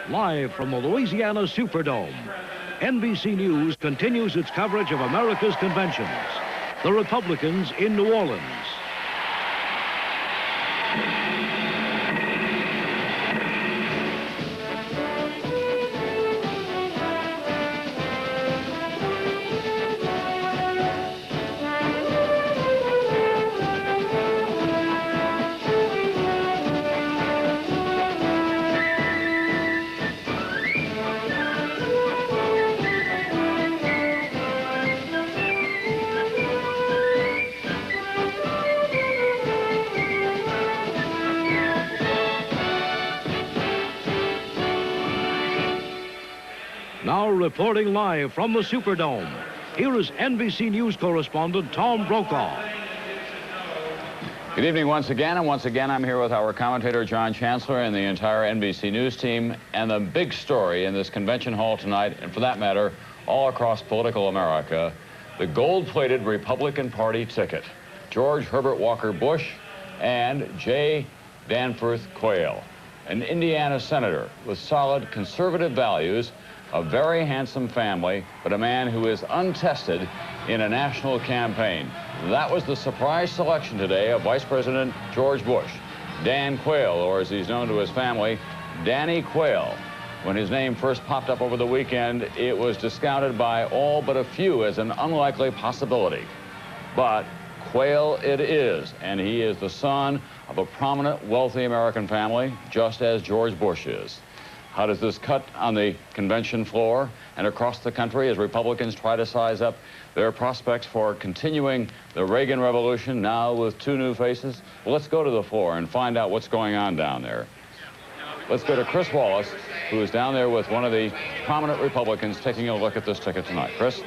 live from the Louisiana Superdome. NBC News continues its coverage of America's conventions. The Republicans in New Orleans. Now reporting live from the Superdome, here is NBC News correspondent Tom Brokaw. Good evening once again, and once again I'm here with our commentator John Chancellor and the entire NBC News team. And the big story in this convention hall tonight, and for that matter, all across political America, the gold-plated Republican Party ticket. George Herbert Walker Bush and J. Danforth Quayle, an Indiana senator with solid conservative values, a very handsome family, but a man who is untested in a national campaign. That was the surprise selection today of Vice President George Bush. Dan Quayle, or as he's known to his family, Danny Quayle. When his name first popped up over the weekend, it was discounted by all but a few as an unlikely possibility. But Quayle it is, and he is the son of a prominent, wealthy American family, just as George Bush is. How does this cut on the convention floor and across the country as Republicans try to size up their prospects for continuing the Reagan Revolution now with two new faces? Well, let's go to the floor and find out what's going on down there. Let's go to Chris Wallace, who is down there with one of the prominent Republicans taking a look at this ticket tonight. Chris?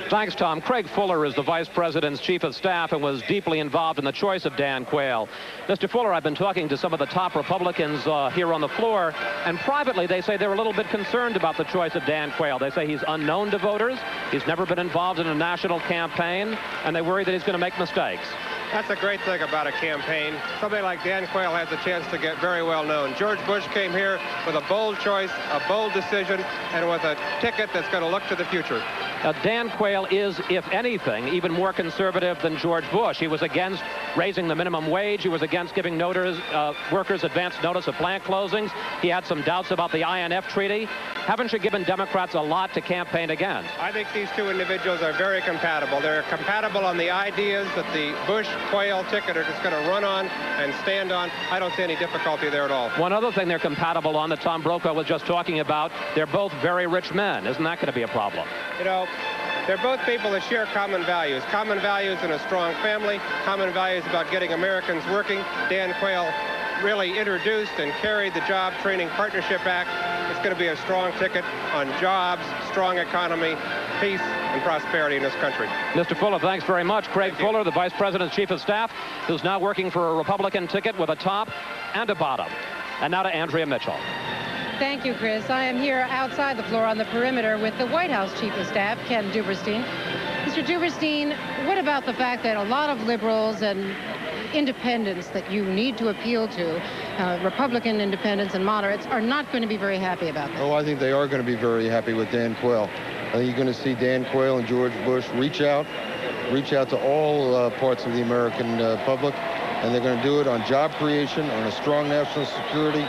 Thanks, Tom. Craig Fuller is the Vice President's Chief of Staff and was deeply involved in the choice of Dan Quayle. Mr. Fuller, I've been talking to some of the top Republicans here on the floor, and privately they say they're a little bit concerned about the choice of Dan Quayle. They say he's unknown to voters, he's never been involved in a national campaign, and they worry that he's going to make mistakes. That's a great thing about a campaign. Somebody like Dan Quayle has a chance to get very well known. George Bush came here with a bold choice, a bold decision, and with a ticket that's going to look to the future. Dan Quayle is, if anything, even more conservative than George Bush. He was against raising the minimum wage. He was against giving workers advance notice of plant closings. He had some doubts about the INF treaty. Haven't you given Democrats a lot to campaign against? I think these two individuals are very compatible. They're compatible on the ideas that the Bush-Quayle ticket are just going to run on and stand on. I don't see any difficulty there at all. One other thing they're compatible on that Tom Brokaw was just talking about, they're both very rich men. Isn't that going to be a problem? You know, they're both people that share common values in a strong family, common values about getting Americans working. Dan Quayle really introduced and carried the Job Training Partnership Act. It's going to be a strong ticket on jobs, strong economy, peace, and prosperity in this country. Mr. Fuller, thanks very much. Craig Fuller, the Vice President's Chief of Staff, who's now working for a Republican ticket with a top and a bottom. And now to Andrea Mitchell. Thank you, Chris. I am here outside the floor on the perimeter with the White House Chief of Staff, Ken Duberstein. Mr. Duberstein, what about the fact that a lot of liberals and independents that you need to appeal to, Republican independents and moderates, are not going to be very happy about this? Oh, I think they are going to be very happy with Dan Quayle. I think you're going to see Dan Quayle and George Bush reach out to all parts of the American public, and they're going to do it on job creation, on a strong national security,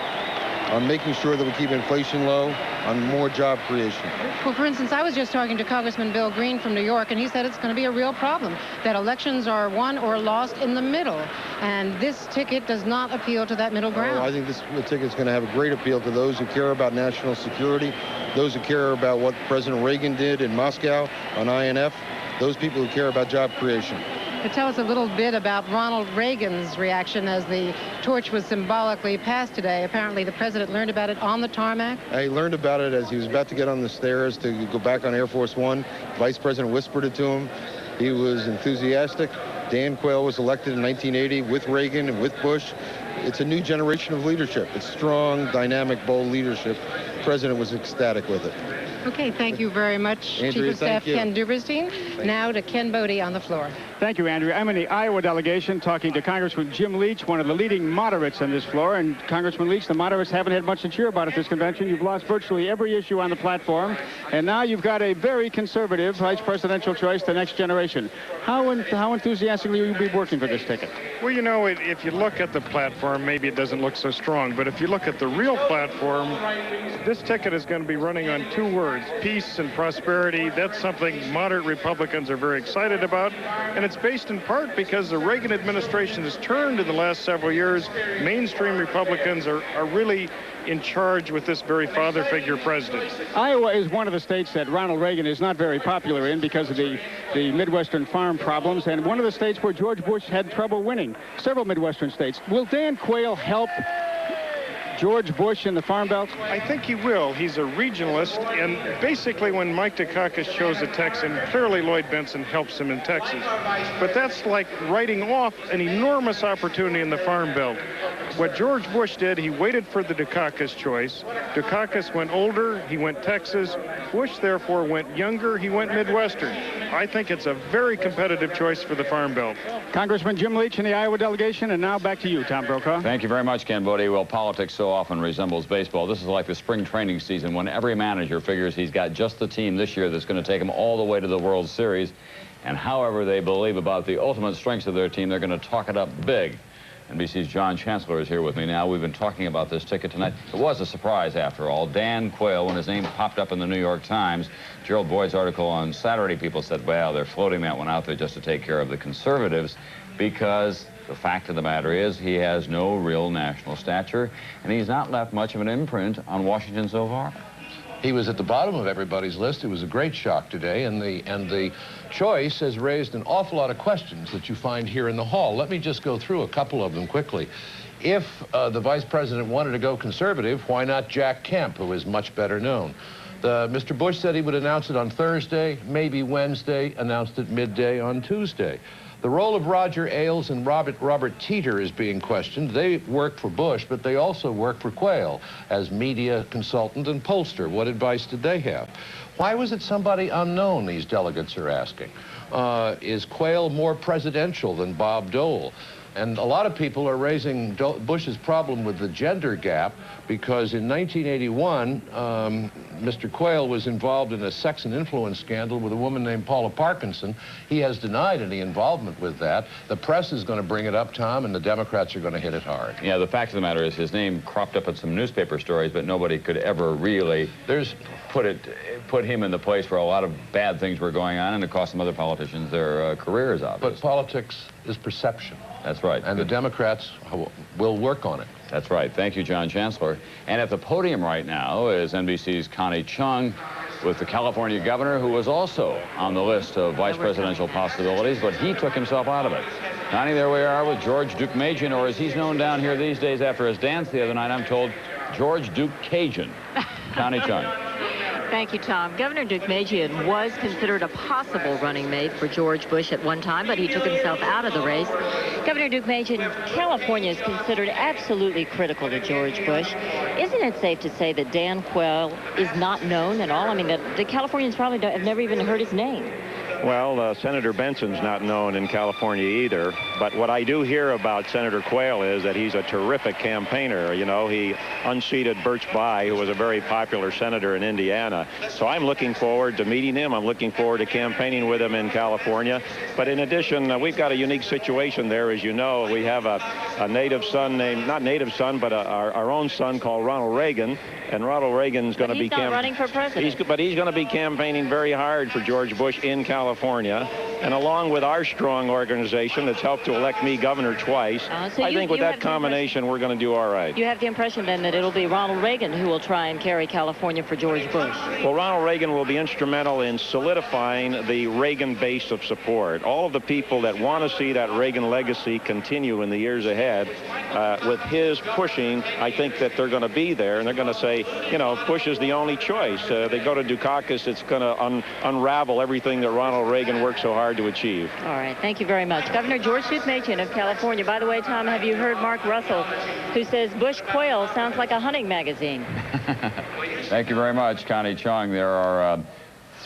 on making sure that we keep inflation low, on more job creation. Well, for instance, I was just talking to Congressman Bill Green from New York, and he said it's going to be a real problem, that elections are won or lost in the middle, and this ticket does not appeal to that middle ground. Oh, I think this ticket is going to have a great appeal to those who care about national security, those who care about what President Reagan did in Moscow on INF, those people who care about job creation. To tell us a little bit about Ronald Reagan's reaction as the torch was symbolically passed today. Apparently the president learned about it on the tarmac. He learned about it as he was about to get on the stairs to go back on Air Force One. Vice President whispered it to him. He was enthusiastic. Dan Quayle was elected in 1980 with Reagan and with Bush. It's a new generation of leadership. It's strong, dynamic, bold leadership. The president was ecstatic with it. Okay, thank you very much, Andrea, Chief of Staff thank you. Ken Duberstein. Now to Ken Bodie on the floor. Thank you, Andrew. I'm in the Iowa delegation talking to Congressman Jim Leach, one of the leading moderates on this floor. And Congressman Leach, the moderates haven't had much to cheer about at this convention. You've lost virtually every issue on the platform. And now you've got a very conservative vice presidential choice, the next generation. How enthusiastically will you be working for this ticket? Well, you know, if you look at the platform, maybe it doesn't look so strong. But if you look at the real platform, this ticket is going to be running on two words, peace and prosperity. That's something moderate Republicans are very excited about. And it's based in part because the Reagan administration has turned in the last several years. Mainstream Republicans are really in charge with this very father figure president. Iowa is one of the states that Ronald Reagan is not very popular in because of the Midwestern farm problems, and one of the states where George Bush had trouble winning, several Midwestern states. Will Dan Quayle help George Bush in the Farm Belt? I think he will. He's a regionalist, and basically when Mike Dukakis chose a Texan, clearly Lloyd Bentsen helps him in Texas. But that's like writing off an enormous opportunity in the Farm Belt. What George Bush did, he waited for the Dukakis choice. Dukakis went older, he went Texas. Bush, therefore, went younger, he went Midwestern. I think it's a very competitive choice for the Farm Belt. Congressman Jim Leach in the Iowa delegation, and now back to you, Tom Brokaw. Thank you very much, Ken Bodie. Well, politics so often resembles baseball. This is like the spring training season when every manager figures he's got just the team this year that's going to take him all the way to the World Series. And however they believe about the ultimate strengths of their team, they're going to talk it up big. NBC's John Chancellor is here with me now. We've been talking about this ticket tonight. It was a surprise, after all. Dan Quayle, when his name popped up in the New York Times, Gerald Boyd's article on Saturday, people said, well, they're floating that one out there just to take care of the conservatives, because the fact of the matter is he has no real national stature, and he's not left much of an imprint on Washington so far. He was at the bottom of everybody's list. It was a great shock today, and the choice has raised an awful lot of questions that you find here in the hall. Let me just go through a couple of them quickly. If the vice president wanted to go conservative, why not Jack Kemp, who is much better known? Mr. Bush said he would announce it on Thursday, maybe Wednesday, announced it midday on Tuesday. The role of Roger Ailes and Robert Teeter is being questioned. They work for Bush, but they also work for Quayle as media consultant and pollster. What advice did they have? Why was it somebody unknown, these delegates are asking? Is Quayle more presidential than Bob Dole? And a lot of people are raising Bush's problem with the gender gap because in 1981, Mr. Quayle was involved in a sex and influence scandal with a woman named Paula Parkinson. He has denied any involvement with that. The press is going to bring it up, Tom, and the Democrats are going to hit it hard. Yeah, the fact of the matter is his name cropped up in some newspaper stories, but nobody could ever really put him in the place where a lot of bad things were going on, and it cost some other politicians their careers, obviously. But politics is perception. That's right. And the Democrats will work on it. That's right. Thank you, John Chancellor. And at the podium right now is NBC's Connie Chung with the California governor, who was also on the list of vice presidential possibilities, but he took himself out of it. Connie, there we are with George Deukmejian, or as he's known down here these days after his dance the other night, I'm told, George Deukmejian. Connie Chung. Thank you, Tom. Governor Deukmejian was considered a possible running mate for George Bush at one time, but he took himself out of the race. Governor Deukmejian, California is considered absolutely critical to George Bush. Isn't it safe to say that Dan Quayle is not known at all? I mean, the Californians probably have never even heard his name. Well, Senator Benson's not known in California either, but what I do hear about Senator Quayle is that he's a terrific campaigner. You know, he unseated Birch Bayh, who was a very popular senator in Indiana. So I'm looking forward to meeting him. I'm looking forward to campaigning with him in California. But in addition, we've got a unique situation there. As you know, we have a native son named, not native son, but our own son called Ronald Reagan. And Ronald Reagan's going to be running for president. But he's going to be campaigning very hard for George Bush in California. And along with our strong organization that's helped to elect me governor twice, I think with that combination, we're going to do all right. You have the impression, then, that it'll be Ronald Reagan who will try and carry California for George Bush. Well, Ronald Reagan will be instrumental in solidifying the Reagan base of support. All of the people that want to see that Reagan legacy continue in the years ahead, with his pushing, I think that they're going to be there, and they're going to say, you know, Bush is the only choice. They go to Dukakis, it's going to unravel everything that Ronald Reagan worked so hard to achieve. All right, thank you very much. Governor George Deukmejian of California. By the way, Tom, have you heard Mark Russell, who says Bush Quayle sounds like a hunting magazine? Thank you very much, Connie Chung. There are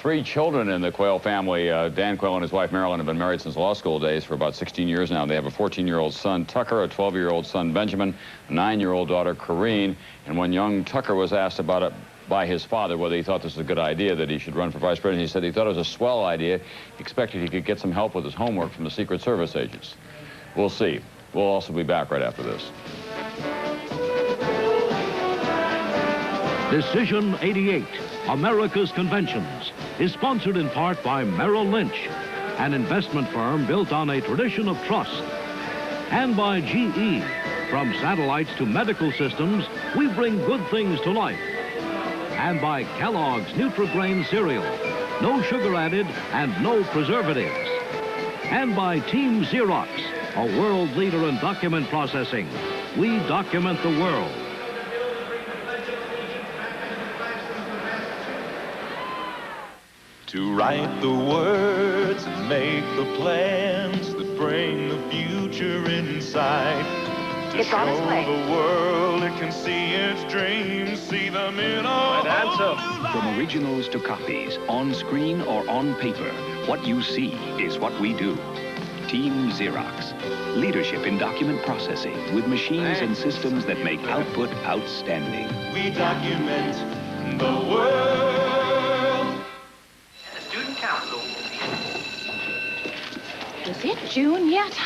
3 children in the Quayle family. Dan Quayle and his wife Marilyn have been married since law school days for about 16 years now. They have a 14-year-old son, Tucker, a 12-year-old son, Benjamin, a 9-year-old daughter, Corrine. And when young Tucker was asked about it by his father, whether he thought this was a good idea, that he should run for vice president, he said he thought it was a swell idea. He expected he could get some help with his homework from the Secret Service agents. We'll see. We'll also be back right after this. Decision 88, America's Conventions, is sponsored in part by Merrill Lynch, an investment firm built on a tradition of trust, and by GE. From satellites to medical systems, we bring good things to life. And by Kellogg's Nutri-Grain cereal, no sugar added and no preservatives. And by Team Xerox, a world leader in document processing. We document the world. To write the words and make the plans that bring the future inside. To show the world it can see its dreams, see them in a From originals to copies, on screen or on paper, what you see is what we do. Team Xerox. Leadership in document processing with machines and systems that make output outstanding. We document the world. The student council. Is it June yet?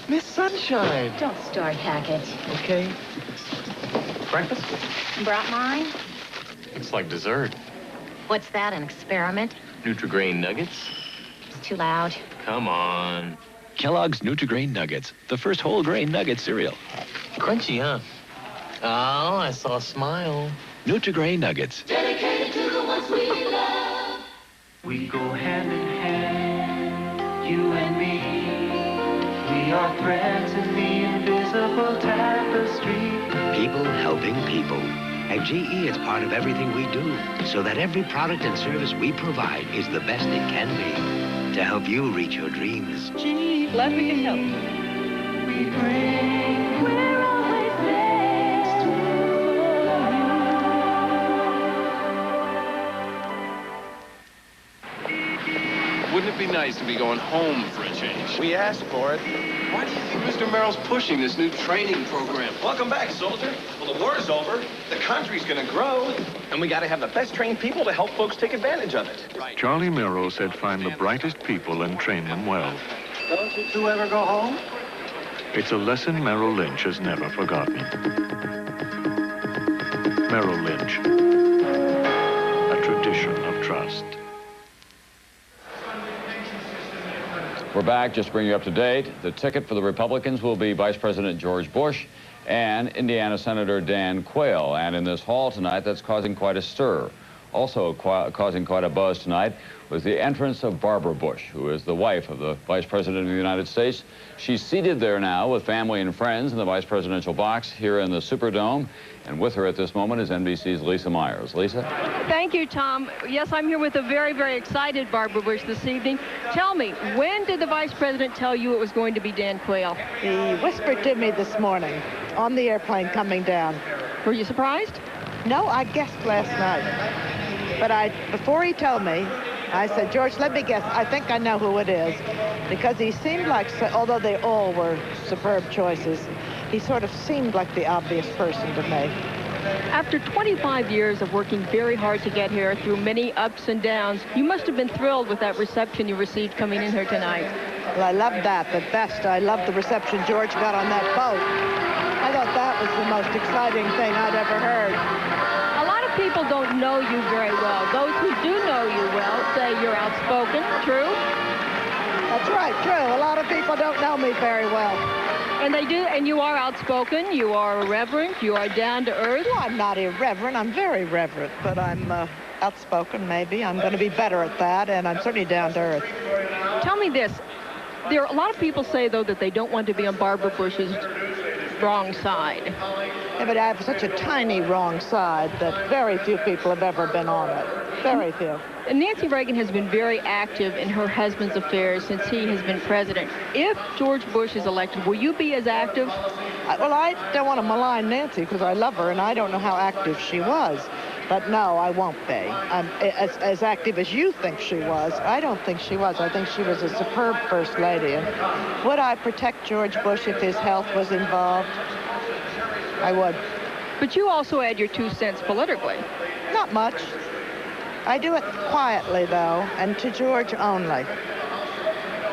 Miss Sunshine. Don't start, Hackett. Okay. Breakfast? Brought mine? Looks like dessert. What's that, an experiment? Nutri-Grain nuggets? It's too loud. Come on. Kellogg's Nutri-Grain Nuggets, the first whole grain nugget cereal. Crunchy, huh? Oh, I saw a smile. Nutri-Grain Nuggets. Dedicated to the ones we love. We go hand in hand, you and me. We are threads in the invisible tapestry. People helping people. At GE, it's part of everything we do, so that every product and service we provide is the best it can be to help you reach your dreams. GE, glad we can help. We bring, we're always next to you. Wouldn't it be nice to be going home for a change? We asked for it. Why do you think Mr. Merrill's pushing this new training program? Welcome back, soldier. Well, the war's over. The country's gonna grow. And we gotta have the best trained people to help folks take advantage of it. Right. Charlie Merrill said find the brightest people and train them well. Don't you two ever go home? It's a lesson Merrill Lynch has never forgotten. Merrill Lynch, a tradition of trust. We're back, just to bring you up to date. The ticket for the Republicans will be Vice President George Bush and Indiana Senator Dan Quayle. And in this hall tonight, that's causing quite a stir. Also causing quite a buzz tonight was the entrance of Barbara Bush, who is the wife of the Vice President of the United States. She's seated there now with family and friends in the vice presidential box here in the Superdome. And with her at this moment is NBC's Lisa Myers. Lisa? Thank you, Tom. Yes, I'm here with a very, very excited Barbara Bush this evening. Tell me, when did the Vice President tell you it was going to be Dan Quayle? He whispered to me this morning on the airplane coming down. Were you surprised? No, I guessed last night. But before he told me, I said, George, let me guess. I think I know who it is. Because he seemed like, although they all were superb choices, he sort of seemed like the obvious person to me. After 25 years of working very hard to get here through many ups and downs, you must have been thrilled with that reception you received coming in here tonight. Well, I loved that, but best, I loved the reception George got on that boat. I thought that was the most exciting thing I'd ever heard. A lot of people don't know you very well. Those who do know you well say you're outspoken. True? That's right, true. A lot of people don't know me very well. And they do, and you are outspoken, you are irreverent, you are down to earth. Well, I'm not irreverent, I'm very reverent, but I'm outspoken maybe. I'm going to be better at that, and I'm certainly down to earth. Tell me this, there are a lot of people say, though, that they don't want to be on Barbara Bush's wrong side. Yeah, but I have such a tiny wrong side that very few people have ever been on it. Very few. And Nancy Reagan has been very active in her husband's affairs since he has been president. If George Bush is elected, will you be as active? Well, I don't want to malign Nancy because I love her, and I don't know how active she was. But no, I won't be. As active as you think she was, I don't think she was. I think she was a superb First Lady. And would I protect George Bush if his health was involved? I would. But you also add your 2 cents politically. Not much. I do it quietly, though, and to George only.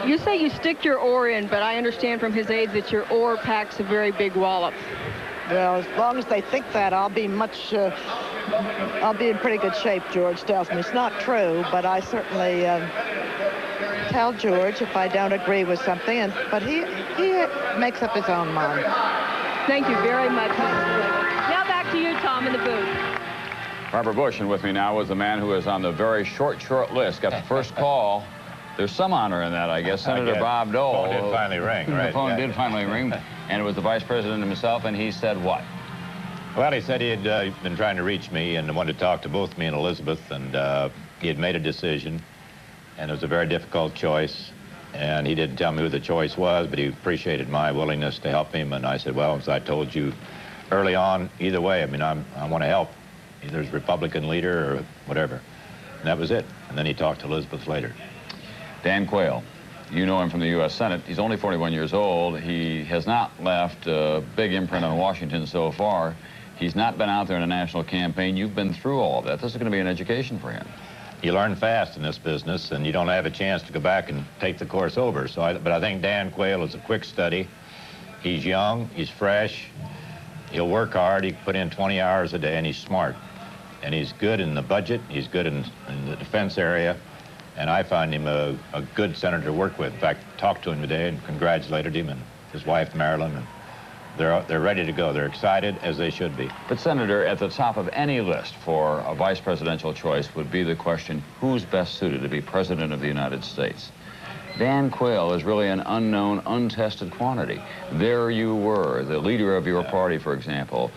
You say you stick your oar in, but I understand from his aides that your oar packs a very big wallop. Well, as long as they think that, I'll be in pretty good shape, George tells me. It's not true, but I certainly tell George if I don't agree with something, but he makes up his own mind. Thank you very much, Mrs. Reagan. Now back to you, Tom, in the booth. Barbara Bush, and with me now is the man who is on the very short list. Got the first call. There's some honor in that, I guess. Senator Bob Dole. The phone did finally ring, right? The phone did finally ring, and it was the Vice President himself, and he said what? Well, he said he had been trying to reach me and wanted to talk to both me and Elizabeth, and he had made a decision, and it was a very difficult choice, and he didn't tell me who the choice was, but he appreciated my willingness to help him, and I said, well, as I told you early on, either way, I mean, I want to help, either as Republican leader or whatever, and that was it. And then he talked to Elizabeth later. Dan Quayle, you know him from the U.S. Senate. He's only 41 years old. He has not left a big imprint on Washington so far. He's not been out there in a national campaign. You've been through all of that. This is going to be an education for him. You learn fast in this business, and you don't have a chance to go back and take the course over. But I think Dan Quayle is a quick study. He's young, he's fresh, he'll work hard, he can put in 20 hours a day, and he's smart. And he's good in the budget, he's good in the defense area, and I find him a good senator to work with. In fact, talked to him today and congratulated him and his wife, Marilyn, and they're ready to go. They're excited, as they should be. But, Senator, at the top of any list for a vice presidential choice would be the question, who's best suited to be president of the United States? Dan Quayle is really an unknown, untested quantity. There you were, the leader of your party, for example,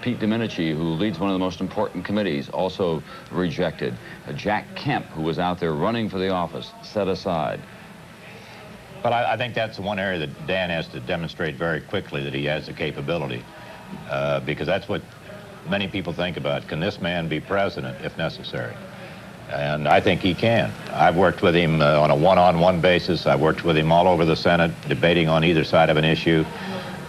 Pete Domenici, who leads one of the most important committees, also rejected. Jack Kemp, who was out there running for the office, set aside. Well, I think that's the one area that Dan has to demonstrate very quickly that he has the capability, because that's what many people think about. Can this man be president if necessary? And I think he can. I've worked with him on a one-on-one basis. I've worked with him all over the Senate, debating on either side of an issue.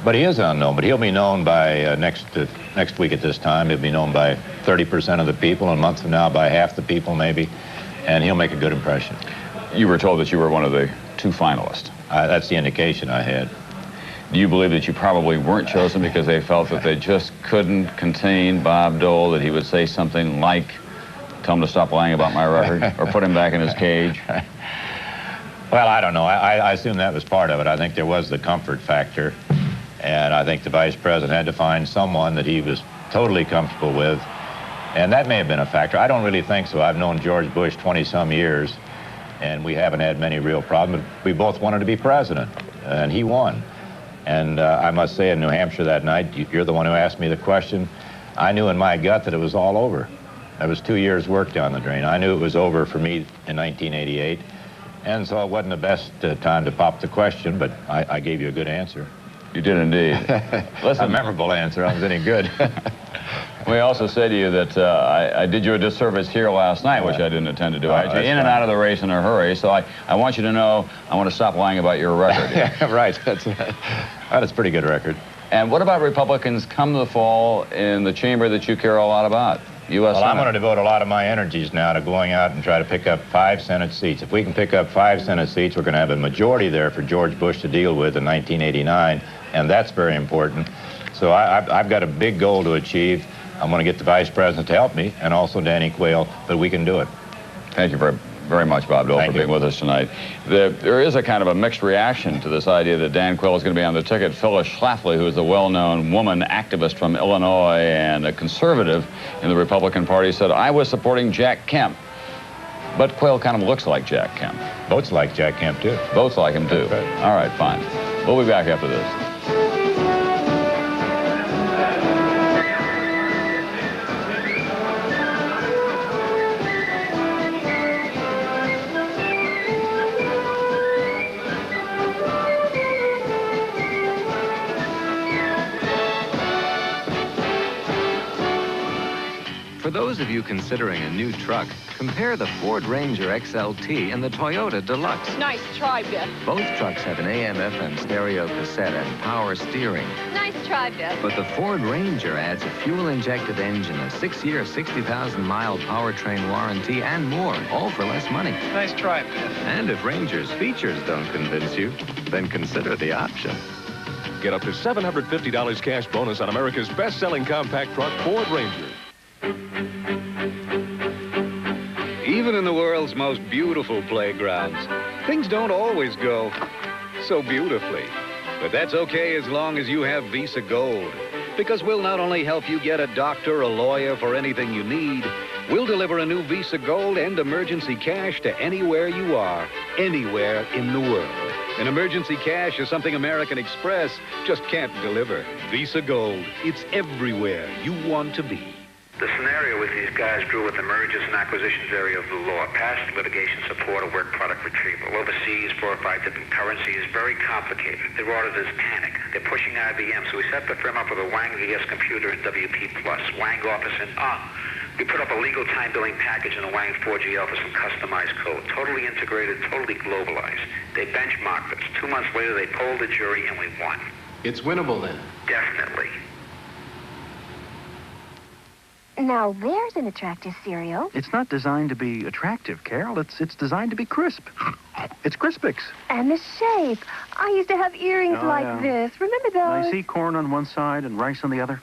But he is unknown. But he'll be known by next week at this time. He'll be known by 30% of the people, and a month from now by half the people maybe, and he'll make a good impression. You were told that you were one of the 2 finalists. That's the indication I had. Do you believe that you probably weren't chosen because they felt that they just couldn't contain Bob Dole, that he would say something like, tell him to stop lying about my record, or put him back in his cage? Well, I don't know. I assume that was part of it. I think there was the comfort factor, and I think the vice president had to find someone that he was totally comfortable with, and that may have been a factor. I don't really think so. I've known George Bush 20-some years, and we haven't had many real problems. We both wanted to be president, and he won. And I must say, in New Hampshire that night, you're the one who asked me the question, I knew in my gut that it was all over. That was 2 years' work down the drain. I knew it was over for me in 1988, and so it wasn't the best time to pop the question, but I gave you a good answer. You did indeed. Listen, a memorable answer. I was any good. We also said to you that I did you a disservice here last night, which I didn't intend to do. I had you in and out of the race in a hurry, so I want you to know I want to stop lying about your record. Yeah, right. That's a pretty good record. And what about Republicans come the fall in the chamber that you care a lot about? U.S. Well, I'm going to devote a lot of my energies now to going out and try to pick up 5 Senate seats. If we can pick up 5 Senate seats, we're going to have a majority there for George Bush to deal with in 1989, and that's very important. So I've got a big goal to achieve. I'm going to get the vice president to help me, and also Danny Quayle, but we can do it. Thank you very much, Bob Dole, for being with us tonight. There is a kind of a mixed reaction to this idea that Dan Quayle is going to be on the ticket. Phyllis Schlafly, who is a well-known woman activist from Illinois and a conservative in the Republican Party, said, I was supporting Jack Kemp. But Quayle kind of looks like Jack Kemp. Votes like Jack Kemp, too. Votes like him, too. Right. All right, fine. We'll be back after this. For those of you considering a new truck, compare the Ford Ranger XLT and the Toyota Deluxe. Nice try, Biff. Both trucks have an AM/FM stereo cassette and power steering. Nice try, Biff. But the Ford Ranger adds a fuel-injected engine, a 6-year, 60,000-mile powertrain warranty, and more, all for less money. Nice try, Biff. And if Ranger's features don't convince you, then consider the option. Get up to $750 cash bonus on America's best-selling compact truck, Ford Ranger. Even in the world's most beautiful playgrounds, things don't always go so beautifully. But that's okay as long as you have Visa Gold. Because we'll not only help you get a doctor, a lawyer for anything you need, we'll deliver a new Visa Gold and emergency cash to anywhere you are, anywhere in the world. And emergency cash is something American Express just can't deliver. Visa Gold, it's everywhere you want to be. The scenario with these guys grew with the mergers and acquisitions area of the law, past litigation support, or work product retrieval. Overseas, 4 or 5 different currencies, very complicated. Their auditors panic. They're pushing IBM, so we set the firm up with a Wang VS computer and WP+, Wang office, and we put up a legal time billing package in a Wang 4G office and customized code. Totally integrated, totally globalized. They benchmarked us. 2 months later, they polled the jury, and we won. It's winnable then. Definitely. Now, there's an attractive cereal. It's not designed to be attractive, Carol. It's designed to be crisp. It's Crispix. And the shape. I used to have earrings like this. Remember those? I see corn on one side and rice on the other.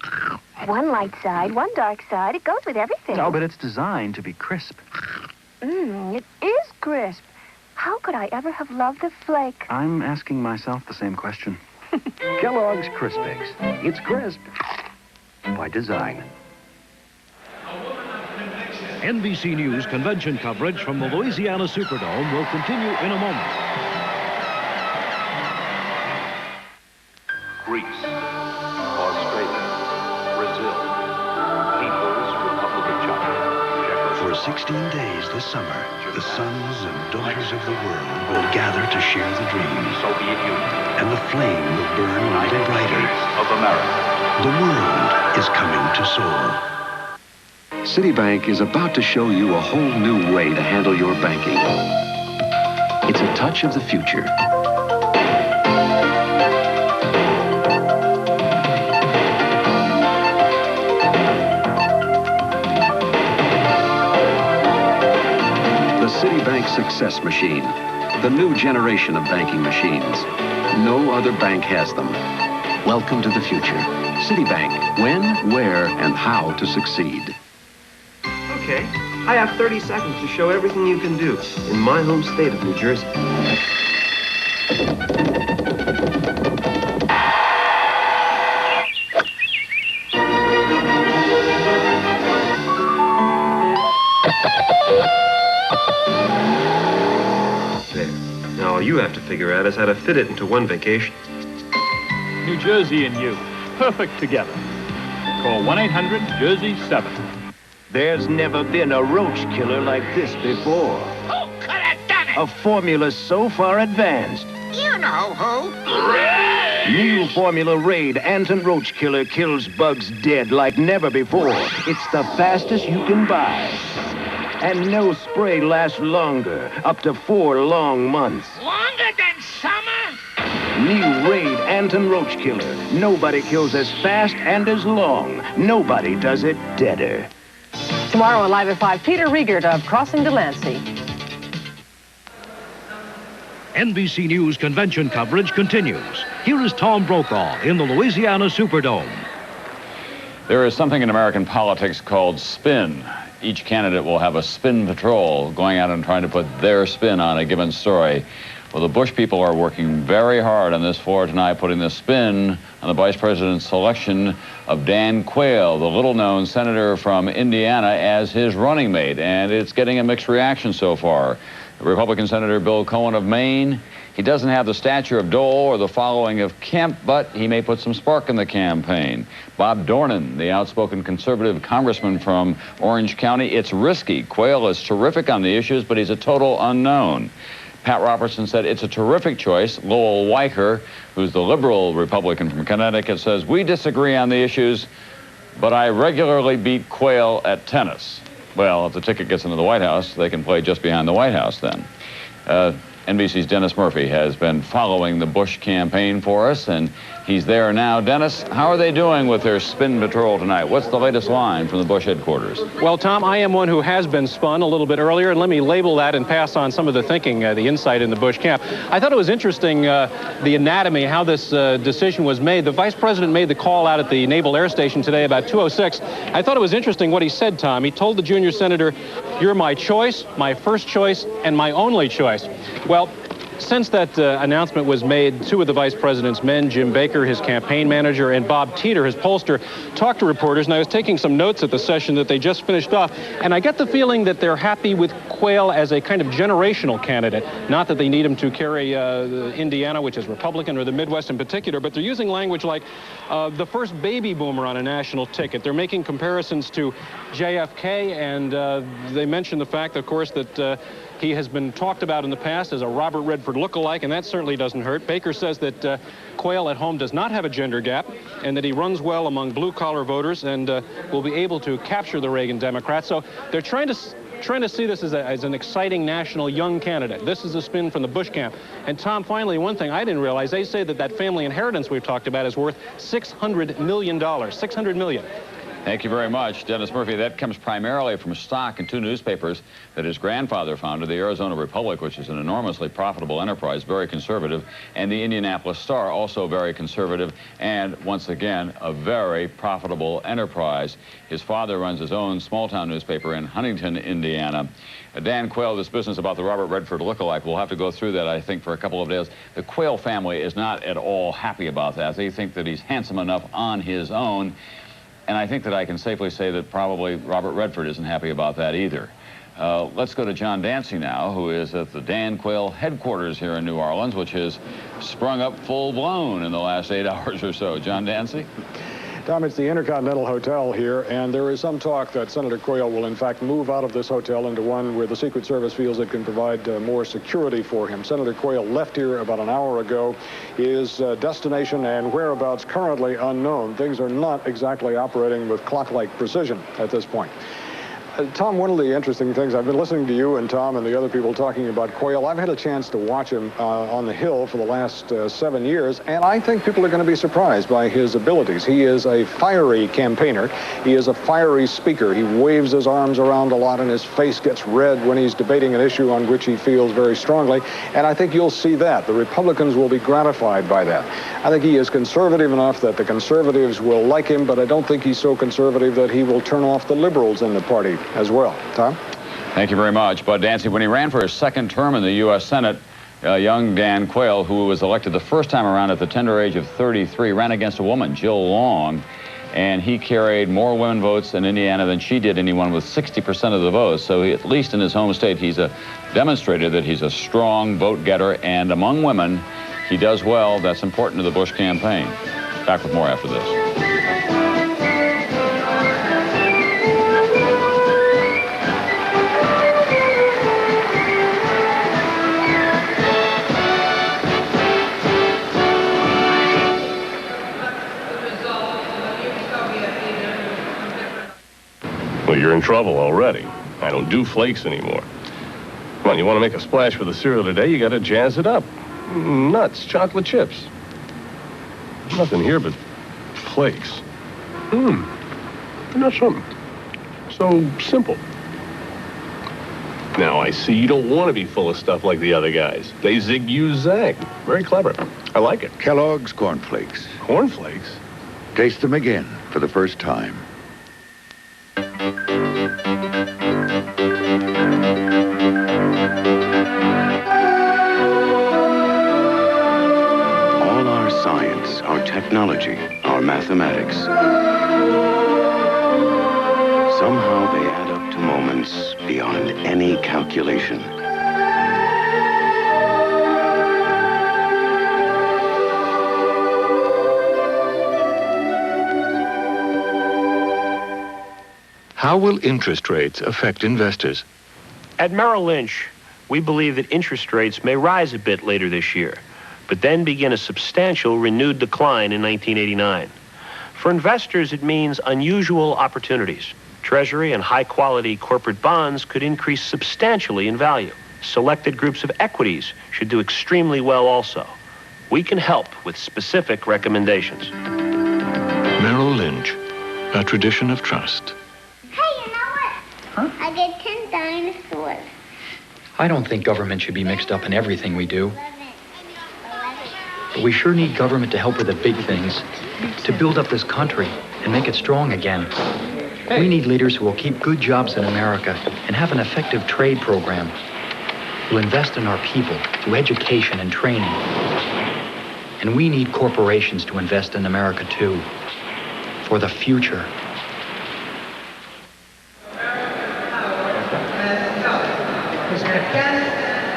One light side, one dark side. It goes with everything. No, but it's designed to be crisp. It is crisp. How could I ever have loved the flake? I'm asking myself the same question. Kellogg's Crispix. It's crisp by design. NBC News convention coverage from the Louisiana Superdome will continue in a moment. Greece, Australia, Brazil, People's Republic of China. For 16 days this summer, the sons and daughters of the world will gather to share the dream. Soviet Union. And the flame will burn a little brighter. Of America. The world is coming to Seoul. Citibank is about to show you a whole new way to handle your banking. It's a touch of the future. The Citibank Success Machine, the new generation of banking machines. No other bank has them. Welcome to the future. Citibank, when, where, and how to succeed. Okay, I have 30 seconds to show everything you can do in my home state of New Jersey. There. Now all you have to figure out is how to fit it into one vacation. New Jersey and you, perfect together. Call 1-800-JERSEY-7. There's never been a roach killer like this before. Who could have done it? A formula so far advanced. You know who. New Formula Raid Anti-Roach Killer kills bugs dead like never before. It's the fastest you can buy. And no spray lasts longer, up to 4 long months. Longer than summer? New Raid Anti-Roach Killer. Nobody kills as fast and as long. Nobody does it deader. Tomorrow on Live at 5, Peter Riegert of Crossing Delancey. NBC News convention coverage continues. Here is Tom Brokaw in the Louisiana Superdome. There is something in American politics called spin. Each candidate will have a spin patrol going out and trying to put their spin on a given story. Well, the Bush people are working very hard on this floor tonight, putting the spin on the vice president's selection of Dan Quayle, the little-known senator from Indiana, as his running mate, and it's getting a mixed reaction so far. Republican Senator Bill Cohen of Maine, he doesn't have the stature of Dole or the following of Kemp, but he may put some spark in the campaign. Bob Dornan, the outspoken conservative congressman from Orange County, it's risky. Quayle is terrific on the issues, but he's a total unknown. Pat Robertson said it's a terrific choice. Lowell Weicker, who's the liberal Republican from Connecticut, says we disagree on the issues, but I regularly beat Quayle at tennis. Well, if the ticket gets into the White House, they can play just behind the White House then. NBC's Dennis Murphy has been following the Bush campaign for us, and he's there now. Dennis, how are they doing with their spin patrol tonight? What's the latest line from the Bush headquarters? Well, Tom, I am one who has been spun a little bit earlier, and let me label that and pass on some of the thinking, the insight in the Bush camp. I thought it was interesting, the anatomy, how this decision was made. The vice president made the call out at the Naval Air Station today about 2:06. I thought it was interesting what he said, Tom. He told the junior senator, "You're my choice, my first choice, and my only choice." Well, since that announcement was made, two of the vice president's men, Jim Baker, his campaign manager, and Bob Teeter, his pollster, talked to reporters, and I was taking some notes at the session that they just finished off, and I get the feeling that they're happy with Quayle as a kind of generational candidate. Not that they need him to carry Indiana, which is Republican, or the Midwest in particular, but they're using language like the first baby boomer on a national ticket. They're making comparisons to JFK, and they mention the fact, of course, that he has been talked about in the past as a Robert Redford lookalike, and that certainly doesn't hurt. Baker says that Quayle at home does not have a gender gap, and that he runs well among blue-collar voters and will be able to capture the Reagan Democrats. So they're trying to see this as an exciting national young candidate. This is a spin from the Bush camp. And Tom, finally, one thing I didn't realize, they say that that family inheritance we've talked about is worth $600 million. $600 million. Thank you very much, Dennis Murphy. That comes primarily from stock in two newspapers that his grandfather founded, the Arizona Republic, which is an enormously profitable enterprise, very conservative, and the Indianapolis Star, also very conservative, and once again, a very profitable enterprise. His father runs his own small-town newspaper in Huntington, Indiana. Dan Quayle, this business about the Robert Redford lookalike, we'll have to go through that, I think, for a couple of days. The Quayle family is not at all happy about that. They think that he's handsome enough on his own. And I think that I can safely say that probably Robert Redford isn't happy about that either. Let's go to John Dancy now, who is at the Dan Quayle headquarters here in New Orleans, which has sprung up full-blown in the last 8 hours or so. John Dancy? Tom, it's the Intercontinental Hotel here, and there is some talk that Senator Quayle will, in fact, move out of this hotel into one where the Secret Service feels it can provide more security for him. Senator Quayle left here about an hour ago. His destination and whereabouts currently unknown. Things are not exactly operating with clock-like precision at this point. Tom, one of the interesting things, I've been listening to you and Tom and the other people talking about Quayle. I've had a chance to watch him on the Hill for the last 7 years, and I think people are going to be surprised by his abilities. He is a fiery campaigner. He is a fiery speaker. He waves his arms around a lot, and his face gets red when he's debating an issue on which he feels very strongly, and I think you'll see that. The Republicans will be gratified by that. I think he is conservative enough that the conservatives will like him, but I don't think he's so conservative that he will turn off the liberals in the party as well. Tom? Thank you very much. Bud Dancy, when he ran for his second term in the U.S. Senate, young Dan Quayle, who was elected the first time around at the tender age of 33, ran against a woman, Jill Long, and he carried more women votes in Indiana than she did anyone with 60% of the votes. So he, at least in his home state, he's demonstrated that he's a strong vote getter, and among women, he does well. That's important to the Bush campaign. Back with more after this. Well, you're in trouble already. I don't do flakes anymore. Come on, you want to make a splash for the cereal today, you got to jazz it up. Nuts, chocolate chips. Nothing here but flakes. Not something. So simple. Now, I see you don't want to be full of stuff like the other guys. They zig, you zag. Very clever. I like it. Kellogg's Corn Flakes. Corn Flakes? Taste them again for the first time. All our science, our technology, our mathematics, somehow they add up to moments beyond any calculation. How will interest rates affect investors? At Merrill Lynch, we believe that interest rates may rise a bit later this year, but then begin a substantial renewed decline in 1989. For investors, it means unusual opportunities. Treasury and high-quality corporate bonds could increase substantially in value. Selected groups of equities should do extremely well also. We can help with specific recommendations. Merrill Lynch, a tradition of trust. Hey, you know what? Huh? I get 10 dinosaurs. I don't think government should be mixed up in everything we do. But we sure need government to help with the big things, to build up this country and make it strong again. We need leaders who will keep good jobs in America and have an effective trade program, who invest in our people through education and training. And we need corporations to invest in America too, for the future.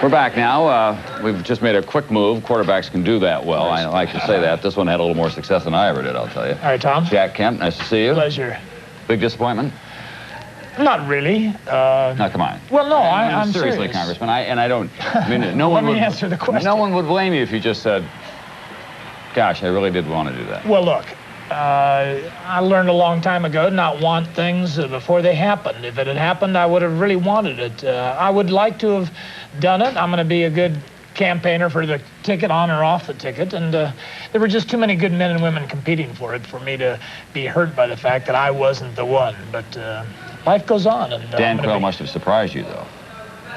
We're back now. We've just made a quick move. Quarterbacks can do that well. I like to say that. This one had a little more success than I ever did, I'll tell you. All right, Tom. Jack Kemp, nice to see you. Pleasure. Big disappointment? Not really. No, come on. Well, no, I'm seriously, serious. Congressman. I mean, no one Let would me answer the question. No one would blame you if you just said, "Gosh, I really did want to do that." Well, look, I learned a long time ago to not want things before they happened. If it had happened, I would have really wanted it. I would like to have done it. I'm going to be a good campaigner for the ticket, on or off the ticket, and there were just too many good men and women competing for it for me to be hurt by the fact that I wasn't the one. But life goes on. And Dan Quayle must have surprised you, though.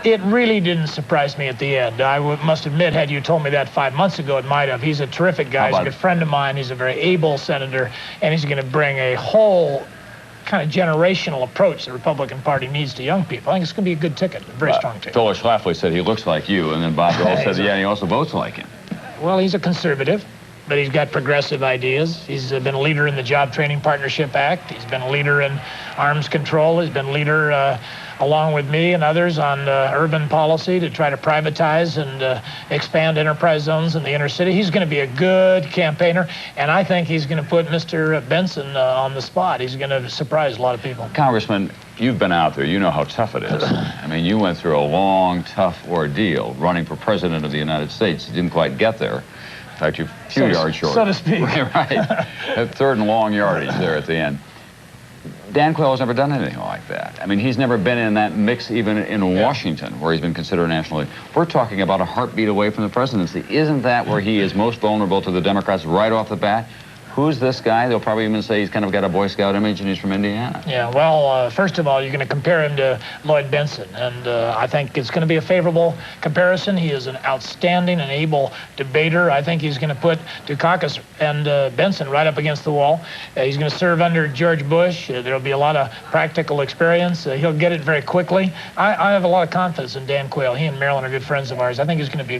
It really didn't surprise me at the end. I must admit, had you told me that 5 months ago, it might have. He's a terrific guy. He's a good friend of mine. He's a very able senator, and he's going to bring a whole kind of generational approach the Republican Party needs to young people. I think it's going to be a good ticket, a very strong ticket. Phyllis Schlafly said he looks like you, and then Bob Dole said, yeah, he also votes like him. Well, he's a conservative, but he's got progressive ideas. He's been a leader in the Job Training Partnership Act. He's been a leader in arms control. He's been a leader, along with me and others, on urban policy to try to privatize and expand enterprise zones in the inner city. He's going to be a good campaigner, and I think he's going to put Mr. Benson on the spot. He's going to surprise a lot of people. Congressman, you've been out there. You know how tough it is. I mean, you went through a long, tough ordeal running for president of the United States. You didn't quite get there. In fact, you're a few yards short. So to speak. Right. Third and long yardage there at the end. Dan Quayle has never done anything like that. I mean, he's never been in that mix even in Washington, where he's been considered nationally. We're talking about a heartbeat away from the presidency. Isn't that where he is most vulnerable to the Democrats right off the bat? Who's this guy? They'll probably even say he's kind of got a Boy Scout image and he's from Indiana. Yeah, well, first of all, you're going to compare him to Lloyd Benson, and I think it's going to be a favorable comparison. He is an outstanding and able debater. I think he's going to put Dukakis and Benson right up against the wall. He's going to serve under George Bush. There'll be a lot of practical experience. He'll get it very quickly. I have a lot of confidence in Dan Quayle. He and Marilyn are good friends of ours. I think he's going to be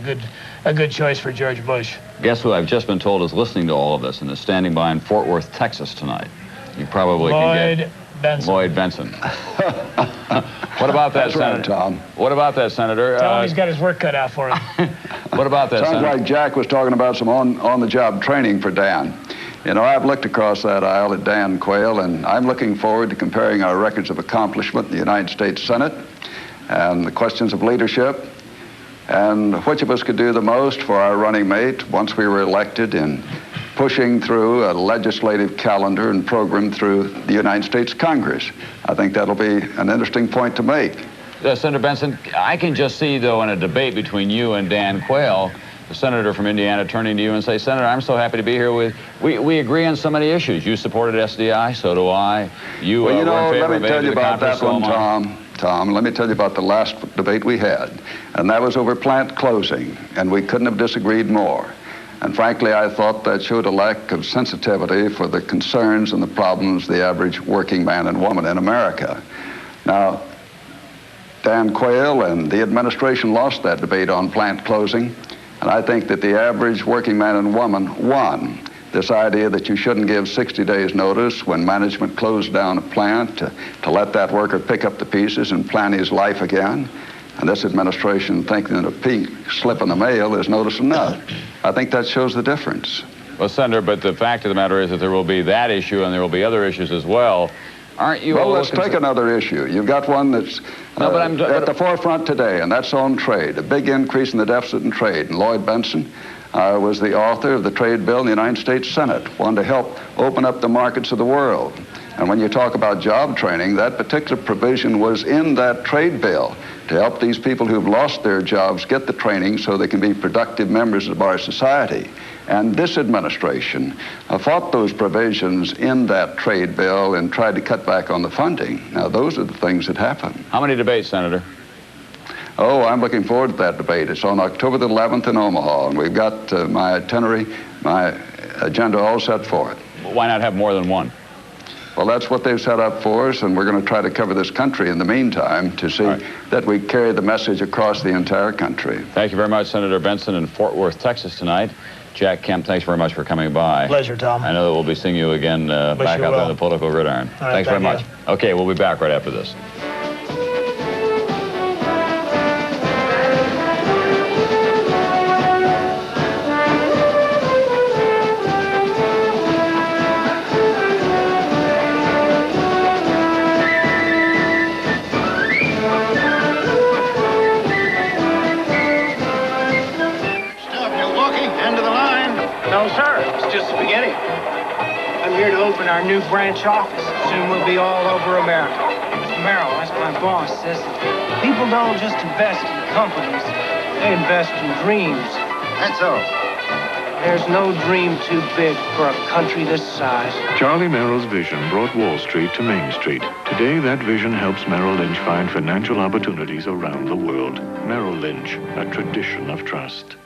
a good choice for George Bush. Guess who I've just been told is listening to all of this and is standing by in Fort Worth, Texas tonight? You probably can get Benson. Lloyd Benson. What about that, Senator? Right, Tom. What about that, Senator? Tell him he's got his work cut out for him. What about that, Sounds Senator? like Jack was talking about some on-the-job training for Dan. You know, I've looked across that aisle at Dan Quayle, and I'm looking forward to comparing our records of accomplishment in the United States Senate and the questions of leadership, and which of us could do the most for our running mate once we were elected in pushing through a legislative calendar and program through the United States Congress. I think that'll be an interesting point to make. Senator Benson, I can just see, though, in a debate between you and Dan Quayle, the senator from Indiana turning to you and say, Senator, I'm so happy to be here with, we agree on so many issues. You supported SDI, so do I. You well, you know, were in favor let me tell you about that one, Tom, let me tell you about the last debate we had, and that was over plant closing, and we couldn't have disagreed more. And frankly, I thought that showed a lack of sensitivity for the concerns and the problems of the average working man and woman in America. Now, Dan Quayle and the administration lost that debate on plant closing, and I think that the average working man and woman won. This idea that you shouldn't give 60 days notice when management closed down a plant to let that worker pick up the pieces and plan his life again. And this administration thinking that a pink slip in the mail is notice enough. I think that shows the difference. Well, Senator, but the fact of the matter is that there will be that issue and there will be other issues as well. Aren't you? Well, let's take another issue. You've got one that's at the forefront today, and that's on trade. A big increase in the deficit in trade. And Lloyd Benson, I was the author of the trade bill in the United States Senate, one to help open up the markets of the world. And when you talk about job training, that particular provision was in that trade bill to help these people who've lost their jobs get the training so they can be productive members of our society. And this administration fought those provisions in that trade bill and tried to cut back on the funding. Now, those are the things that happen. How many debates, Senator? Oh, I'm looking forward to that debate. It's on October the 11th in Omaha, and we've got my itinerary, my agenda all set for it. Why not have more than one? Well, that's what they've set up for us, and we're going to try to cover this country in the meantime to see that we carry the message across the entire country. Thank you very much, Senator Benson in Fort Worth, Texas tonight. Jack Kemp, thanks very much for coming by. Pleasure, Tom. I know that we'll be seeing you again back out there on the political gridiron. Thanks very much. Okay, we'll be back right after this. No, sir. It's just spaghetti. I'm here to open our new branch office. Soon we'll be all over America. Mr. Merrill, that's my boss, says that people don't just invest in companies. They invest in dreams. That's all. There's no dream too big for a country this size. Charlie Merrill's vision brought Wall Street to Main Street. Today, that vision helps Merrill Lynch find financial opportunities around the world. Merrill Lynch, a tradition of trust.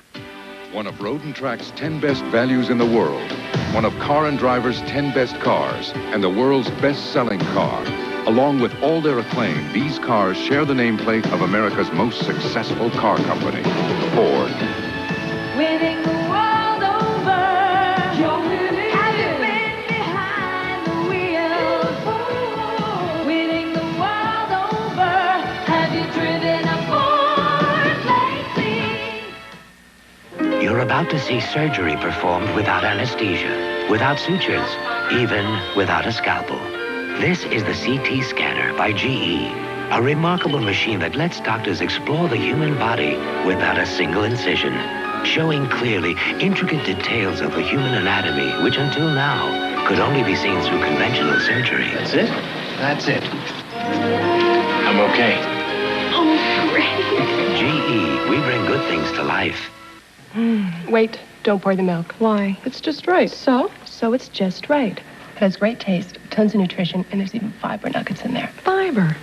One of Road & Track's 10 best values in the world. One of Car & Driver's 10 best cars. And the world's best-selling car. Along with all their acclaim, these cars share the nameplate of America's most successful car company, Ford. Winning the world over. You're winning. Have you been behind the wheel? Winning the world over. Have you driven a Ford lately? You're about to see surgery performed without anesthesia, without sutures, even without a scalpel. This is the CT scanner by GE, a remarkable machine that lets doctors explore the human body without a single incision, showing clearly intricate details of the human anatomy, which until now could only be seen through conventional surgery. That's it? That's it. I'm okay. Oh, great. GE, we bring good things to life. Wait, don't pour the milk. Why? It's just right. So it's just right. It has great taste, tons of nutrition, and there's even fiber nuggets in there. Fiber?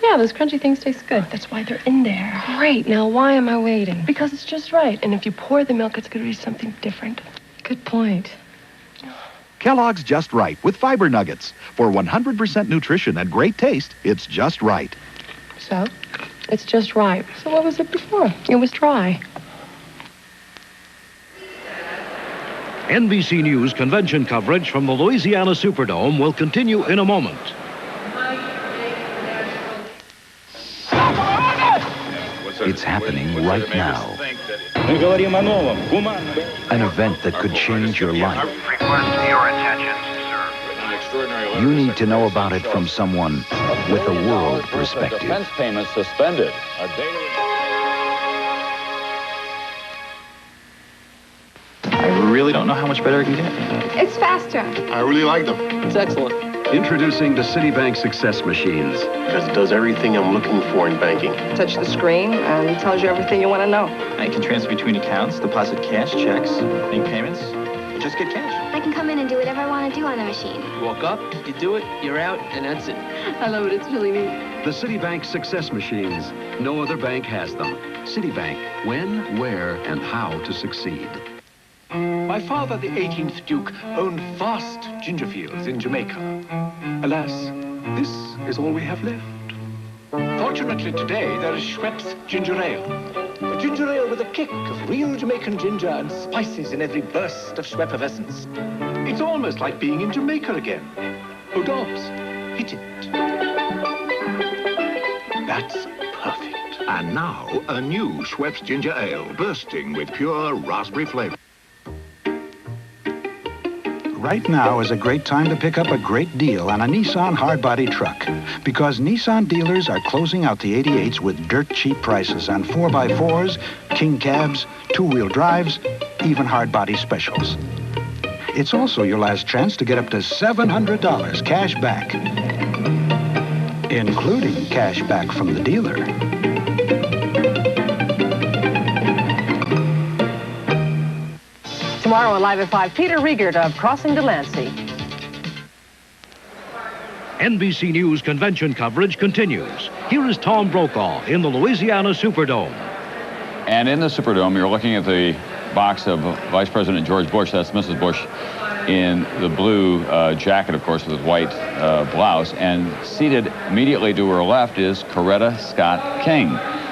Yeah, those crunchy things taste good. That's why they're in there. Great. Now, why am I waiting? Because it's just right. And if you pour the milk, it's going to be something different. Good point. Kellogg's Just Right with fiber nuggets. For 100% nutrition and great taste, it's just right. So, it's just right. So what was it before? It was dry. NBC News convention coverage from the Louisiana Superdome will continue in a moment. It's happening right now. An event that could change your life. You need to know about it from someone with a world perspective. Defense payments suspended. I really don't know how much better it can get. It's faster. I really like them. It's excellent. Introducing the Citibank Success Machines. Because it does everything I'm looking for in banking. Touch the screen and it tells you everything you want to know. I can transfer between accounts, deposit cash, checks, make payments, and just get cash. I can come in and do whatever I want to do on the machine. You walk up, you do it, you're out, and that's it. I love it. It's really neat. The Citibank Success Machines. No other bank has them. Citibank. When, where, and how to succeed. My father, the 18th Duke, owned vast ginger fields in Jamaica. Alas, this is all we have left. Fortunately, today, there is Schweppes Ginger Ale. A ginger ale with a kick of real Jamaican ginger and spices in every burst of Schweppefessence. It's almost like being in Jamaica again. Oh, Dobbs, hit it. That's perfect. And now, a new Schweppes Ginger Ale, bursting with pure raspberry flavor. Right now is a great time to pick up a great deal on a Nissan hardbody truck, because Nissan dealers are closing out the 88s with dirt cheap prices on 4x4s, king cabs, two-wheel drives, even hard body specials. It's also your last chance to get up to $700 cash back, including cash back from the dealer. Tomorrow, Live at 5, Peter Riegert of Crossing Delancey. NBC News convention coverage continues. Here is Tom Brokaw in the Louisiana Superdome. And in the Superdome, you're looking at the box of Vice President George Bush. That's Mrs. Bush in the blue jacket, of course, with his white blouse. And seated immediately to her left is Coretta Scott King,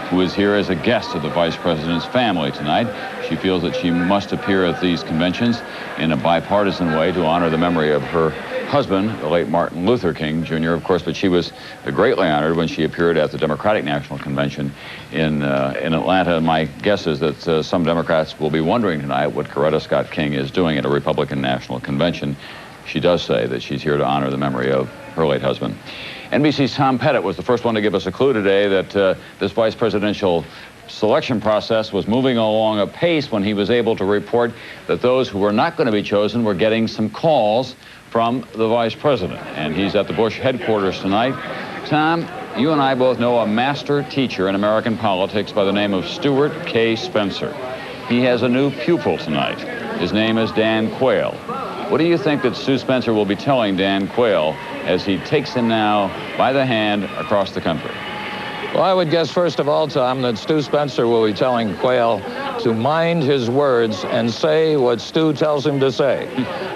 who is here as a guest of the Vice President's family tonight. She feels that she must appear at these conventions in a bipartisan way to honor the memory of her husband, the late Martin Luther King Jr., of course, but she was greatly honored when she appeared at the Democratic National Convention in Atlanta. And my guess is that some Democrats will be wondering tonight what Coretta Scott King is doing at a Republican National Convention. She does say that she's here to honor the memory of her late husband. NBC's Tom Pettit was the first one to give us a clue today that this vice presidential selection process was moving along apace when he was able to report that those who were not going to be chosen were getting some calls from the vice president. And he's at the Bush headquarters tonight. Tom, you and I both know a master teacher in American politics by the name of Stuart K. Spencer. He has a new pupil tonight. His name is Dan Quayle. What do you think that Stu Spencer will be telling Dan Quayle as he takes him now by the hand across the country? Well, I would guess, first of all, Tom, that Stu Spencer will be telling Quayle to mind his words and say what Stu tells him to say.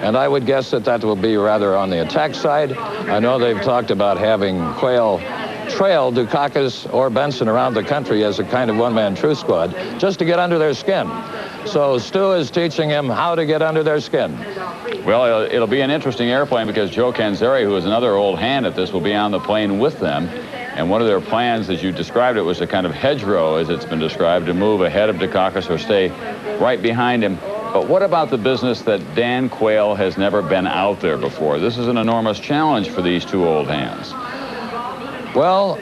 And I would guess that that will be rather on the attack side. I know they've talked about having Quayle trail Dukakis or Benson around the country as a kind of one-man truth squad just to get under their skin. So Stu is teaching him how to get under their skin. Well, it'll be an interesting airplane because Joe Canzeri, who is another old hand at this, will be on the plane with them. And one of their plans, as you described it, was a kind of hedgerow, as it's been described, to move ahead of Dukakis or stay right behind him. But what about the business that Dan Quayle has never been out there before? This is an enormous challenge for these two old hands. Well,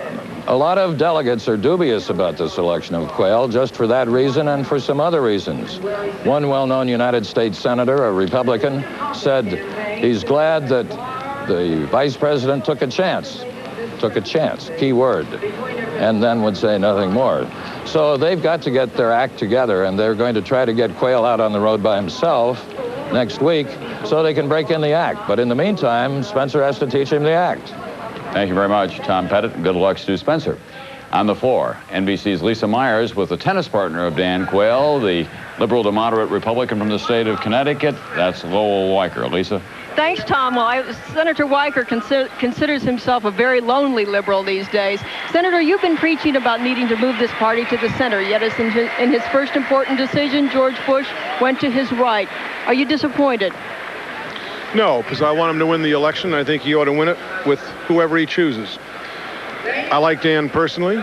a lot of delegates are dubious about the selection of Quayle just for that reason and for some other reasons. One well-known United States senator, a Republican, said he's glad that the vice president took a chance, key word, and then would say nothing more. So they've got to get their act together, and they're going to try to get Quayle out on the road by himself next week so they can break in the act. But in the meantime, Spencer has to teach him the act. Thank you very much, Tom Pettit, and good luck, Stu Spencer. On the floor, NBC's Lisa Myers with the tennis partner of Dan Quayle, the liberal to moderate Republican from the state of Connecticut. That's Lowell Weicker. Lisa? Thanks, Tom. Well, Senator Weicker considers himself a very lonely liberal these days. Senator, you've been preaching about needing to move this party to the center, yet as in his first important decision, George Bush went to his right. Are you disappointed? No, because I want him to win the election. I think he ought to win it with whoever he chooses. I like Dan personally.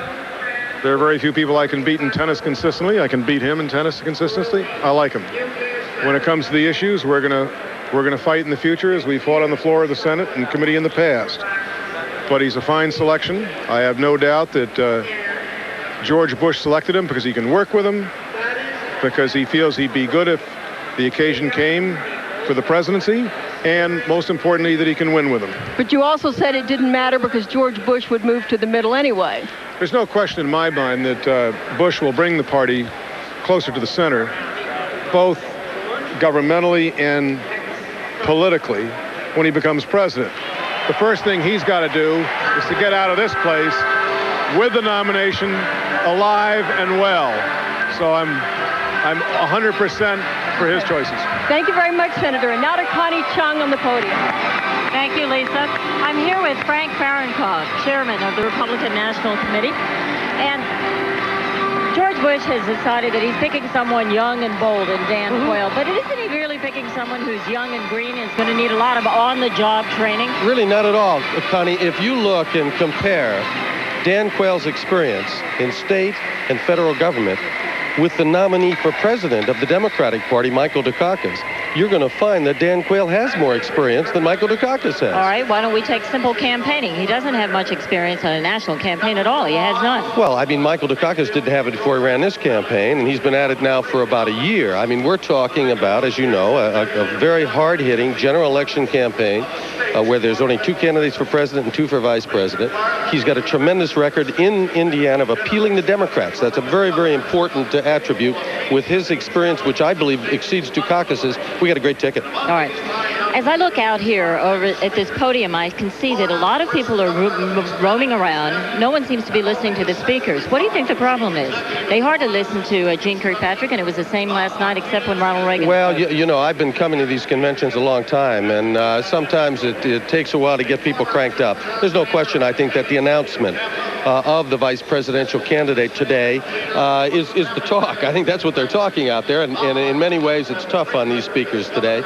There are very few people I can beat in tennis consistently. I can beat him in tennis consistently. I like him. When it comes to the issues, we're gonna fight in the future as we fought on the floor of the Senate and committee in the past. But he's a fine selection. I have no doubt that George Bush selected him because he can work with him, because he feels he'd be good if the occasion came for the presidency, and most importantly, that he can win with him. But you also said it didn't matter because George Bush would move to the middle anyway. There's no question in my mind that Bush will bring the party closer to the center, both governmentally and politically, when he becomes president. The first thing he's got to do is to get out of this place with the nomination alive and well. So I'm 100% for his choices. Thank you very much, Senator. And now to Connie Chung on the podium. Thank you, Lisa. I'm here with Frank Fahrenkopf, chairman of the Republican National Committee. And George Bush has decided that he's picking someone young and bold in Dan Quayle. But isn't he really picking someone who's young and green and is going to need a lot of on-the-job training? Really not at all, Connie. If you look and compare Dan Quayle's experience in state and federal government with the nominee for president of the Democratic Party, Michael Dukakis, you're going to find that Dan Quayle has more experience than Michael Dukakis has. All right, why don't we take simple campaigning? He doesn't have much experience on a national campaign at all. He has none. Well, I mean, Michael Dukakis didn't have it before he ran this campaign, and he's been at it now for about a year. I mean, we're talking about, as you know, a very hard-hitting general election campaign where there's only 2 candidates for president and 2 for vice president. He's got a tremendous record in Indiana of appealing to Democrats. That's a very, very important attribute. With his experience, which I believe exceeds Dukakis's, we got a great ticket. All right. As I look out here over at this podium, I can see that a lot of people are roaming around. No one seems to be listening to the speakers. What do you think the problem is? They hardly listen to Gene Kirkpatrick, and it was the same last night except when Ronald Reagan... Well, you know, I've been coming to these conventions a long time, and sometimes it takes a while to get people cranked up. There's no question, I think, that the announcement of the vice presidential candidate today is the talk. I think that's what they're talking out there, and in many ways it's tough on these speakers today,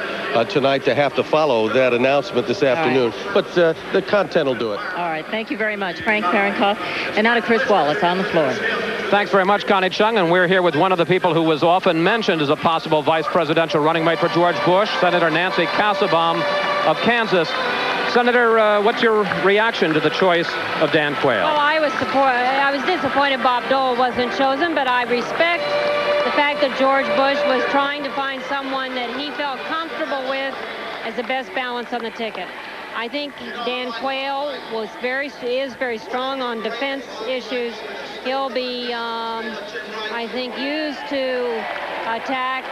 tonight, to have to follow that announcement this afternoon. Right. But the content will do it. All right, thank you very much, Frank Fahrenkopf. And now to Chris Wallace on the floor. Thanks very much, Connie Chung, and we're here with one of the people who was often mentioned as a possible vice presidential running mate for George Bush, Senator Nancy Kassebaum of Kansas. Senator, what's your reaction to the choice of Dan Quayle? Well, I was disappointed Bob Dole wasn't chosen, but I respect the fact that George Bush was trying to find someone that he felt comfortable with as the best balance on the ticket. I think Dan Quayle is very strong on defense issues. He'll be, I think, used to attack.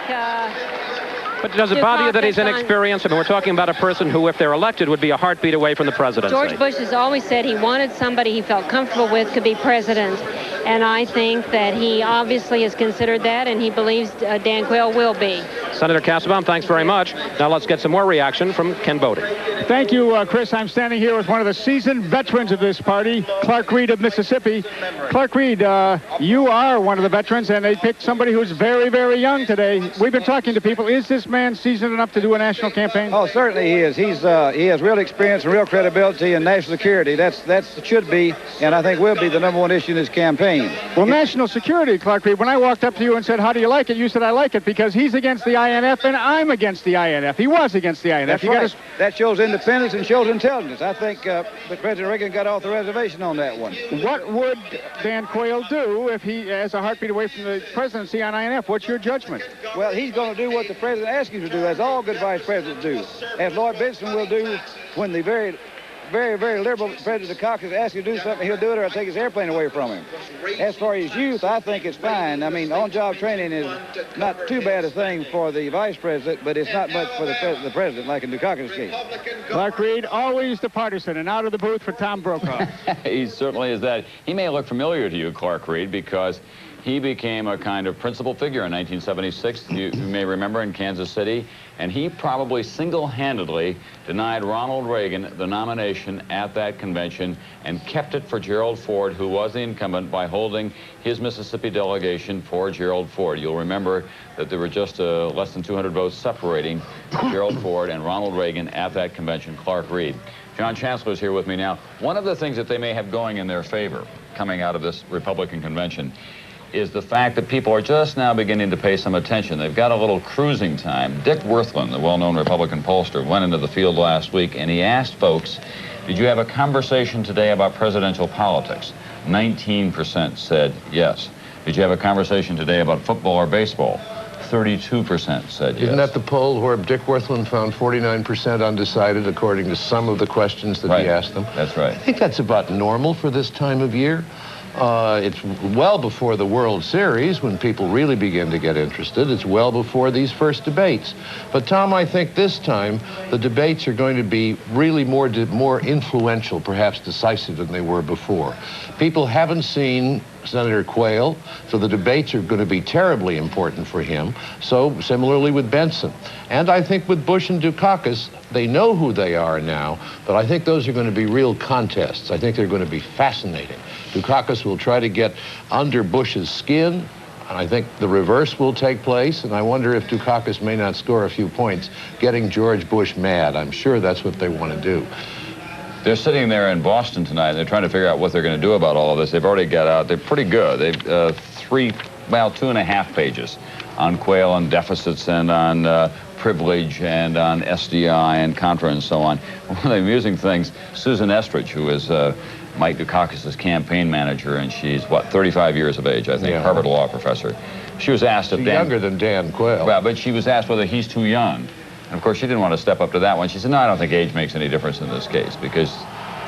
But does it bother you that he's inexperienced? I mean, we're talking about a person who, if they're elected, would be a heartbeat away from the presidency. George Bush has always said he wanted somebody he felt comfortable with could be president. And I think that he obviously has considered that, and he believes Dan Quayle will be. Senator Kassebaum, thanks very much. Now let's get some more reaction from Ken Bodie. Thank you, Chris. I'm standing here with one of the seasoned veterans of this party, Clark Reed of Mississippi. Clark Reed, you are one of the veterans, and they picked somebody who's very, very young today. We've been talking to people. Is this man seasoned enough to do a national campaign? Oh, certainly he is. He has real experience and real credibility in national security. That should be, and I think will be, the #1 issue in his campaign. Well, national security, Clark Reed, when I walked up to you and said, how do you like it? You said, I like it because he's against the INF and I'm against the INF. He was against the INF. That's right. That shows independence and shows intelligence. I think that President Reagan got off the reservation on that one. What would Dan Quayle do if he has a heartbeat away from the presidency on INF? What's your judgment? Well, he's going to do what the president asks him to do, as all good vice presidents do. As Lloyd Benson will do when the very, very liberal President Dukakis asks him to do something, he'll do it or he'll take his airplane away from him. As far as youth, I think it's fine. I mean, on-job training is not too bad a thing for the vice president, but it's not much for the president, like in Dukakis' case. Clark Reed, always the partisan, and out of the booth for Tom Brokaw. He certainly is that. He may look familiar to you, Clark Reed, because he became a kind of principal figure in 1976, you may remember, in Kansas City, and he probably single-handedly denied Ronald Reagan the nomination at that convention and kept it for Gerald Ford, who was the incumbent, by holding his Mississippi delegation for Gerald Ford. You'll remember that there were just less than 200 votes separating Gerald Ford and Ronald Reagan at that convention. Clark Reed. John Chancellor is here with me now. One of the things that they may have going in their favor coming out of this Republican convention is the fact that people are just now beginning to pay some attention. They've got a little cruising time. Dick Wirthlin, the well-known Republican pollster, went into the field last week, and he asked folks, did you have a conversation today about presidential politics? 19% said yes. Did you have a conversation today about football or baseball? 32% said yes. Isn't that the poll where Dick Wirthlin found 49% undecided, according to some of the questions that he asked them? That's right. I think that's about normal for this time of year. It's well before the World Series when people really begin to get interested. It's well before these first debates. But Tom, I think this time the debates are going to be really more influential, perhaps decisive than they were before. People haven't seen Senator Quayle, so the debates are going to be terribly important for him. So similarly with Benson. And I think with Bush and Dukakis, they know who they are now, but I think those are going to be real contests. I think they're going to be fascinating. Dukakis will try to get under Bush's skin. I think the reverse will take place, and I wonder if Dukakis may not score a few points getting George Bush mad. I'm sure that's what they want to do. They're sitting there in Boston tonight, and they're trying to figure out what they're going to do about all of this. They've already got out. They're pretty good. They've 2.5 pages on Quayle and deficits and on privilege and on SDI and Contra and so on. One of the amusing things, Susan Estridge, who is Mike Dukakis' campaign manager, and she's, what, 35 years of age, I think, Harvard Law professor. She was asked if Dan... younger than Dan Quayle. Well, but she was asked whether he's too young. And, of course, she didn't want to step up to that one. She said, no, I don't think age makes any difference in this case, because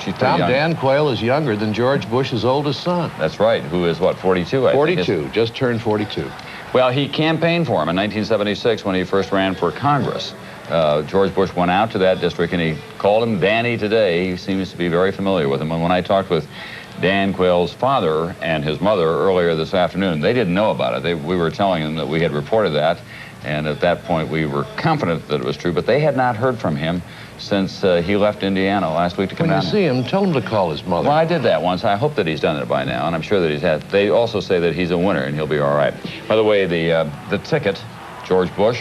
she's too young. Dan Quayle is younger than George Bush's oldest son. That's right, who is, what, 42, I think? 42, just turned 42. Well, he campaigned for him in 1976 when he first ran for Congress. George Bush went out to that district, and he called him Danny today. He seems to be very familiar with him. And when I talked with Dan Quayle's father and his mother earlier this afternoon, they didn't know about it. We were telling them that we had reported that, and at that point we were confident that it was true, but they had not heard from him since he left Indiana last week to come down. When you see him, tell him to call his mother. Well, I did that once. I hope that he's done it by now, and I'm sure that he's had. They also say that he's a winner and he'll be all right. By the way, the ticket, George Bush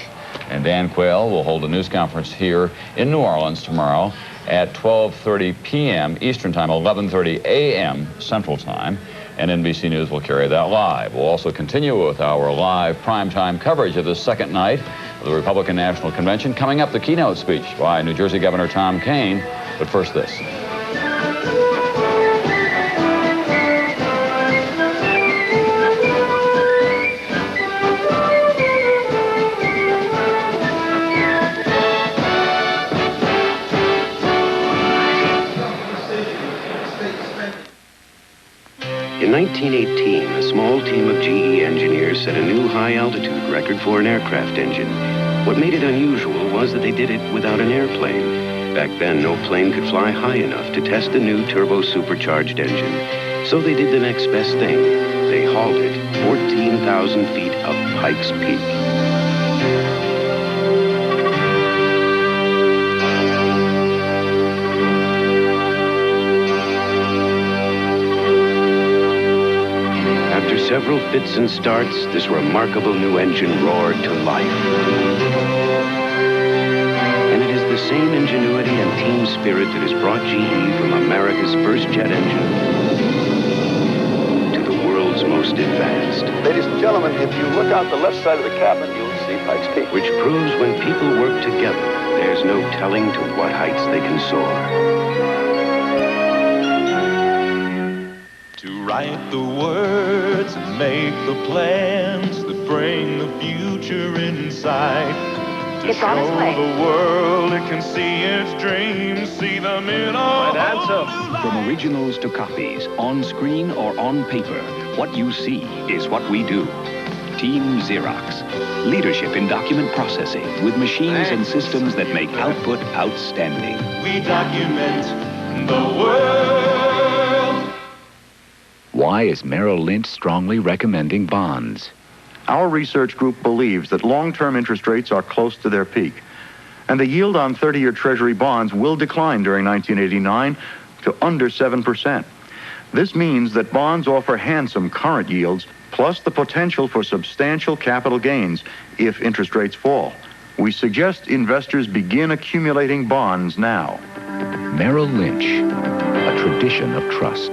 and Dan Quayle will hold a news conference here in New Orleans tomorrow at 12:30 p.m. Eastern Time, 11:30 a.m. Central Time, and NBC News will carry that live. We'll also continue with our live primetime coverage of the second night of the Republican National Convention. Coming up, the keynote speech by New Jersey Governor Tom Kane. But first, this. In 1918, a small team of GE engineers set a new high-altitude record for an aircraft engine. What made it unusual was that they did it without an airplane. Back then, no plane could fly high enough to test a new turbo-supercharged engine. So they did the next best thing. They hauled it 14,000 feet up Pikes Peak. After several fits and starts, this remarkable new engine roared to life. And it is the same ingenuity and team spirit that has brought GE from America's first jet engine to the world's most advanced. Ladies and gentlemen, if you look out the left side of the cabin, you'll see Pikes Peak. Which proves when people work together, there's no telling to what heights they can soar. Write the words and make the plans that bring the future inside. To It's on its show way. the world it can see its dreams, see them in all. Right answer. From originals to copies, on screen or on paper, what you see is what we do. Team Xerox. Leadership in document processing with machines and systems that make output outstanding. We document the world. Why is Merrill Lynch strongly recommending bonds? Our research group believes that long-term interest rates are close to their peak, and the yield on 30-year Treasury bonds will decline during 1989 to under 7%. This means that bonds offer handsome current yields, plus the potential for substantial capital gains if interest rates fall. We suggest investors begin accumulating bonds now. Merrill Lynch, a tradition of trust.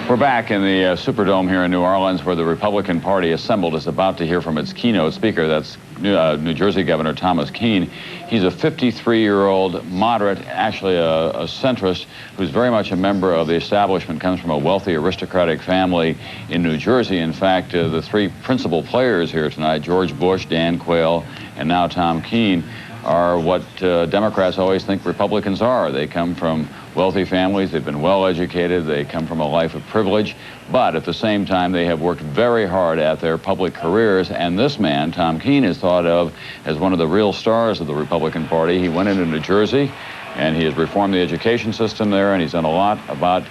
We're back in the Superdome here in New Orleans, where the Republican Party assembled is about to hear from its keynote speaker. That's New Jersey Governor Thomas Keane. He's a 53-year-old moderate, actually a centrist, who's very much a member of the establishment, comes from a wealthy aristocratic family in New Jersey. In fact, the three principal players here tonight, George Bush, Dan Quayle, and now Tom Keane, are what Democrats always think Republicans are. They come from wealthy families, they've been well educated, they come from a life of privilege, but at the same time they have worked very hard at their public careers, and this man, Tom Keane, is thought of as one of the real stars of the Republican Party. He went into New Jersey and he has reformed the education system there, and he's done a lot about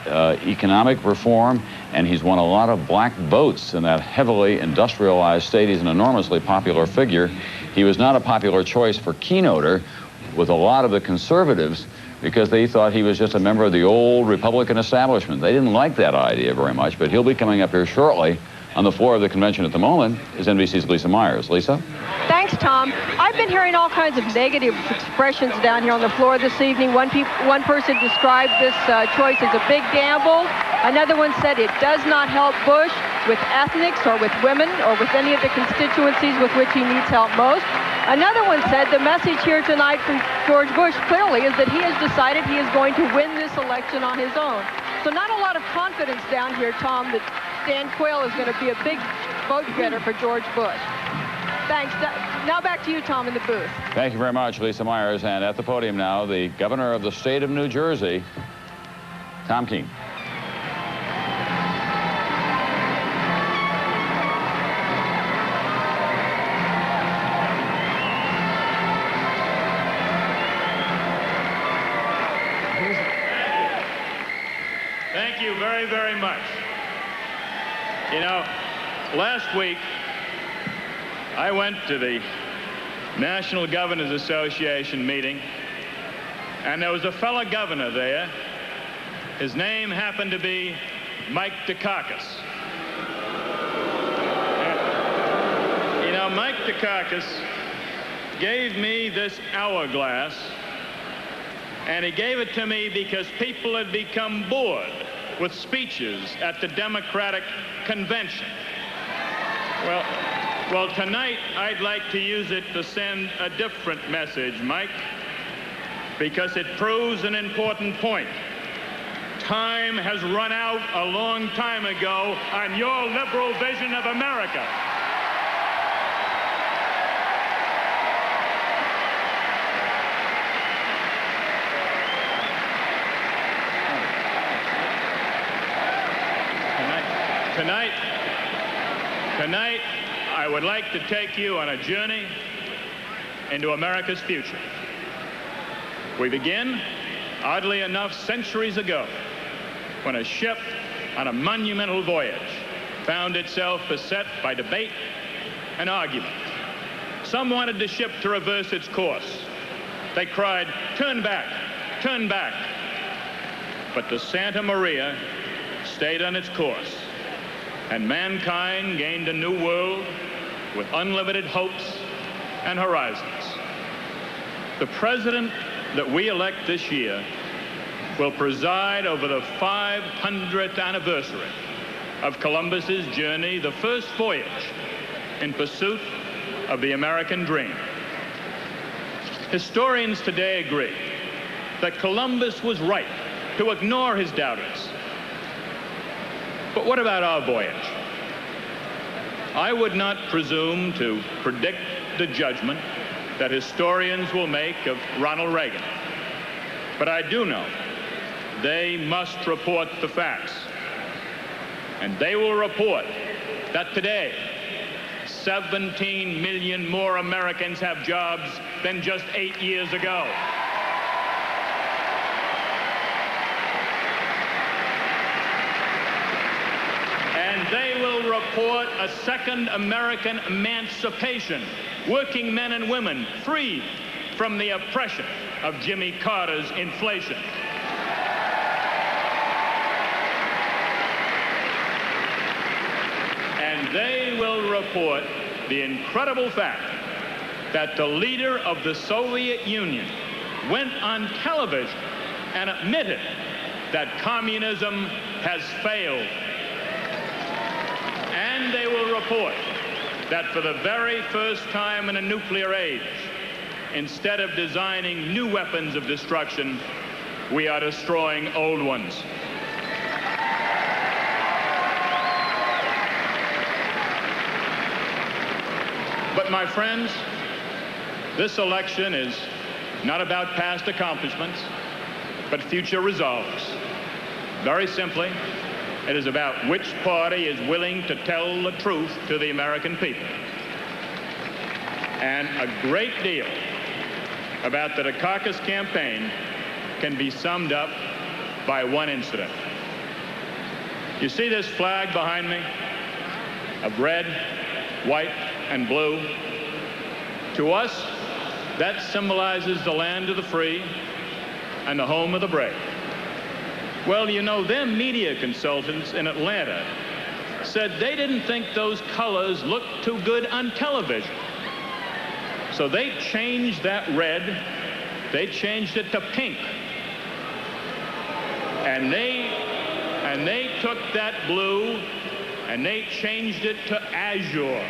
economic reform, and he's won a lot of black votes in that heavily industrialized state. He's an enormously popular figure. He was not a popular choice for Keynoter with a lot of the conservatives, because they thought he was just a member of the old Republican establishment. They didn't like that idea very much, but he'll be coming up here shortly. On the floor of the convention at the moment is NBC's Lisa Myers. Lisa? Thanks, Tom. I've been hearing all kinds of negative expressions down here on the floor this evening. One person described this choice as a big gamble. Another one said it does not help Bush. with ethnics or with women or with any of the constituencies with which he needs help most. Another one said the message here tonight from George Bush clearly is that he has decided he is going to win this election on his own. So not a lot of confidence down here, Tom, that Dan Quayle is going to be a big vote getter for George Bush. Thanks. Now back to you, Tom, in the booth. Thank you very much, Lisa Myers. And at the podium now, the governor of the state of New Jersey, Tom Keane. Thank you very, very much. You know, last week, I went to the National Governors Association meeting, and there was a fellow governor there. His name happened to be Mike Dukakis. You know, Mike Dukakis gave me this hourglass, and he gave it to me because people had become bored with speeches at the Democratic convention. Well, tonight I'd like to use it to send a different message, Mike, because it proves an important point. Time has run out a long time ago on your liberal vision of America. Tonight, I would like to take you on a journey into America's future. We begin, oddly enough, centuries ago, when a ship on a monumental voyage found itself beset by debate and argument. Some wanted the ship to reverse its course. They cried, "Turn back, turn back." But the Santa Maria stayed on its course, and mankind gained a new world with unlimited hopes and horizons. The president that we elect this year will preside over the 500th anniversary of Columbus's journey, the first voyage in pursuit of the American dream. Historians today agree that Columbus was right to ignore his doubters. But what about our voyage? I would not presume to predict the judgment that historians will make of Ronald Reagan. But I do know they must report the facts. And they will report that today, 17 million more Americans have jobs than just 8 years ago. And they will report a second American emancipation, working men and women freed from the oppression of Jimmy Carter's inflation. And they will report the incredible fact that the leader of the Soviet Union went on television and admitted that communism has failed. And they will report that for the very first time in a nuclear age, instead of designing new weapons of destruction, we are destroying old ones. But my friends, this election is not about past accomplishments, but future resolves. Very simply, it is about which party is willing to tell the truth to the American people. And a great deal about the Dukakis campaign can be summed up by one incident. You see this flag behind me of red, white, and blue? To us, that symbolizes the land of the free and the home of the brave. Well, you know, their media consultants in Atlanta said they didn't think those colors looked too good on television. So they changed that red, they changed it to pink. And they took that blue and they changed it to azure.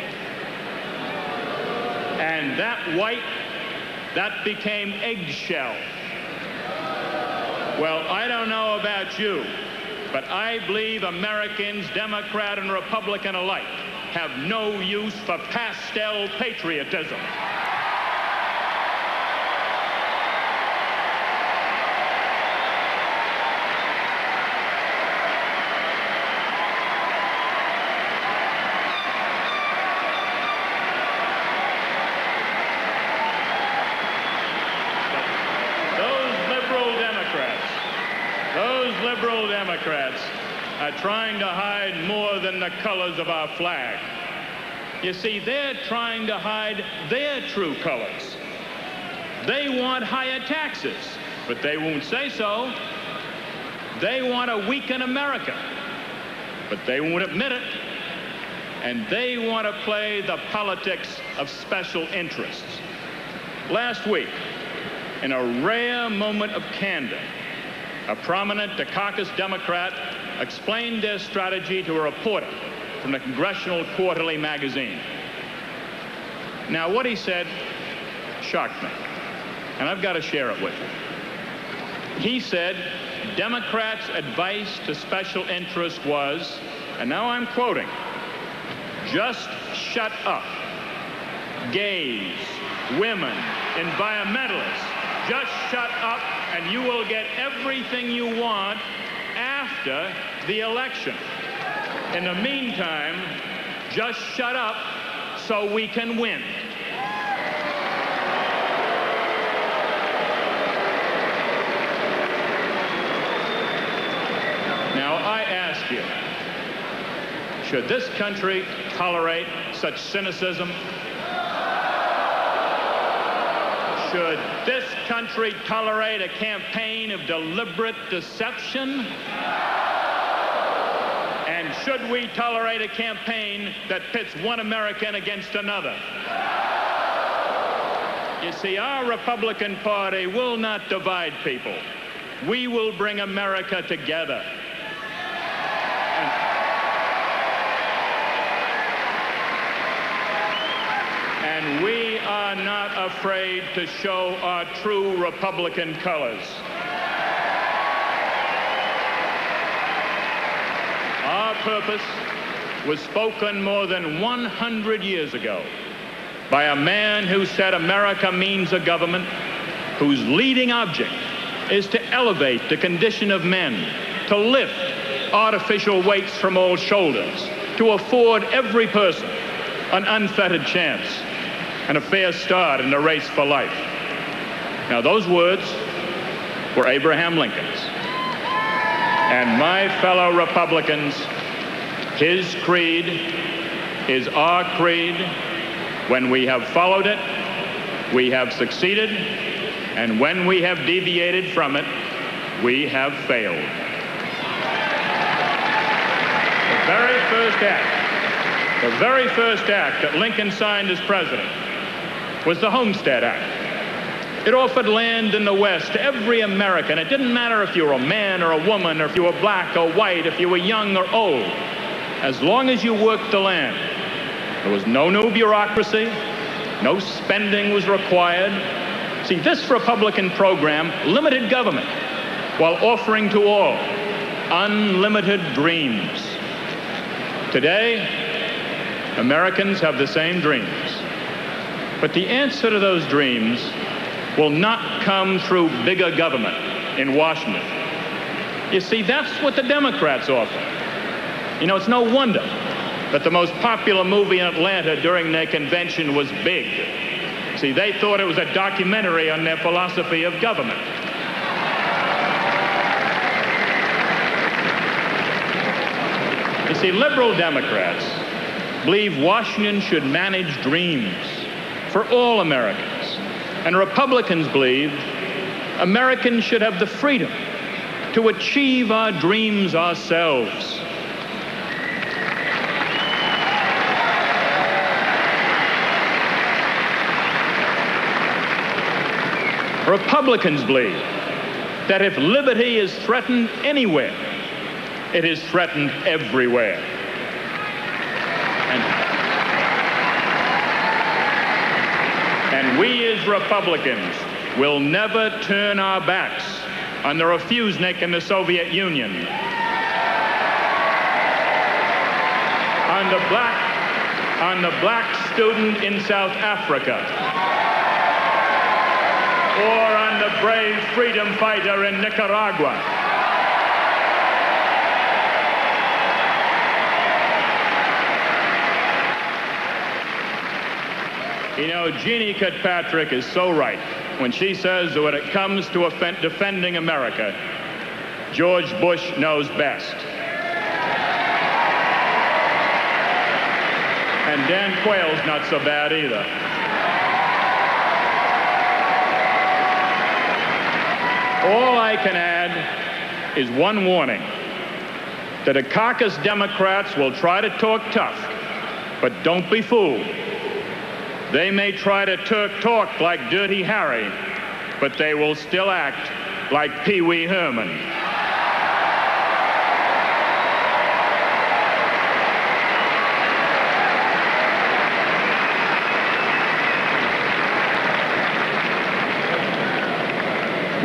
And that white, that became eggshell. Well, I don't know about you, but I believe Americans, Democrat and Republican alike, have no use for pastel patriotism. Liberal Democrats are trying to hide more than the colors of our flag. You see, they're trying to hide their true colors. They want higher taxes, but they won't say so. They want to weaken America, but they won't admit it. And they want to play the politics of special interests. Last week, in a rare moment of candor, a prominent Dukakis Democrat explained their strategy to a reporter from the Congressional Quarterly magazine. Now, what he said shocked me, and I've got to share it with you. He said Democrats' advice to special interest was, and now I'm quoting, "Just shut up. Gays, women, environmentalists, just shut up and you will get everything you want after the election. In the meantime, just shut up so we can win." Now, I ask you, should this country tolerate such cynicism? Should this country tolerate a campaign of deliberate deception? And should we tolerate a campaign that pits one American against another? You see, our Republican Party will not divide people. We will bring America together. And we are not afraid to show our true Republican colors. Our purpose was spoken more than 100 years ago by a man who said America means a government whose leading object is to elevate the condition of men, to lift artificial weights from all shoulders, to afford every person an unfettered chance and a fair start in the race for life. Now, those words were Abraham Lincoln's. And my fellow Republicans, his creed is our creed. When we have followed it, we have succeeded. And when we have deviated from it, we have failed. The very first act that Lincoln signed as president was the Homestead Act. It offered land in the West to every American. It didn't matter if you were a man or a woman, or if you were black or white, if you were young or old. As long as you worked the land, there was no new bureaucracy, no spending was required. See, this Republican program limited government while offering to all unlimited dreams. Today, Americans have the same dreams. But the answer to those dreams will not come through bigger government in Washington. You see, that's what the Democrats offer. You know, it's no wonder that the most popular movie in Atlanta during their convention was Big. See, they thought it was a documentary on their philosophy of government. You see, liberal Democrats believe Washington should manage dreams for all Americans. And Republicans believe Americans should have the freedom to achieve our dreams ourselves. Republicans believe that if liberty is threatened anywhere, it is threatened everywhere. And we as Republicans will never turn our backs on the refusenik in the Soviet Union, on the black student in South Africa, or on the brave freedom fighter in Nicaragua. You know, Jeannie Kirkpatrick is so right when she says that when it comes to defending America, George Bush knows best. And Dan Quayle's not so bad either. All I can add is one warning. The Dukakis Democrats will try to talk tough, but don't be fooled. They may try to talk like Dirty Harry, but they will still act like Pee Wee Herman.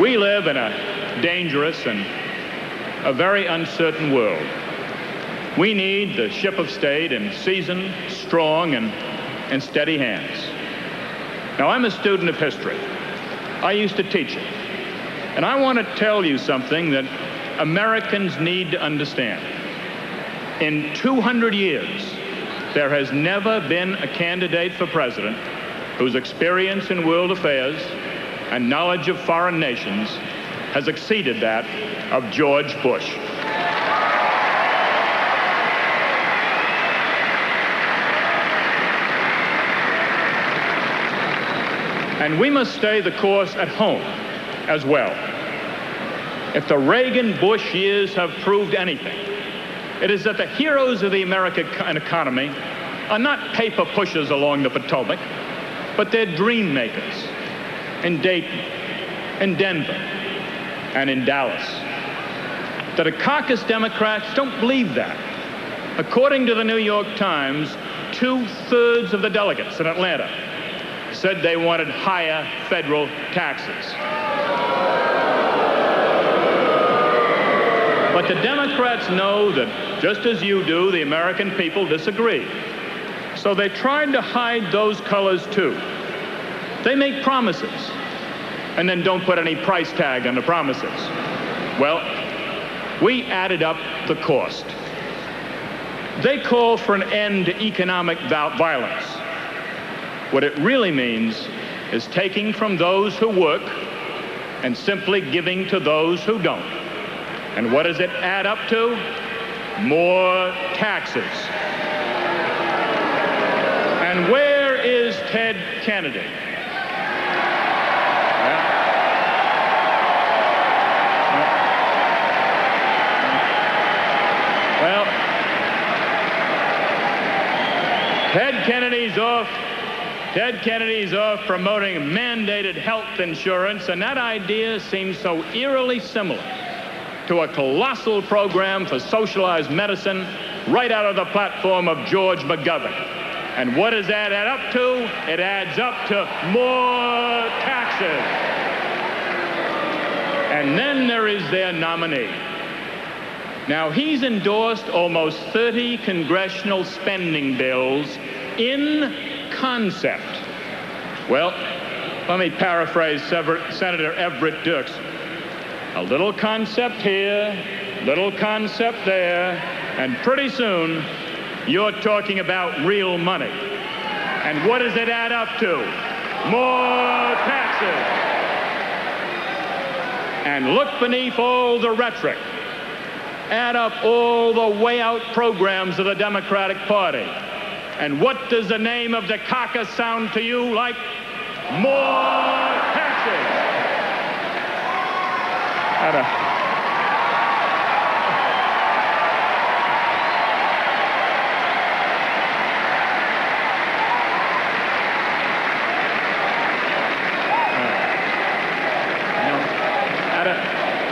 We live in a dangerous and a very uncertain world. We need the ship of state in seasoned, strong, and steady hands. Now, I'm a student of history. I used to teach it. And I want to tell you something that Americans need to understand. In 200 years, there has never been a candidate for president whose experience in world affairs and knowledge of foreign nations has exceeded that of George Bush. And we must stay the course at home as well. If the Reagan-Bush years have proved anything, it is that the heroes of the American economy are not paper pushers along the Potomac, but they're dream makers in Dayton, in Denver, and in Dallas. The Dukakis Democrats don't believe that. According to the New York Times, 2/3 of the delegates in Atlanta said they wanted higher federal taxes. But the Democrats know that, just as you do, the American people disagree. So they tried to hide those colors too. They make promises and then don't put any price tag on the promises. Well, we added up the cost. They call for an end to economic violence. What it really means is taking from those who work and simply giving to those who don't. And what does it add up to? More taxes. And where is Ted Kennedy? Well, Ted Kennedy's off promoting mandated health insurance, and that idea seems so eerily similar to a colossal program for socialized medicine right out of the platform of George McGovern. And what does that add up to? It adds up to more taxes. And then there is their nominee. Now, he's endorsed almost 30 congressional spending bills in concept. Well, let me paraphrase Senator Everett Dirks. A little concept here, little concept there, and pretty soon you're talking about real money. And what does it add up to? More taxes. And look beneath all the rhetoric. Add up all the way out programs of the Democratic Party. And what does the name of Dukakis sound to you like? More taxes.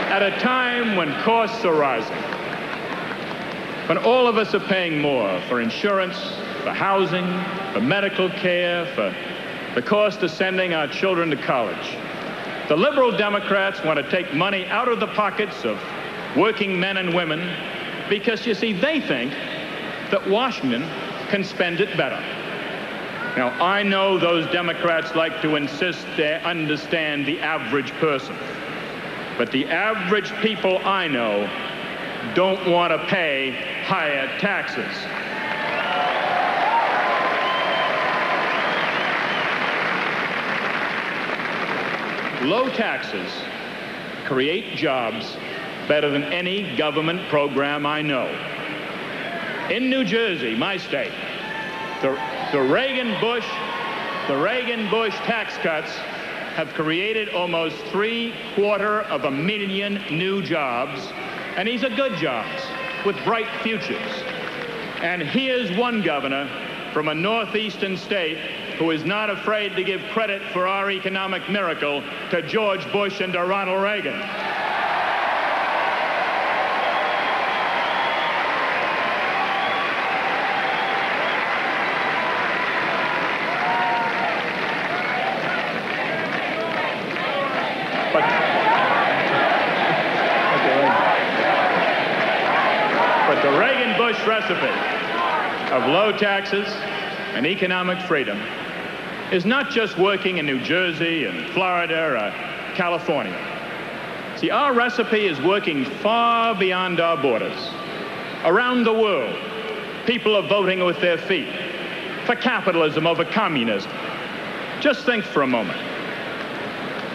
At a time when costs are rising, when all of us are paying more for insurance, for housing, for medical care, for the cost of sending our children to college. The liberal Democrats want to take money out of the pockets of working men and women because, you see, they think that Washington can spend it better. Now, I know those Democrats like to insist they understand the average person, but the average people I know don't want to pay higher taxes. Low taxes create jobs better than any government program I know. In New Jersey, my state, the Reagan-Bush tax cuts have created almost 750,000 new jobs, and these are good jobs with bright futures. And here's one governor from a northeastern state who is not afraid to give credit for our economic miracle to George Bush and to Ronald Reagan. But the Reagan-Bush recipe of low taxes and economic freedom is not just working in New Jersey and Florida or California. See, our recipe is working far beyond our borders. Around the world, people are voting with their feet for capitalism over communism. Just think for a moment.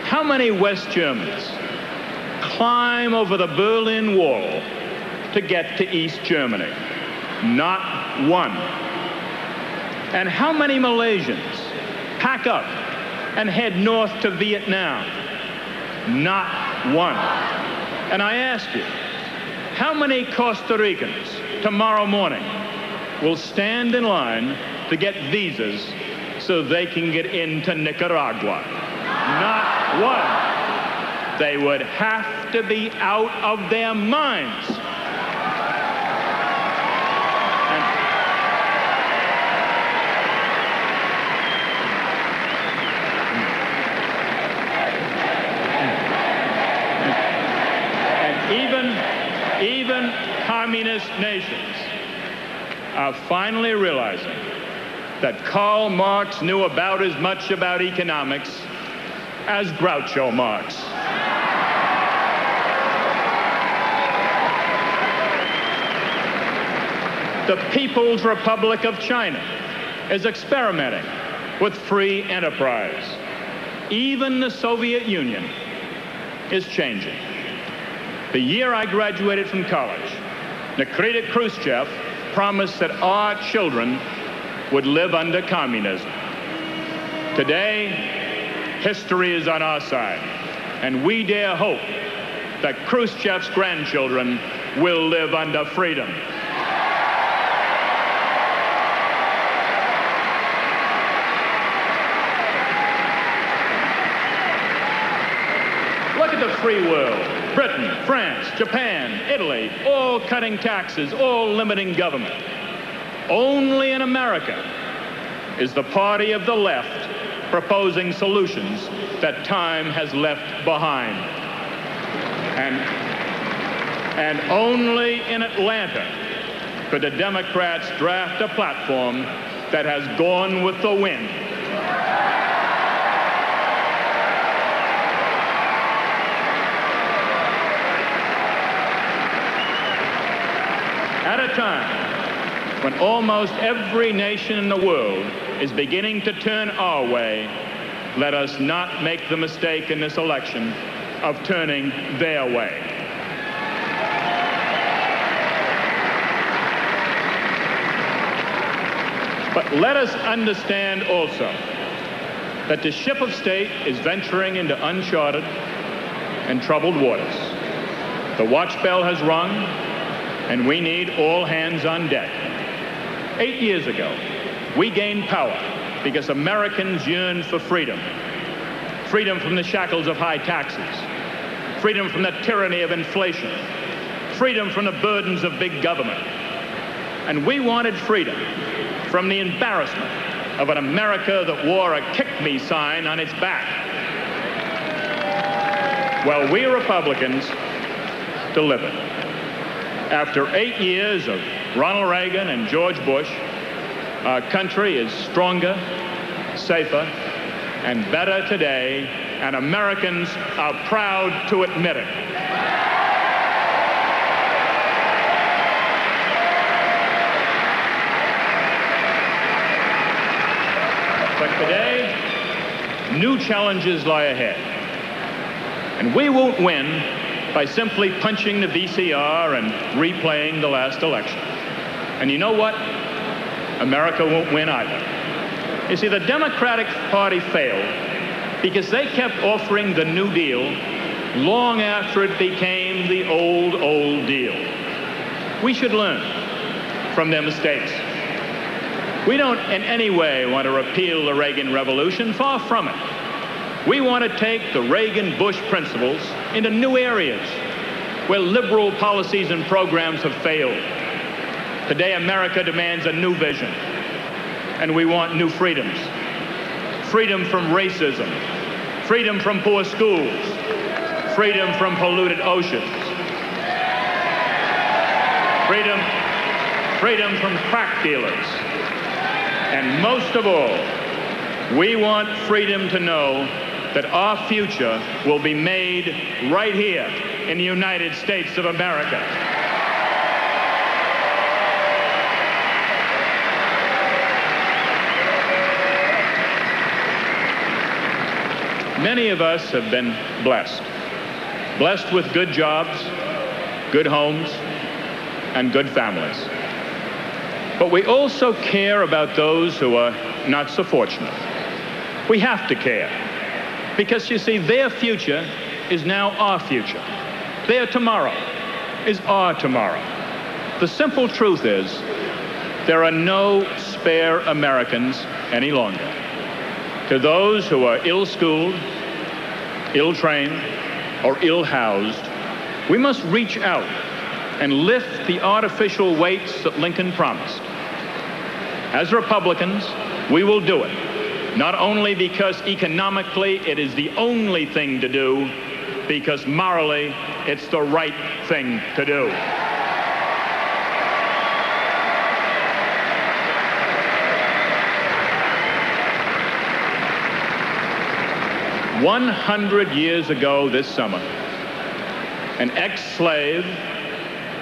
How many West Germans climb over the Berlin Wall to get to East Germany? Not one. And how many Malaysians pack up and head north to Vietnam? Not one. And I ask you, how many Costa Ricans tomorrow morning will stand in line to get visas so they can get into Nicaragua? Not one. They would have to be out of their minds. Even communist nations are finally realizing that Karl Marx knew about as much about economics as Groucho Marx. The People's Republic of China is experimenting with free enterprise. Even the Soviet Union is changing. The year I graduated from college, Nikita Khrushchev promised that our children would live under communism. Today, history is on our side, and we dare hope that Khrushchev's grandchildren will live under freedom. Look at the free world. Britain, France, Japan, Italy, all cutting taxes, all limiting government. Only in America is the party of the left proposing solutions that time has left behind. And only in Atlanta could the Democrats draft a platform that has gone with the wind. At a time when almost every nation in the world is beginning to turn our way, let us not make the mistake in this election of turning their way. But let us understand also that the ship of state is venturing into uncharted and troubled waters. The watch bell has rung, and we need all hands on deck. 8 years ago, we gained power because Americans yearned for freedom. Freedom from the shackles of high taxes. Freedom from the tyranny of inflation. Freedom from the burdens of big government. And we wanted freedom. from the embarrassment of an America that wore a kick me sign on its back. Well, we Republicans delivered. After 8 years of Ronald Reagan and George Bush, our country is stronger, safer, and better today, and Americans are proud to admit it. But today, new challenges lie ahead. And we won't win by simply punching the VCR and replaying the last election. And you know what? America won't win either. You see, the Democratic Party failed because they kept offering the New Deal long after it became the old deal. We should learn from their mistakes. We don't in any way want to repeal the Reagan Revolution, far from it. We want to take the Reagan-Bush principles into new areas where liberal policies and programs have failed. Today, America demands a new vision, and we want new freedoms. Freedom from racism, freedom from poor schools, freedom from polluted oceans, freedom from crack dealers, and most of all, we want freedom to know that our future will be made right here in the United States of America. Many of us have been blessed with good jobs, good homes, and good families. But we also care about those who are not so fortunate. We have to care, because you see, their future is now our future. Their tomorrow is our tomorrow. The simple truth is, there are no spare Americans any longer. To those who are ill-schooled, ill-trained, or ill-housed, we must reach out and lift the artificial weights that Lincoln promised. As Republicans, we will do it, not only because economically it is the only thing to do, because morally it's the right thing to do. "100 years ago this summer, an ex-slave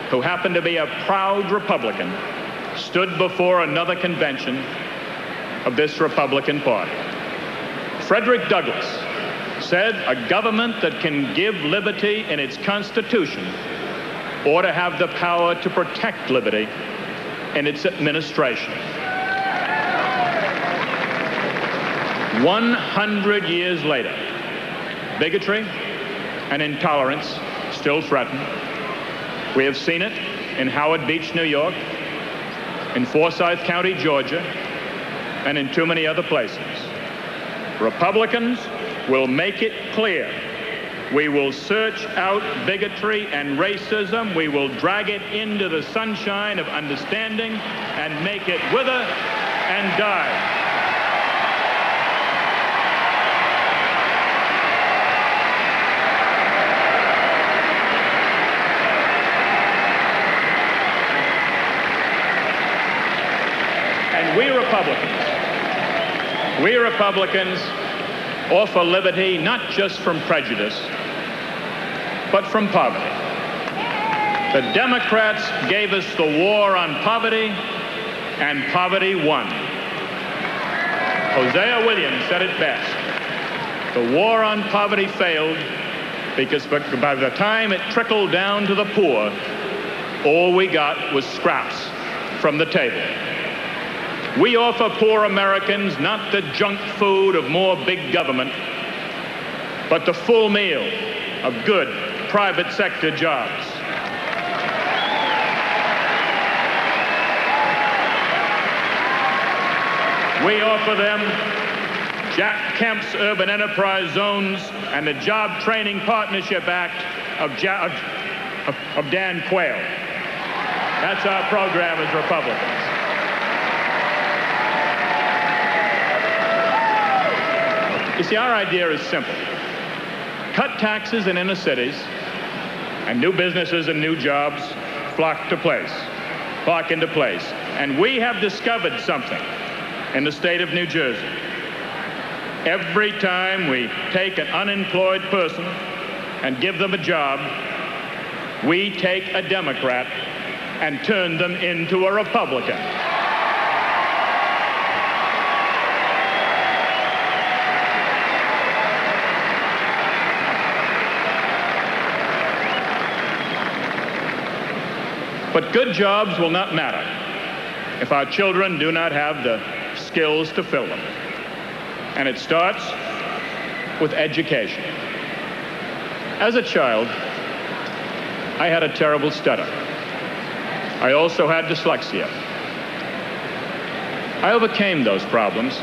who happened to be a proud Republican stood before another convention of this Republican Party. Frederick Douglass said a government that can give liberty in its Constitution ought to have the power to protect liberty in its administration. 100 years later, bigotry and intolerance still threaten. We have seen it in Howard Beach, New York, in Forsyth County, Georgia, and in too many other places. Republicans will make it clear. We will search out bigotry and racism. We will drag it into the sunshine of understanding and make it wither and die. And we Republicans offer liberty not just from prejudice, but from poverty. The Democrats gave us the war on poverty, and poverty won. Hosea Williams said it best. The war on poverty failed because by the time it trickled down to the poor, all we got was scraps from the table. We offer poor Americans not the junk food of more big government, but the full meal of good private sector jobs. We offer them Jack Kemp's Urban Enterprise Zones and the Job Training Partnership Act of Dan Quayle. That's our program as Republicans. You see, our idea is simple. Cut taxes in inner cities, and new businesses and new jobs flock into place. And we have discovered something in the state of New Jersey. Every time we take an unemployed person and give them a job, we take a Democrat and turn them into a Republican. But good jobs will not matter if our children do not have the skills to fill them. And it starts with education. As a child, I had a terrible stutter. I also had dyslexia. I overcame those problems,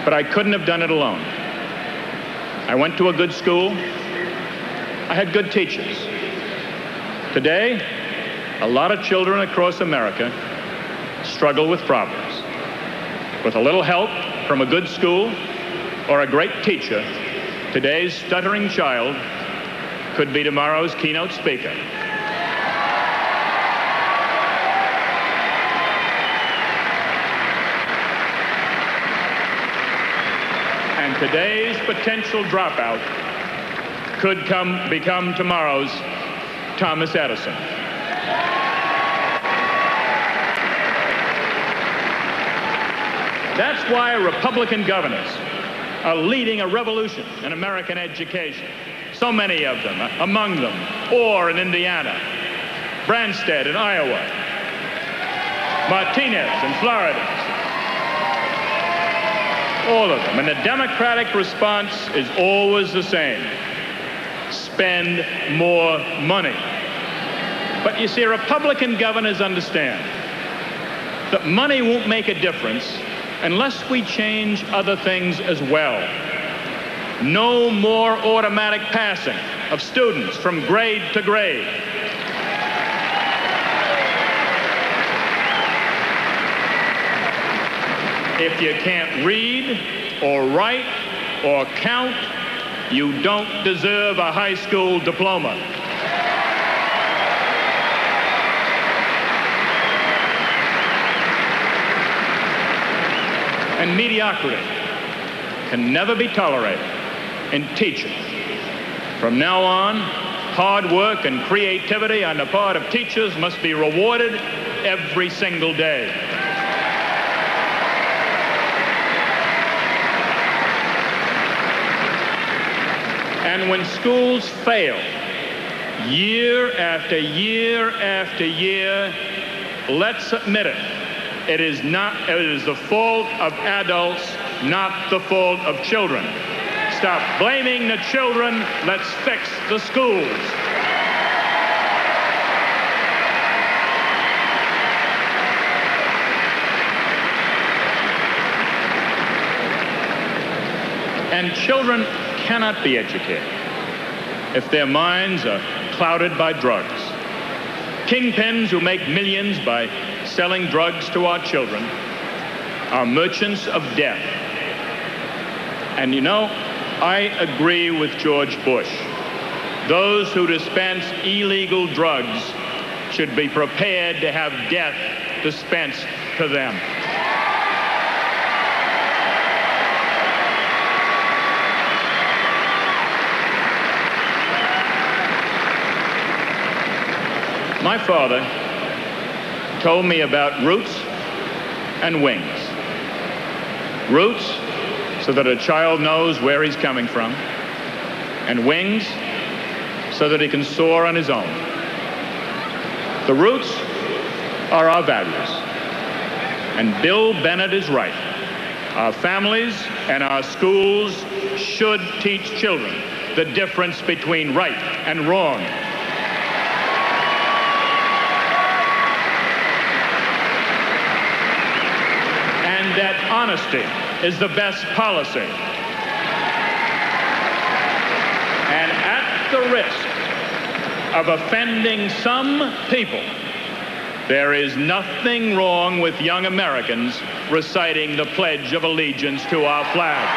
but I couldn't have done it alone. I went to a good school. I had good teachers. Today, a lot of children across America struggle with problems. With a little help from a good school or a great teacher, today's stuttering child could be tomorrow's keynote speaker. And today's potential dropout could become tomorrow's Thomas Edison. That's why Republican governors are leading a revolution in American education. So many of them, among them, Orr in Indiana, Branstad in Iowa, Martinez in Florida. All of them. And the Democratic response is always the same. Spend more money. But you see, Republican governors understand that money won't make a difference unless we change other things as well. No more automatic passing of students from grade to grade. If you can't read or write or count, you don't deserve a high school diploma. And mediocrity can never be tolerated in teaching. From now on, hard work and creativity on the part of teachers must be rewarded every single day. And when schools fail, year after year after year, let's admit it. It is the fault of adults, not the fault of children. Stop blaming the children. Let's fix the schools. And children cannot be educated if their minds are clouded by drugs. Kingpins who make millions by selling drugs to our children are merchants of death. And you know, I agree with George Bush. Those who dispense illegal drugs should be prepared to have death dispensed to them. My father told me about roots and wings. Roots, so that a child knows where he's coming from, and wings, so that he can soar on his own. The roots are our values. And Bill Bennett is right. Our families and our schools should teach children the difference between right and wrong. And that honesty is the best policy. And at the risk of offending some people, there is nothing wrong with young Americans reciting the Pledge of Allegiance to our flag.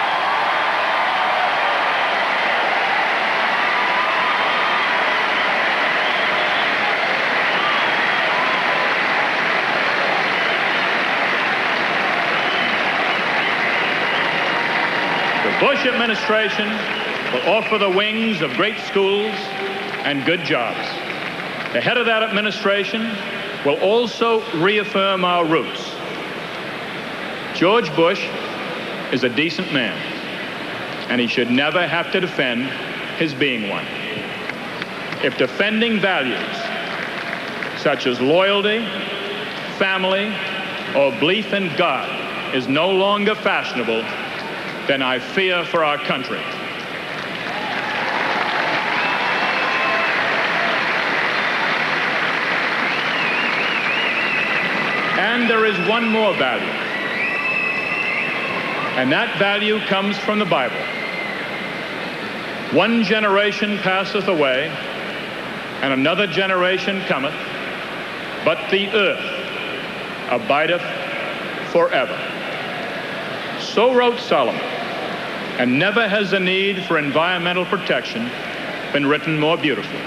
Bush administration will offer the wings of great schools and good jobs. The head of that administration will also reaffirm our roots. George Bush is a decent man, and he should never have to defend his being one. If defending values such as loyalty, family, or belief in God is no longer fashionable, then I fear for our country. And there is one more value, and that value comes from the Bible. One generation passeth away, and another generation cometh, but the earth abideth forever. So wrote Solomon, and never has the need for environmental protection been written more beautifully.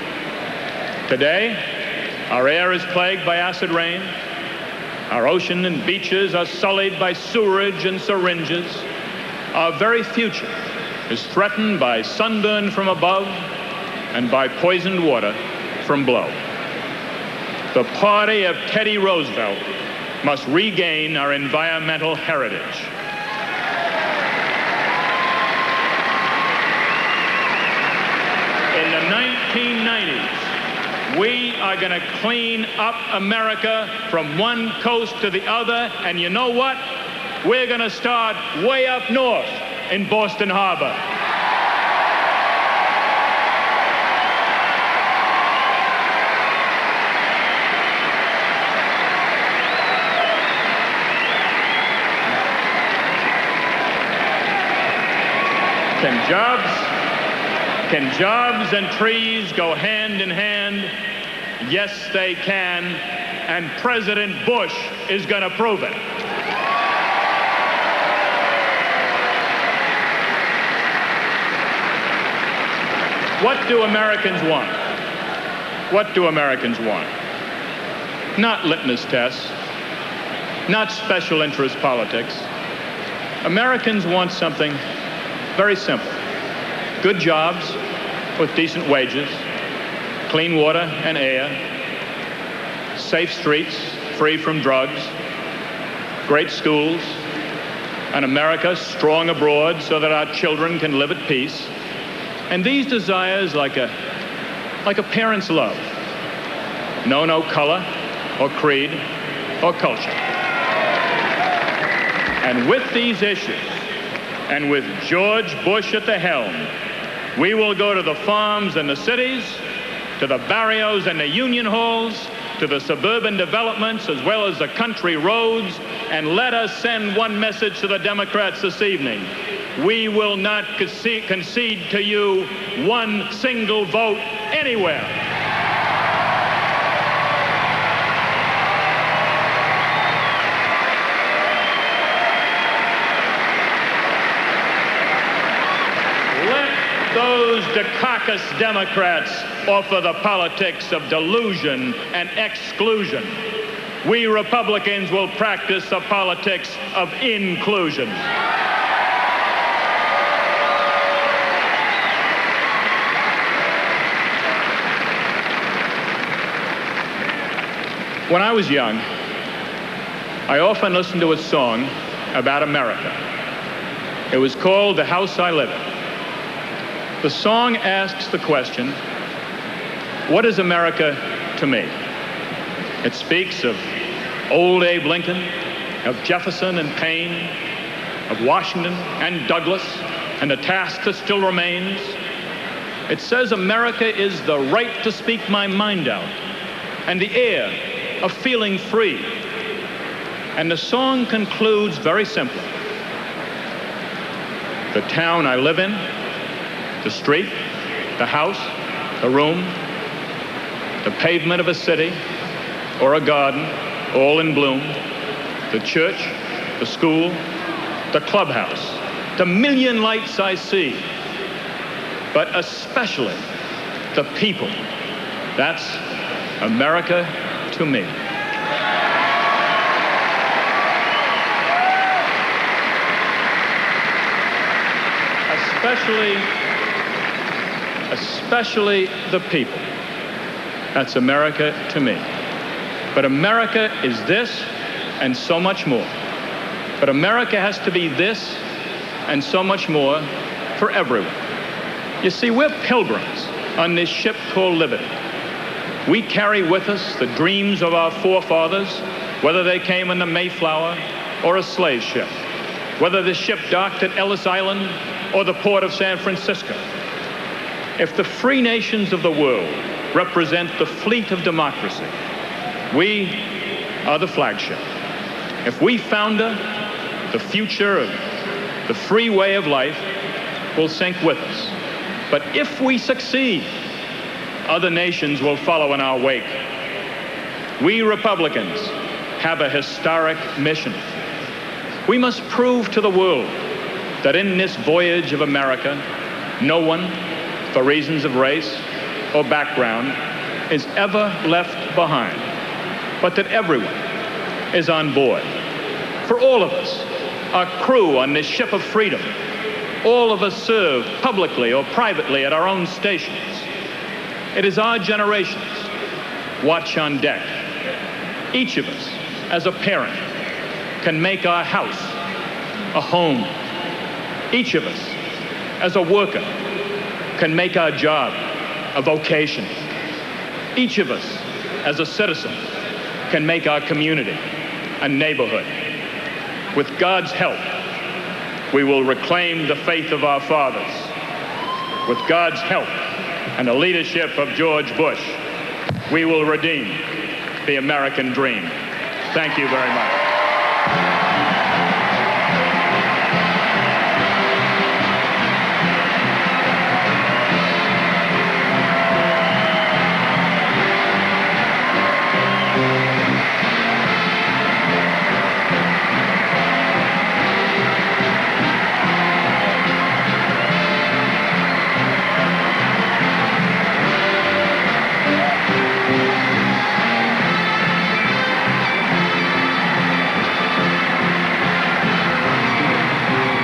Today, our air is plagued by acid rain. Our ocean and beaches are sullied by sewerage and syringes. Our very future is threatened by sunburn from above and by poisoned water from below. The party of Teddy Roosevelt must regain our environmental heritage. In the 1990s, we are going to clean up America from one coast to the other, and you know what? We're going to start way up north in Boston Harbor. Can jobs and trees go hand in hand? Yes, they can, and President Bush is going to prove it. What do Americans want? What do Americans want? Not litmus tests, not special interest politics. Americans want something very simple. Good jobs with decent wages, clean water and air, safe streets free from drugs, great schools, an America strong abroad so that our children can live at peace. And these desires like a parent's love. Know no color or creed or culture. And with these issues, and with George Bush at the helm, we will go to the farms and the cities, to the barrios and the union halls, to the suburban developments as well as the country roads, and let us send one message to the Democrats this evening. We will not concede to you one single vote anywhere. Those Dukakis Democrats offer the politics of delusion and exclusion. We Republicans will practice the politics of inclusion. When I was young, I often listened to a song about America. It was called The House I Live In. The song asks the question, what is America to me? It speaks of old Abe Lincoln, of Jefferson and Payne, of Washington and Douglas, and the task that still remains. It says America is the right to speak my mind out, and the air of feeling free. And the song concludes very simply. The town I live in, the street, the house, the room, the pavement of a city or a garden, all in bloom, the church, the school, the clubhouse, the million lights I see, but especially the people. That's America to me. A especially the people. That's America to me. But America is this and so much more. But America has to be this and so much more for everyone. You see, we're pilgrims on this ship called Liberty. We carry with us the dreams of our forefathers, whether they came in the Mayflower or a slave ship, whether the ship docked at Ellis Island or the port of San Francisco. If the free nations of the world represent the fleet of democracy, we are the flagship. If we founder the future of the free way of life, will sink with us. But if we succeed, other nations will follow in our wake. We Republicans have a historic mission. We must prove to the world that in this voyage of America, no one, for reasons of race or background, is ever left behind, but that everyone is on board. For all of us, our crew on this ship of freedom, all of us serve publicly or privately at our own stations. It is our generation's watch on deck. Each of us, as a parent, can make our house a home. Each of us, as a worker, can make our job a vocation. Each of us, as a citizen, can make our community a neighborhood. With God's help, we will reclaim the faith of our fathers. With God's help and the leadership of George Bush, we will redeem the American dream. Thank you very much.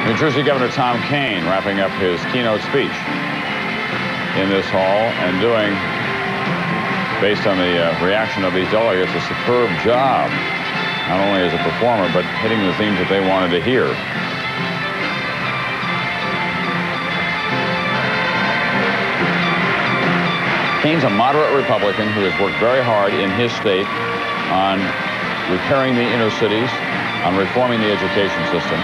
New Jersey Governor Tom Kane wrapping up his keynote speech in this hall and doing, based on the reaction of these delegates, a superb job, not only as a performer, but hitting the themes that they wanted to hear. Kane's a moderate Republican who has worked very hard in his state on repairing the inner cities, on reforming the education system,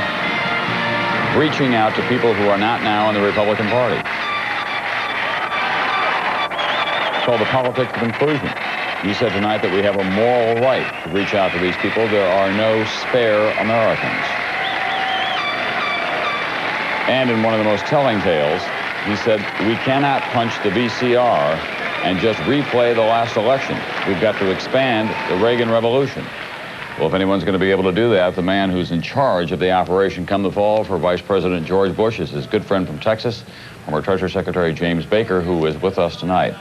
reaching out to people who are not now in the Republican Party. It's called the politics of inclusion. He said tonight that we have a moral right to reach out to these people. There are no spare Americans. And in one of the most telling tales, he said, we cannot punch the VCR and just replay the last election. We've got to expand the Reagan Revolution. Well, if anyone's going to be able to do that, the man who's in charge of the operation come the fall for Vice President George Bush is his good friend from Texas, former Treasury Secretary James Baker, who is with us tonight.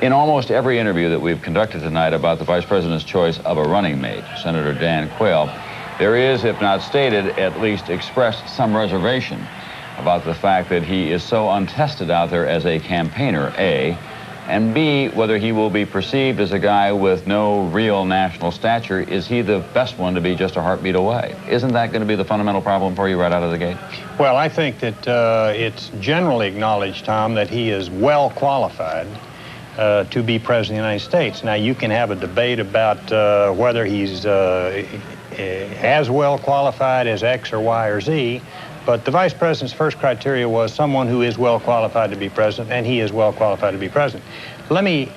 In almost every interview that we've conducted tonight about the Vice President's choice of a running mate, Senator Dan Quayle, there is, if not stated, at least expressed some reservation about the fact that he is so untested out there as a campaigner, A, and B, whether he will be perceived as a guy with no real national stature. Is he the best one to be just a heartbeat away? Isn't that going to be the fundamental problem for you right out of the gate? Well, I think that it's generally acknowledged, Tom, that he is well qualified to be President of the United States. Now, you can have a debate about whether he's as well qualified as X or Y or Z, but the Vice President's first criteria was someone who is well qualified to be President, and he is well qualified to be President. Let me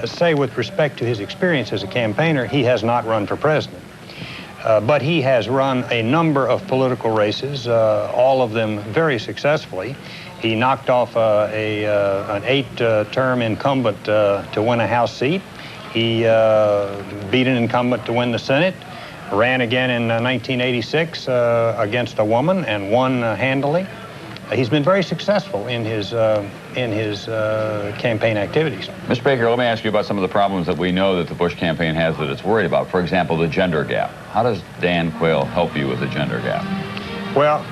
say, with respect to his experience as a campaigner, he has not run for President. But he has run a number of political races, all of them very successfully. He knocked off an 8-term incumbent to win a House seat. He beat an incumbent to win the Senate. Ran again in 1986 against a woman and won handily. He's been very successful in his campaign activities. Mr. Baker, let me ask you about some of the problems that we know that the Bush campaign has that it's worried about. For example, the gender gap. How does Dan Quayle help you with the gender gap? Well,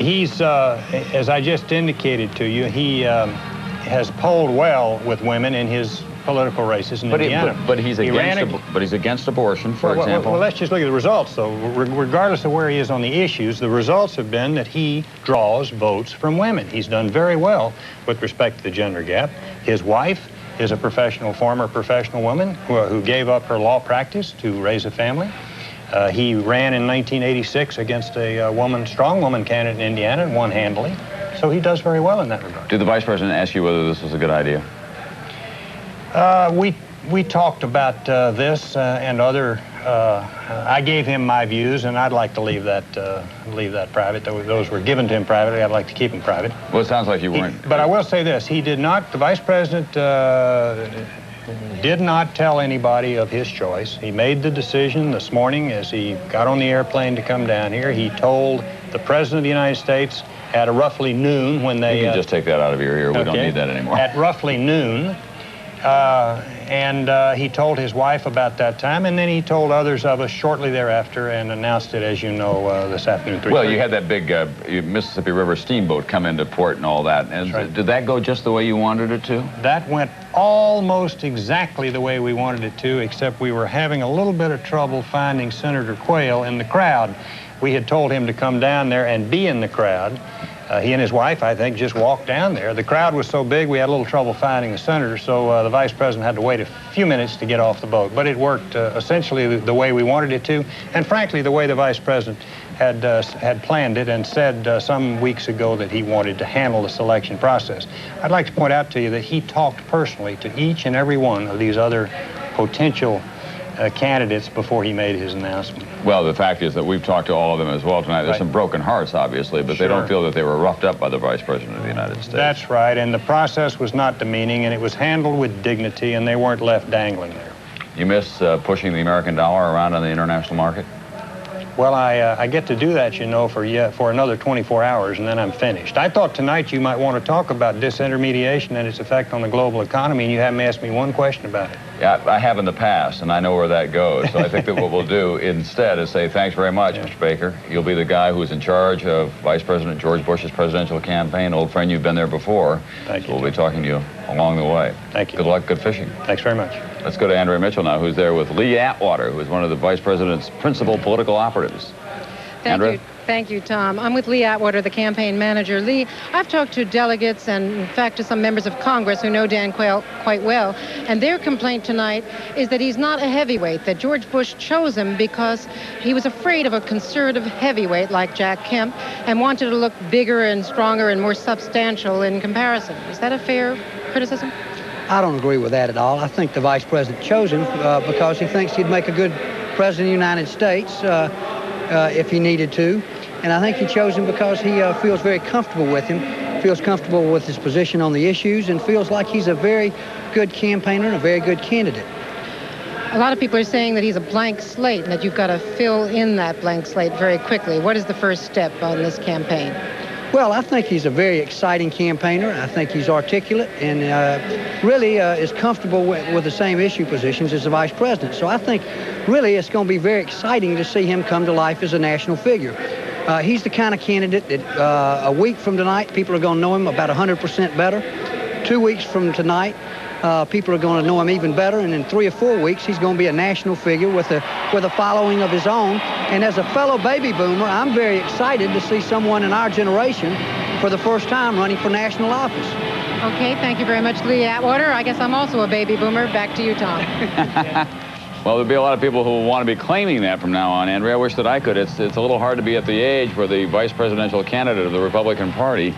He's, as I just indicated to you, he has polled well with women in his political races in Indiana. But he's against abortion, for example. Well, let's just look at the results, though. Regardless of where he is on the issues, the results have been that he draws votes from women. He's done very well with respect to the gender gap. His wife is a former professional woman who gave up her law practice to raise a family. He ran in 1986 against a strong woman candidate in Indiana and won handily. So he does very well in that regard. Did the Vice President ask you whether this was a good idea? We talked about this and other. I gave him my views, and I'd like to leave that private. Those were given to him privately. I'd like to keep them private. Well, it sounds like you weren't. But I will say this: he did not. The Vice President did not tell anybody of his choice. He made the decision this morning as he got on the airplane to come down here. He told the President of the United States at roughly noon when they... You can just take that out of your ear. We don't need that anymore. At roughly noon. He told his wife about that time, and then he told others of us shortly thereafter and announced it, as you know, this afternoon. Well, you had that big Mississippi River steamboat come into port and all that. And right. Did that go just the way you wanted it to? That went almost exactly the way we wanted it to, except we were having a little bit of trouble finding Senator Quayle in the crowd. We had told him to come down there and be in the crowd. He and his wife, I think, just walked down there. The crowd was so big, we had a little trouble finding the senator, so the Vice President had to wait a few minutes to get off the boat. But it worked essentially the way we wanted it to, and frankly, the way the Vice President had planned it and said some weeks ago that he wanted to handle the selection process. I'd like to point out to you that he talked personally to each and every one of these other potential candidates before he made his announcement. Well, the fact is that we've talked to all of them as well tonight. There's some broken hearts, obviously, but they don't feel that they were roughed up by the Vice President of the United States. That's right, and the process was not demeaning, and it was handled with dignity, and they weren't left dangling there. You miss pushing the American dollar around on the international market? Well, I get to do that, you know, for another 24 hours, and then I'm finished. I thought tonight you might want to talk about disintermediation and its effect on the global economy, and you haven't asked me one question about it. Yeah, I have in the past, and I know where that goes. So I think that what we'll do instead is say thanks very much, Mr. Baker. You'll be the guy who's in charge of Vice President George Bush's presidential campaign. Old friend, you've been there before. Thank you. We'll be talking to you along the way. Thank you. Good luck, good fishing. Thanks very much. Let's go to Andrea Mitchell now, who's there with Lee Atwater, who is one of the Vice President's principal political operatives. Thank you, Tom. I'm with Lee Atwater, the campaign manager. Lee, I've talked to delegates and, in fact, to some members of Congress who know Dan Quayle quite well, and their complaint tonight is that he's not a heavyweight, that George Bush chose him because he was afraid of a conservative heavyweight like Jack Kemp and wanted to look bigger and stronger and more substantial in comparison. Is that a fair criticism? I don't agree with that at all. I think the Vice President chose him because he thinks he'd make a good President of the United States if he needed to. And I think he chose him because he feels very comfortable with him, feels comfortable with his position on the issues, and feels like he's a very good campaigner and a very good candidate. A lot of people are saying that he's a blank slate and that you've got to fill in that blank slate very quickly. What is the first step on this campaign? Well, I think he's a very exciting campaigner. I think he's articulate and really is comfortable with the same issue positions as the Vice President. So I think really it's going to be very exciting to see him come to life as a national figure. He's the kind of candidate that a week from tonight, people are going to know him about 100% better. 2 weeks from tonight, people are going to know him even better. And in 3 or 4 weeks, he's going to be a national figure with a following of his own. And as a fellow baby boomer, I'm very excited to see someone in our generation for the first time running for national office. Okay, thank you very much, Lee Atwater. I guess I'm also a baby boomer. Back to you, Tom. Well, there'll be a lot of people who will want to be claiming that from now on, Andrea. I wish that I could. It's a little hard to be at the age where the vice presidential candidate of the Republican Party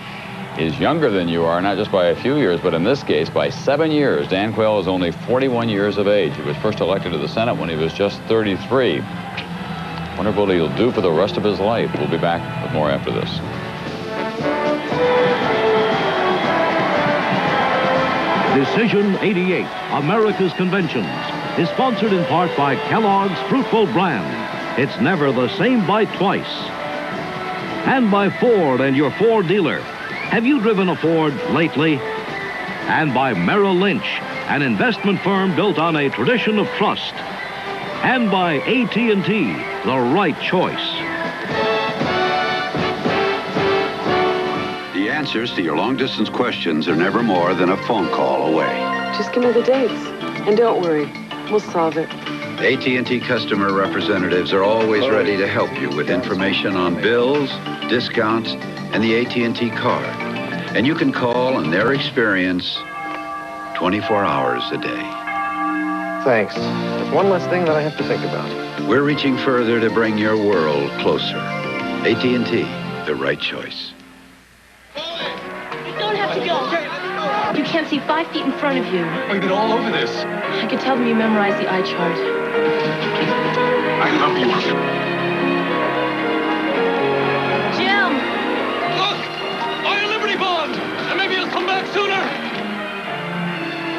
is younger than you are, not just by a few years, but in this case, by 7 years. Dan Quayle is only 41 years of age. He was first elected to the Senate when he was just 33. Wonder what he'll do for the rest of his life. We'll be back with more after this. Decision 88, America's Conventions, is sponsored in part by Kellogg's Fruitful Brand. It's never the same bite twice. And by Ford and your Ford dealer. Have you driven a Ford lately? And by Merrill Lynch, an investment firm built on a tradition of trust. And by AT&T, the right choice. answers to your long-distance questions are never more than a phone call away. Just give me the dates. And don't worry, we'll solve it. AT&T customer representatives are always ready to help you with information on bills, discounts, and the AT&T card. And you can call on their experience 24 hours a day. Thanks. Just one less thing that I have to think about. We're reaching further to bring your world closer. AT&T, the right choice. You don't have to go. You can't see 5 feet in front of you. We've been all over this. I could tell them you memorized the eye chart. I love you. Jim! Look! Buy a Liberty Bond! And maybe he'll come back sooner!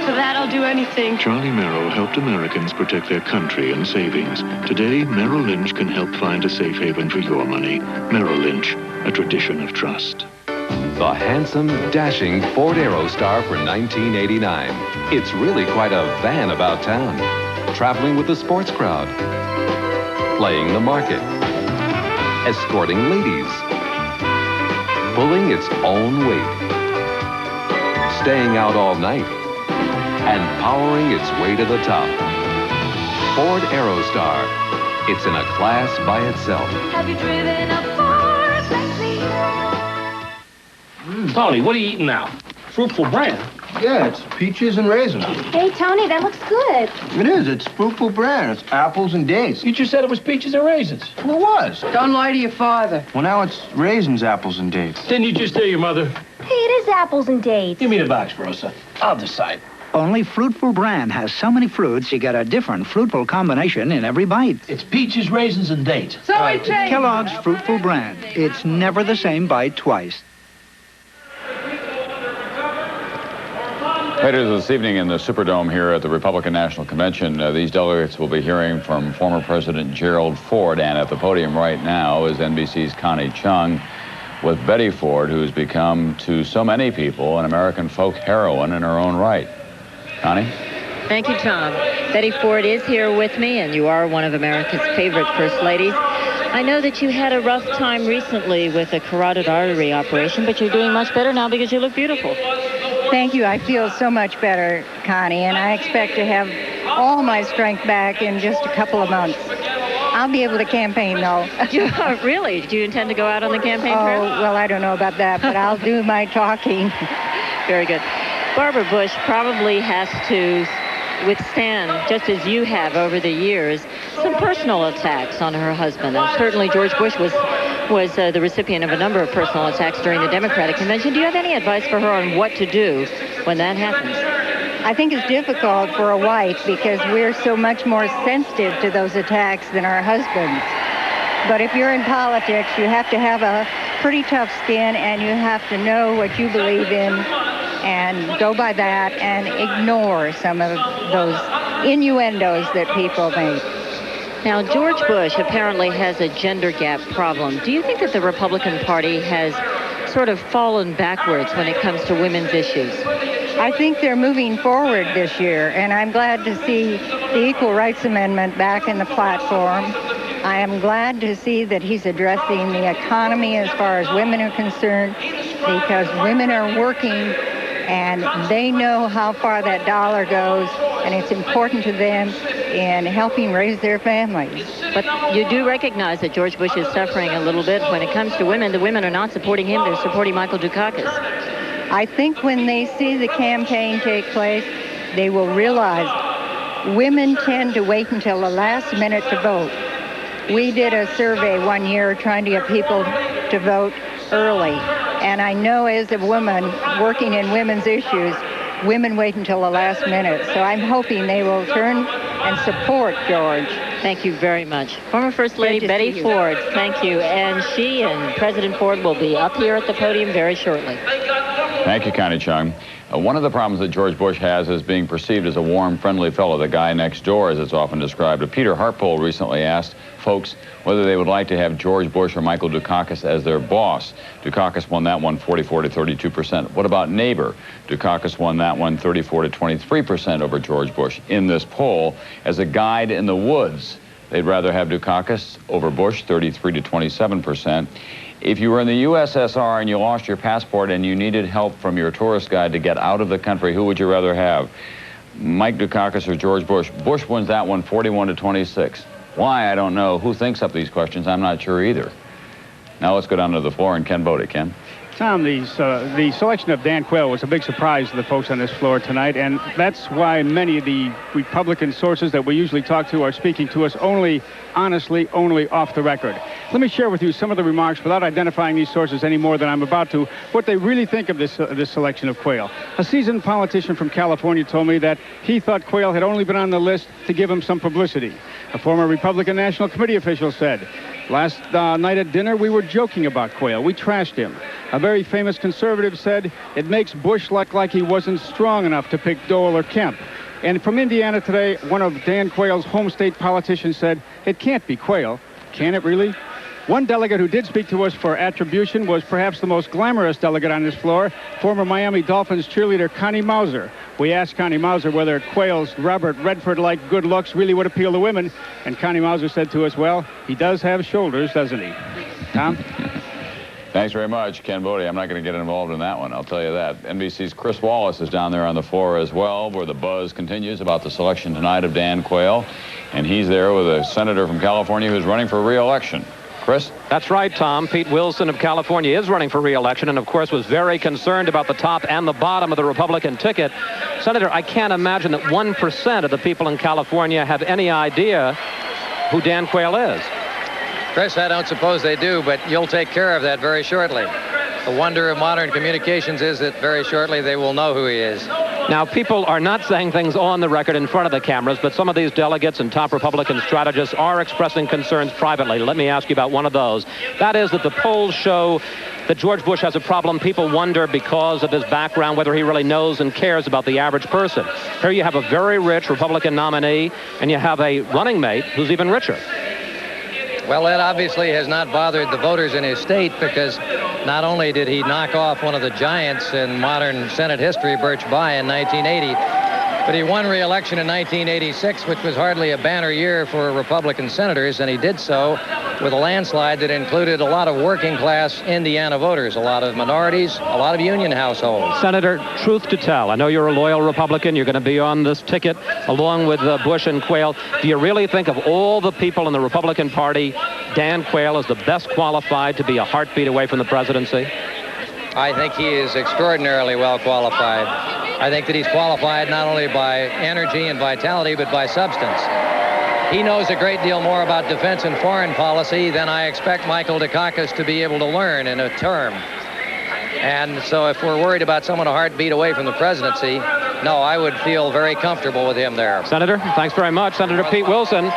For that, I'll do anything. Charlie Merrill helped Americans protect their country and savings. Today, Merrill Lynch can help find a safe haven for your money. Merrill Lynch, a tradition of trust. The handsome, dashing Ford Aerostar for $19.89. It's really quite a van about town. Traveling with the sports crowd. Playing the market. Escorting ladies. Pulling its own weight. Staying out all night. And powering its way to the top. Ford Aerostar. It's in a class by itself. Have you driven a Ford lately? Tony, what are you eating now? Fruitful Brand. Yeah, it's peaches and raisins. Hey, Tony, that looks good. It is. It's Fruitful Brand. It's apples and dates. You just said it was peaches and raisins. Well, it was. Don't lie to your father. Well, now it's raisins, apples, and dates. Didn't you just hear your mother? Hey, it is apples and dates. Give me the box, Rosa. I'll decide. Only Fruitful Brand has so many fruits, you get a different fruitful combination in every bite. It's peaches, raisins, and dates. So it changed. Kellogg's Fruitful Brand. It's never the same bite twice. Later this evening in the Superdome here at the Republican National Convention, these delegates will be hearing from former President Gerald Ford, and at the podium right now is NBC's Connie Chung with Betty Ford, who's become, to so many people, an American folk heroine in her own right. Connie? Thank you, Tom. Betty Ford is here with me, and you are one of America's favorite first ladies. I know that you had a rough time recently with a carotid artery operation, but you're doing much better now because you look beautiful. Thank you. I feel so much better, Connie, and I expect to have all my strength back in just a couple of months. I'll be able to campaign, though. Really? Do you intend to go out on the campaign trail? Oh, well, I don't know about that, but I'll do my talking. Very good. Barbara Bush probably has to withstand, just as you have over the years, some personal attacks on her husband. And certainly George Bush was the recipient of a number of personal attacks during the Democratic Convention. Do you have any advice for her on what to do when that happens? I think it's difficult for a wife because we're so much more sensitive to those attacks than our husbands. But if you're in politics, you have to have a pretty tough skin, and you have to know what you believe in and go by that and ignore some of those innuendos that people make. Now, George Bush apparently has a gender gap problem. Do you think that the Republican Party has sort of fallen backwards when it comes to women's issues? I think they're moving forward this year, and I'm glad to see the Equal Rights Amendment back in the platform. I am glad to see that he's addressing the economy as far as women are concerned, because women are working and they know how far that dollar goes, and it's important to them in helping raise their families. But you do recognize that George Bush is suffering a little bit when it comes to women. The women are not supporting him, they're supporting Michael Dukakis. I think when they see the campaign take place, they will realize women tend to wait until the last minute to vote. We did a survey one year trying to get people to vote early. And I know as a woman working in women's issues, women wait until the last minute. So I'm hoping they will turn and support George. Thank you very much. Former First Lady Betty Ford, thank you. And she and President Ford will be up here at the podium very shortly. Thank you, Connie Chung. One of the problems that George Bush has is being perceived as a warm, friendly fellow, the guy next door, as it's often described. Peter Hartpole recently asked folks whether they would like to have George Bush or Michael Dukakis as their boss. Dukakis won that one 44 to 32%. What about neighbor? Dukakis won that one 34 to 23% over George Bush. In this poll, as a guide in the woods, they'd rather have Dukakis over Bush, 33 to 27%. If you were in the USSR and you lost your passport and you needed help from your tourist guide to get out of the country, who would you rather have? Mike Dukakis or George Bush? Bush wins that one 41-26. Why, I don't know. Who thinks up these questions? I'm not sure either. Now let's go down to the floor and Ken Bodie. Ken? Tom, the selection of Dan Quayle was a big surprise to the folks on this floor tonight, and that's why many of the Republican sources that we usually talk to are speaking to us only honestly, only off the record. Let me share with you some of the remarks without identifying these sources any more than I'm about to, what they really think of this selection of Quayle. A seasoned politician from California told me that he thought Quayle had only been on the list to give him some publicity. A former Republican National Committee official said, "Last night at dinner, we were joking about Quayle. We trashed him." A very famous conservative said, "It makes Bush look like he wasn't strong enough to pick Dole or Kemp." And from Indiana today, one of Dan Quayle's home state politicians said, "It can't be Quayle." Can it really? One delegate who did speak to us for attribution was perhaps the most glamorous delegate on this floor, former Miami Dolphins cheerleader Connie Mauser. We asked Connie Mauser whether Quayle's Robert Redford-like good looks really would appeal to women, and Connie Mauser said to us, "Well, he does have shoulders, doesn't he?" Tom? Thanks very much, Ken Bodie. I'm not going to get involved in that one, I'll tell you that. NBC's Chris Wallace is down there on the floor as well, where the buzz continues about the selection tonight of Dan Quayle. And he's there with a senator from California who's running for re-election. Chris? That's right, Tom. Pete Wilson of California is running for re-election and, of course, was very concerned about the top and the bottom of the Republican ticket. Senator, I can't imagine that 1% of the people in California have any idea who Dan Quayle is. Chris, I don't suppose they do, but you'll take care of that very shortly. The wonder of modern communications is that very shortly they will know who he is. Now, people are not saying things on the record in front of the cameras, but some of these delegates and top Republican strategists are expressing concerns privately. Let me ask you about one of those. That is that the polls show that George Bush has a problem. People wonder, because of his background, whether he really knows and cares about the average person. Here you have a very rich Republican nominee, and you have a running mate who's even richer. Well, that obviously has not bothered the voters in his state, because not only did he knock off one of the giants in modern Senate history, Birch Bayh, in 1980, but he won re-election in 1986, which was hardly a banner year for Republican senators, and he did so with a landslide that included a lot of working-class Indiana voters, a lot of minorities, a lot of union households. Senator, truth to tell, I know you're a loyal Republican. You're going to be on this ticket along with Bush and Quayle. Do you really think of all the people in the Republican Party, Dan Quayle is the best qualified to be a heartbeat away from the presidency? I think he is extraordinarily well qualified. I think that he's qualified not only by energy and vitality, but by substance. He knows a great deal more about defense and foreign policy than I expect Michael Dukakis to be able to learn in a term. And so if we're worried about someone a heartbeat away from the presidency, no, I would feel very comfortable with him there. Senator, thanks very much. Senator Pete Wilson,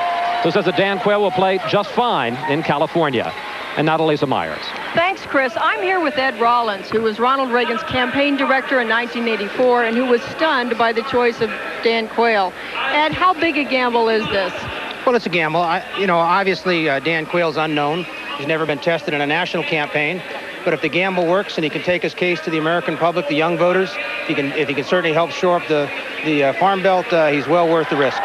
who says that Dan Quayle will play just fine in California, and not Elisa Myers. Thanks, Chris. I'm here with Ed Rollins, who was Ronald Reagan's campaign director in 1984 and who was stunned by the choice of Dan Quayle. Ed, how big a gamble is this? Well, it's a gamble. Obviously, Dan Quayle's unknown. He's never been tested in a national campaign. But if the gamble works and he can take his case to the American public, the young voters, if he can certainly help shore up the Farm Belt, he's well worth the risk.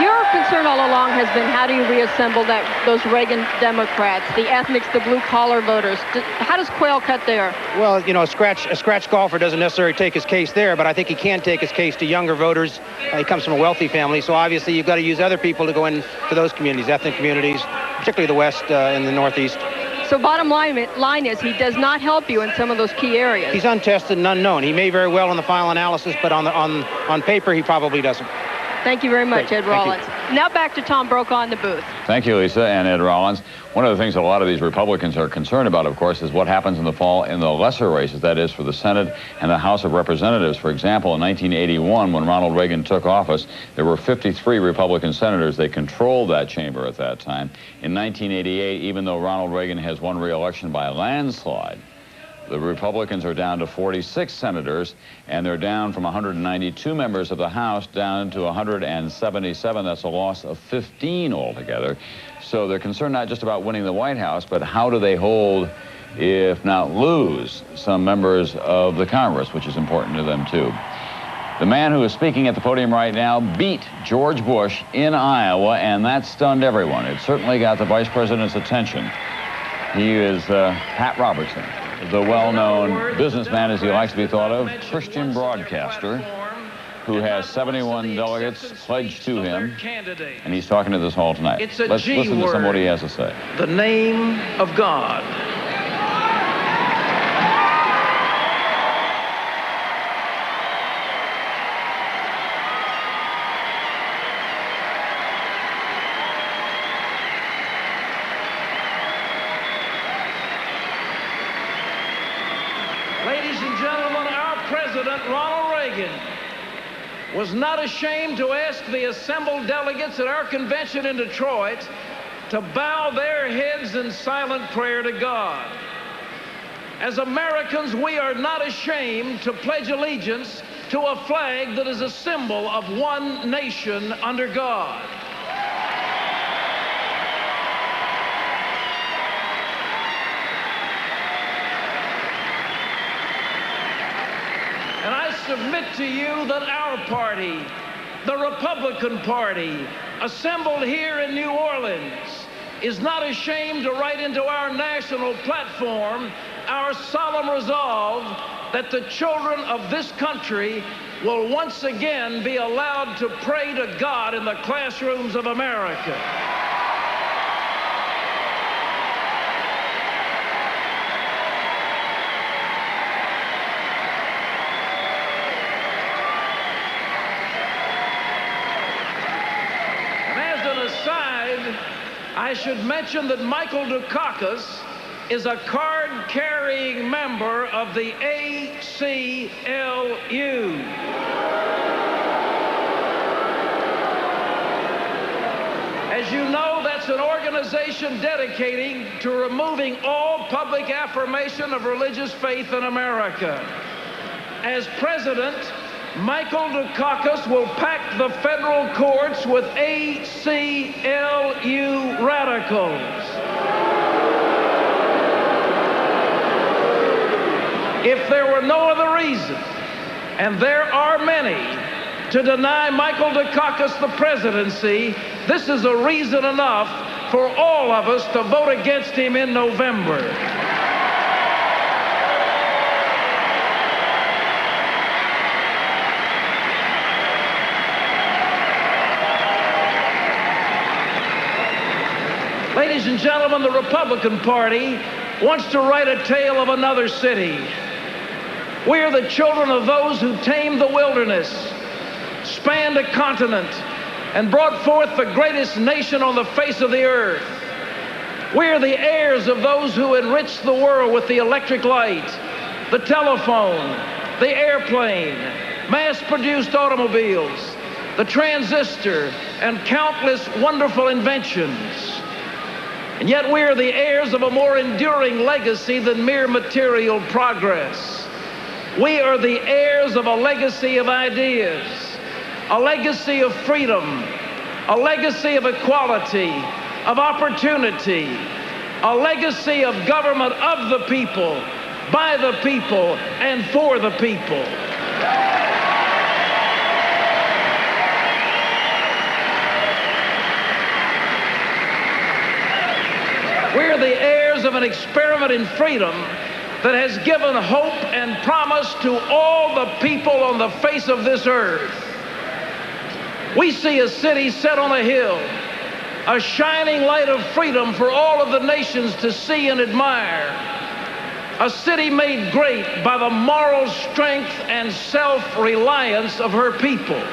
Your concern all along has been, how do you reassemble those Reagan Democrats, the ethnics, the blue-collar voters? How does Quayle cut there? Well, a scratch golfer doesn't necessarily take his case there, but I think he can take his case to younger voters. He comes from a wealthy family, so obviously you've got to use other people to go into those communities, ethnic communities, particularly the West and the Northeast. So bottom line is he does not help you in some of those key areas. He's untested and unknown. He may very well in the final analysis, but on paper he probably doesn't. Thank you very much, Ed Rollins. Now back to Tom Brokaw in the booth. Thank you, Lisa and Ed Rollins. One of the things a lot of these Republicans are concerned about, of course, is what happens in the fall in the lesser races, that is, for the Senate and the House of Representatives. For example, in 1981, when Ronald Reagan took office, there were 53 Republican senators. They controlled that chamber at that time. In 1988, even though Ronald Reagan has won re-election by a landslide, the Republicans are down to 46 senators, and they're down from 192 members of the House down to 177. That's a loss of 15 altogether. So they're concerned not just about winning the White House, but how do they hold, if not lose, some members of the Congress, which is important to them, too. The man who is speaking at the podium right now beat George Bush in Iowa, and that stunned everyone. It certainly got the vice president's attention. He is Pat Robertson, the well-known businessman, as he likes to be thought of, Christian broadcaster, who has 71 delegates pledged to him, and he's talking to this hall tonight. It's a Let's listen to some of what he has to say. The name of God. Ladies and gentlemen, our President, Ronald Reagan, was not ashamed to ask the assembled delegates at our convention in Detroit to bow their heads in silent prayer to God. As Americans, we are not ashamed to pledge allegiance to a flag that is a symbol of one nation under God. And I submit to you that our party, the Republican Party, assembled here in New Orleans, is not ashamed to write into our national platform our solemn resolve that the children of this country will once again be allowed to pray to God in the classrooms of America. I should mention that Michael Dukakis is a card-carrying member of the ACLU. As you know, that's an organization dedicating to removing all public affirmation of religious faith in America. As president, Michael Dukakis will pack the federal courts with ACLU radicals. If there were no other reason, and there are many, to deny Michael Dukakis the presidency, this is a reason enough for all of us to vote against him in November. Ladies and gentlemen, the Republican Party wants to write a tale of another city. We are the children of those who tamed the wilderness, spanned a continent, and brought forth the greatest nation on the face of the earth. We are the heirs of those who enriched the world with the electric light, the telephone, the airplane, mass-produced automobiles, the transistor, and countless wonderful inventions. And yet we are the heirs of a more enduring legacy than mere material progress. We are the heirs of a legacy of ideas, a legacy of freedom, a legacy of equality, of opportunity, a legacy of government of the people, by the people, and for the people. We're the heirs of an experiment in freedom that has given hope and promise to all the people on the face of this earth. We see a city set on a hill, a shining light of freedom for all of the nations to see and admire. A city made great by the moral strength and self-reliance of her people.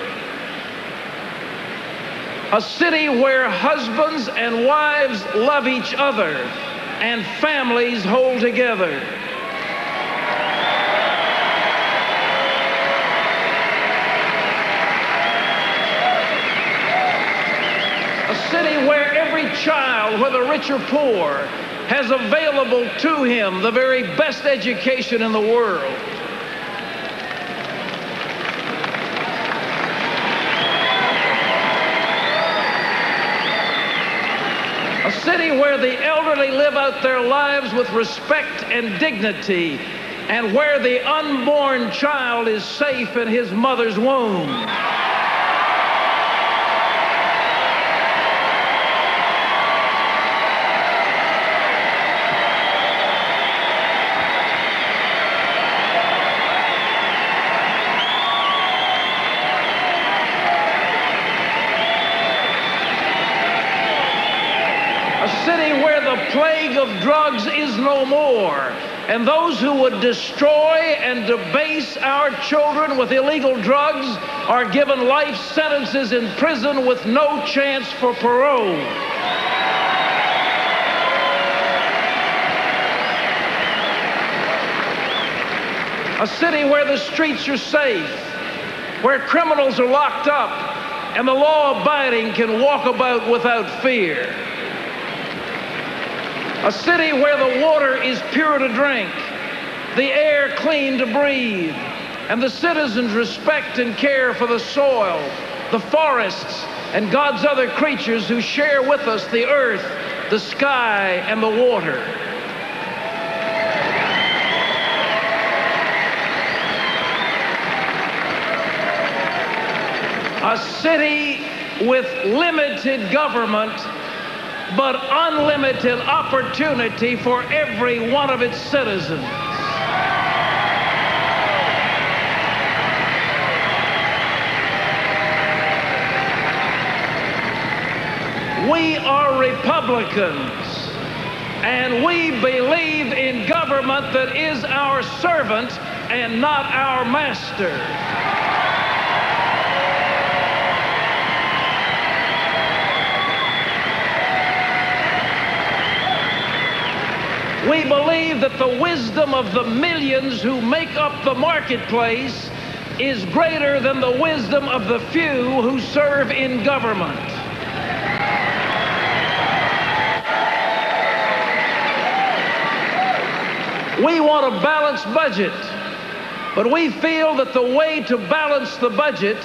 A city where husbands and wives love each other and families hold together. A city where every child, whether rich or poor, has available to him the very best education in the world. A city where the elderly live out their lives with respect and dignity, and where the unborn child is safe in his mother's womb. where the plague of drugs is no more, and those who would destroy and debase our children with illegal drugs are given life sentences in prison with no chance for parole. A city where the streets are safe, where criminals are locked up, and the law-abiding can walk about without fear. A city where the water is pure to drink, the air clean to breathe, and the citizens respect and care for the soil, the forests, and God's other creatures who share with us the earth, the sky, and the water. A city with limited government, but unlimited opportunity for every one of its citizens. We are Republicans, and we believe in government that is our servant and not our master. We believe that the wisdom of the millions who make up the marketplace is greater than the wisdom of the few who serve in government. We want a balanced budget, but we feel that the way to balance the budget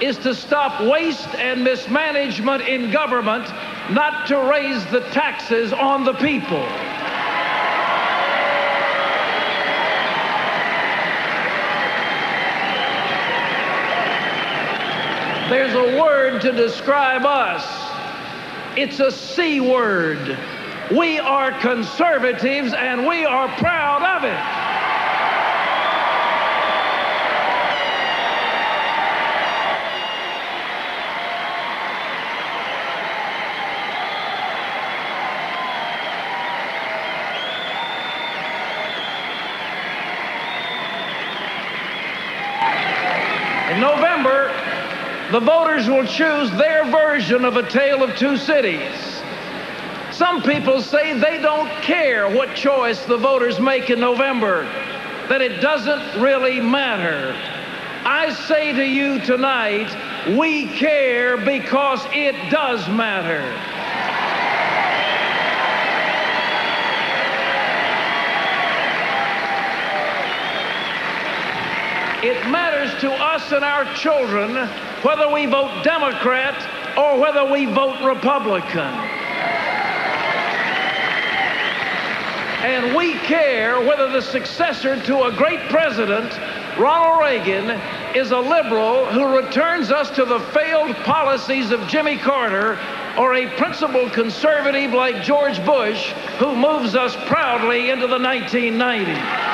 is to stop waste and mismanagement in government, not to raise the taxes on the people. There's a word to describe us. It's a C word. We are conservatives, and we are proud of it. In November, the voters will choose their version of A Tale of Two Cities. Some people say they don't care what choice the voters make in November, that it doesn't really matter. I say to you tonight, we care because it does matter. It matters to us and our children whether we vote Democrat or whether we vote Republican. And we care whether the successor to a great president, Ronald Reagan, is a liberal who returns us to the failed policies of Jimmy Carter, or a principled conservative like George Bush, who moves us proudly into the 1990s.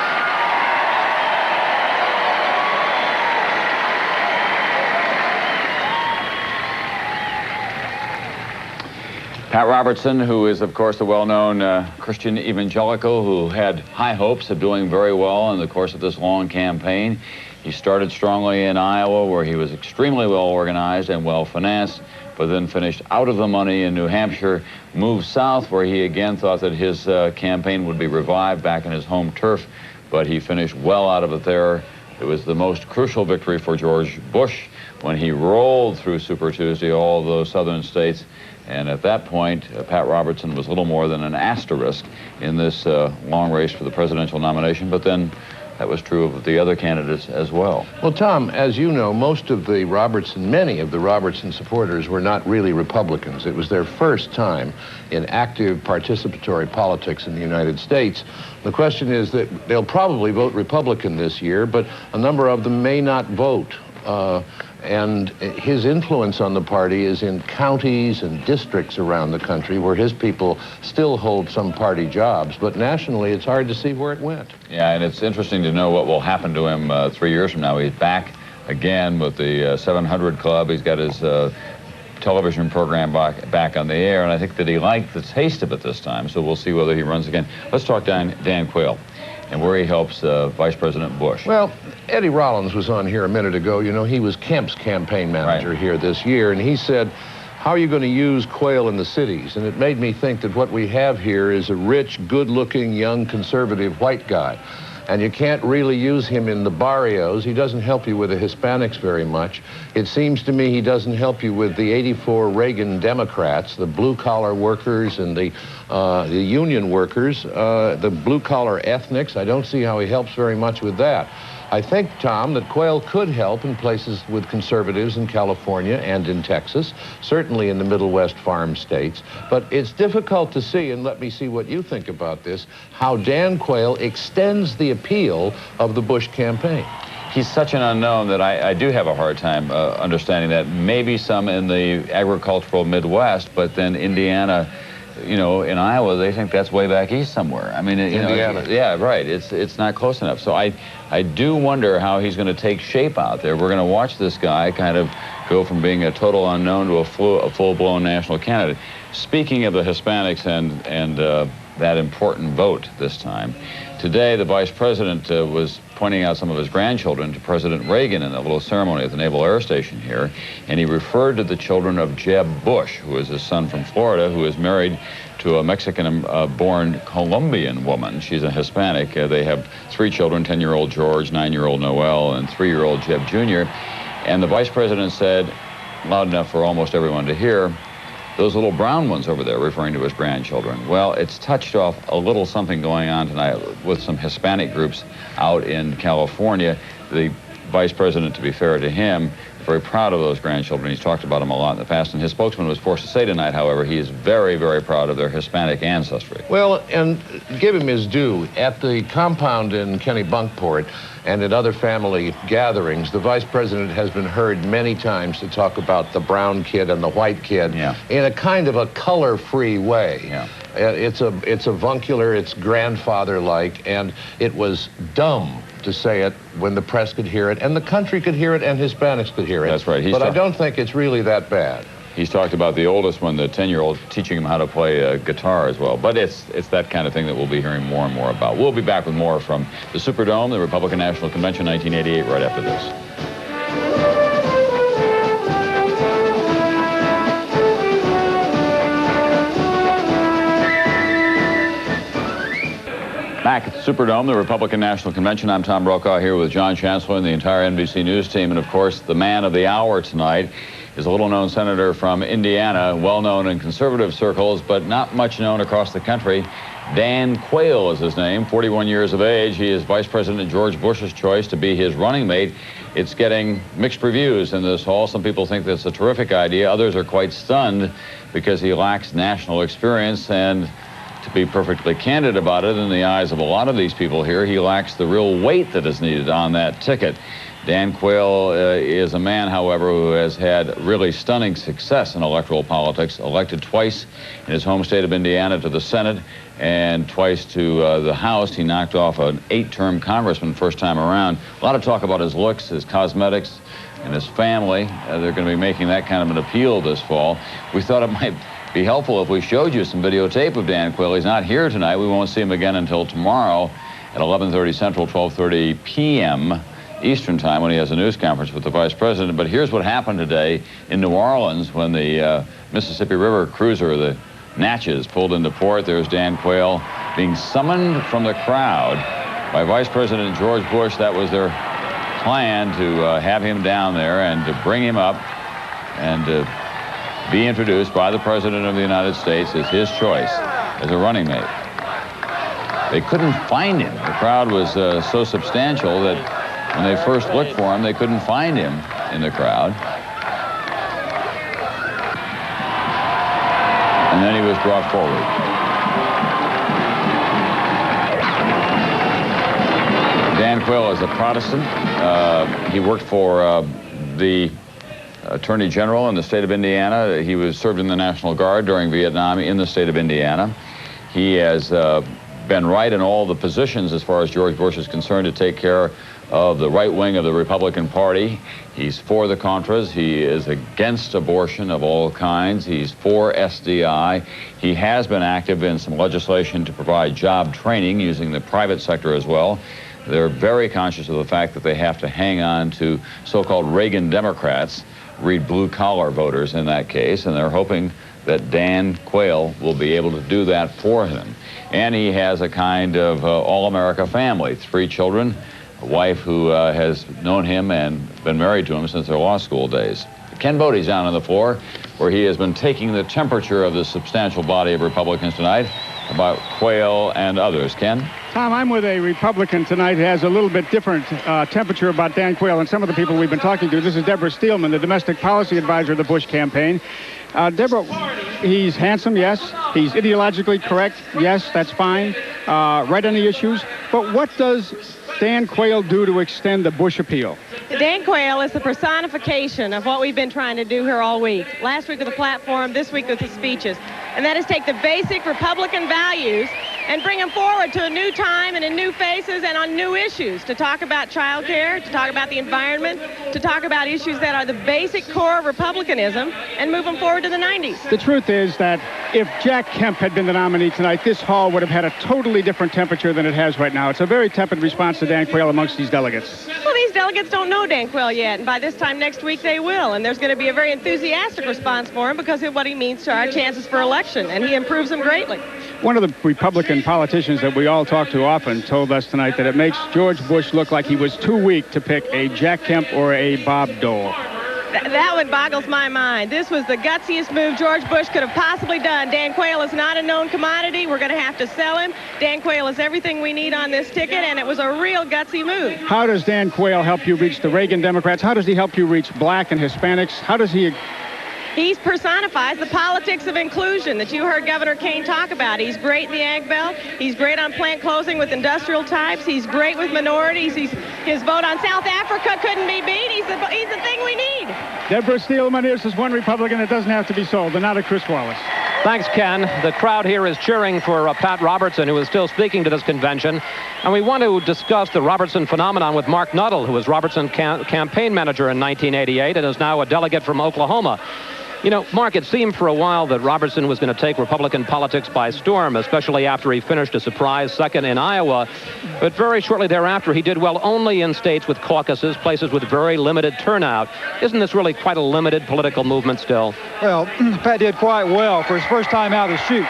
Pat Robertson, who is, of course, the well-known Christian evangelical who had high hopes of doing very well in the course of this long campaign. He started strongly in Iowa, where he was extremely well-organized and well-financed, but then finished out of the money in New Hampshire, moved south, where he again thought that his campaign would be revived back in his home turf, but he finished well out of it there. It was the most crucial victory for George Bush when he rolled through Super Tuesday, all of those southern states. And at that point, Pat Robertson was little more than an asterisk in this long race for the presidential nomination, but then that was true of the other candidates as well. Well, Tom, as you know, many of the Robertson supporters were not really Republicans. It was their first time in active participatory politics in the United States. The question is that they'll probably vote Republican this year, but a number of them may not vote. And his influence on the party is in counties and districts around the country where his people still hold some party jobs. But nationally, it's hard to see where it went. Yeah, and it's interesting to know what will happen to him 3 years from now. He's back again with the 700 Club. He's got his television program back on the air, and I think that he liked the taste of it this time, so we'll see whether he runs again. Let's talk Dan Quayle and where he helps Vice President Bush. Well, Eddie Rollins was on here a minute ago. You know, he was Kemp's campaign manager here this year, and he said, how are you going to use Quayle in the cities? And it made me think that what we have here is a rich, good-looking, young, conservative white guy. And you can't really use him in the barrios. He doesn't help you with the Hispanics very much. It seems to me he doesn't help you with the 84 Reagan Democrats, the blue-collar workers and the union workers, the blue-collar ethnics. I don't see how he helps very much with that. I think, Tom, that Quayle could help in places with conservatives in California and in Texas, certainly in the Middle West farm states. But it's difficult to see, and let me see what you think about this, how Dan Quayle extends the appeal of the Bush campaign. He's such an unknown that I do have a hard time understanding that. Maybe some in the agricultural Midwest, but then Indiana, you know, in Iowa, they think that's way back east somewhere. I mean, you Indiana. know, yeah, right. It's not close enough. So I do wonder how he's going to take shape out there. We're going to watch this guy kind of go from being a total unknown to a full-blown national candidate. Speaking of the Hispanics and that important vote this time, today the vice president was pointing out some of his grandchildren to President Reagan in a little ceremony at the Naval Air Station here, and he referred to the children of Jeb Bush, who is his son from Florida, who is married to a Mexican-born Colombian woman. She's a Hispanic. They have 3 children, 10-year-old George, 9-year-old Noel, and 3-year-old Jeb Jr. And the vice president said, loud enough for almost everyone to hear, those little brown ones over there, referring to his grandchildren. Well, it's touched off a little something going on tonight with some Hispanic groups out in California. The vice president, to be fair to him, is very proud of those grandchildren. He's talked about them a lot in the past, and his spokesman was forced to say tonight, however, he is very, very proud of their Hispanic ancestry. Well, and give him his due. At the compound in Kennebunkport and at other family gatherings, the vice president has been heard many times to talk about the brown kid and the white kid in a kind of a color-free way. Yeah. It's avuncular, it's grandfather-like, and it was dumb to say it when the press could hear it, and the country could hear it, and Hispanics could hear it. That's right. But I don't think it's really that bad. He's talked about the oldest one, the 10-year-old, teaching him how to play guitar as well. But it's that kind of thing that we'll be hearing more and more about. We'll be back with more from the Superdome, the Republican National Convention, 1988, right after this. Back at the Superdome, the Republican National Convention. I'm Tom Brokaw here with John Chancellor and the entire NBC News team. And, of course, the man of the hour tonight is a little-known senator from Indiana, well-known in conservative circles, but not much known across the country. Dan Quayle is his name, 41 years of age. He is Vice President George Bush's choice to be his running mate. It's getting mixed reviews in this hall. Some people think that's a terrific idea. Others are quite stunned because he lacks national experience, and to be perfectly candid about it, in the eyes of a lot of these people here, he lacks the real weight that is needed on that ticket. Dan Quayle is a man, however, who has had really stunning success in electoral politics, elected twice in his home state of Indiana to the Senate and twice to the House. He knocked off an 8-term congressman first time around. A lot of talk about his looks, his cosmetics, and his family. They're going to be making that kind of an appeal this fall. We thought it might be helpful if we showed you some videotape of Dan Quayle. He's not here tonight. We won't see him again until tomorrow at 11:30 Central, 12:30 p.m. Eastern Time, when he has a news conference with the Vice President. But here's what happened today in New Orleans when the Mississippi River cruiser, the Natchez, pulled into port. There's Dan Quayle being summoned from the crowd by Vice President George Bush. That was their plan, to have him down there and to bring him up and be introduced by the President of the United States as his choice as a running mate. They couldn't find him. The crowd was so substantial that when they first looked for him, they couldn't find him in the crowd. And then he was brought forward. Dan Quayle is a Protestant. He worked for the Attorney General in the state of Indiana. He was served in the National Guard during Vietnam in the state of Indiana. He has been right in all the positions as far as George Bush is concerned to take care of the right wing of the Republican Party. He's for the Contras. He is against abortion of all kinds. He's for SDI. He has been active in some legislation to provide job training using the private sector as well. They're very conscious of the fact that they have to hang on to so-called Reagan Democrats, read blue-collar voters in that case, and they're hoping that Dan Quayle will be able to do that for him. And he has a kind of all-America family, 3 children, a wife who has known him and been married to him since their law school days. Ken Bodie's down on the floor, where he has been taking the temperature of the substantial body of Republicans tonight about Quayle and others. Ken? Tom, I'm with a Republican tonight who has a little bit different temperature about Dan Quayle and some of the people we've been talking to. This is Deborah Steelman, the domestic policy advisor of the Bush campaign. Deborah, he's handsome, yes. He's ideologically correct, yes, that's fine. Right on the issues. But what does Dan Quayle do to extend the Bush appeal? Dan Quayle is the personification of what we've been trying to do here all week. Last week with the platform, this week with the speeches. And that is take the basic Republican values and bring them forward to a new time and in new faces and on new issues, to talk about child care, to talk about the environment, to talk about issues that are the basic core of Republicanism and move them forward to the 90s. The truth is that if Jack Kemp had been the nominee tonight, this hall would have had a totally different temperature than it has right now. It's a very tepid response to Dan Quayle amongst these delegates. Well, these delegates don't know Dan Quayle yet, and by this time next week they will. And there's going to be a very enthusiastic response for him because of what he means to our chances for election, and he improves them greatly. One of the Republican politicians that we all talk to often told us tonight that it makes George Bush look like he was too weak to pick a Jack Kemp or a Bob Dole. That one boggles my mind. This was the gutsiest move George Bush could have possibly done. Dan Quayle is not a known commodity. We're going to have to sell him. Dan Quayle is everything we need on this ticket, and it was a real gutsy move. How does Dan Quayle help you reach the Reagan Democrats? How does he help you reach black and Hispanics? How does he... He personifies the politics of inclusion that you heard Governor Kane talk about. He's great in the Ag Belt. He's great on plant closing with industrial types. He's great with minorities. His vote on South Africa couldn't be beat. He's the thing we need. Deborah Steelman, here's this one Republican that doesn't have to be sold, and not a Chris Wallace. Thanks, Ken. The crowd here is cheering for Pat Robertson, who is still speaking to this convention. And we want to discuss the Robertson phenomenon with Mark Nuttall, who was Robertson's campaign manager in 1988 and is now a delegate from Oklahoma. You know, Mark, it seemed for a while that Robertson was going to take Republican politics by storm, especially after he finished a surprise second in Iowa. But very shortly thereafter, he did well only in states with caucuses, places with very limited turnout. Isn't this really quite a limited political movement still? Well, Pat did quite well for his first time out of the chutes.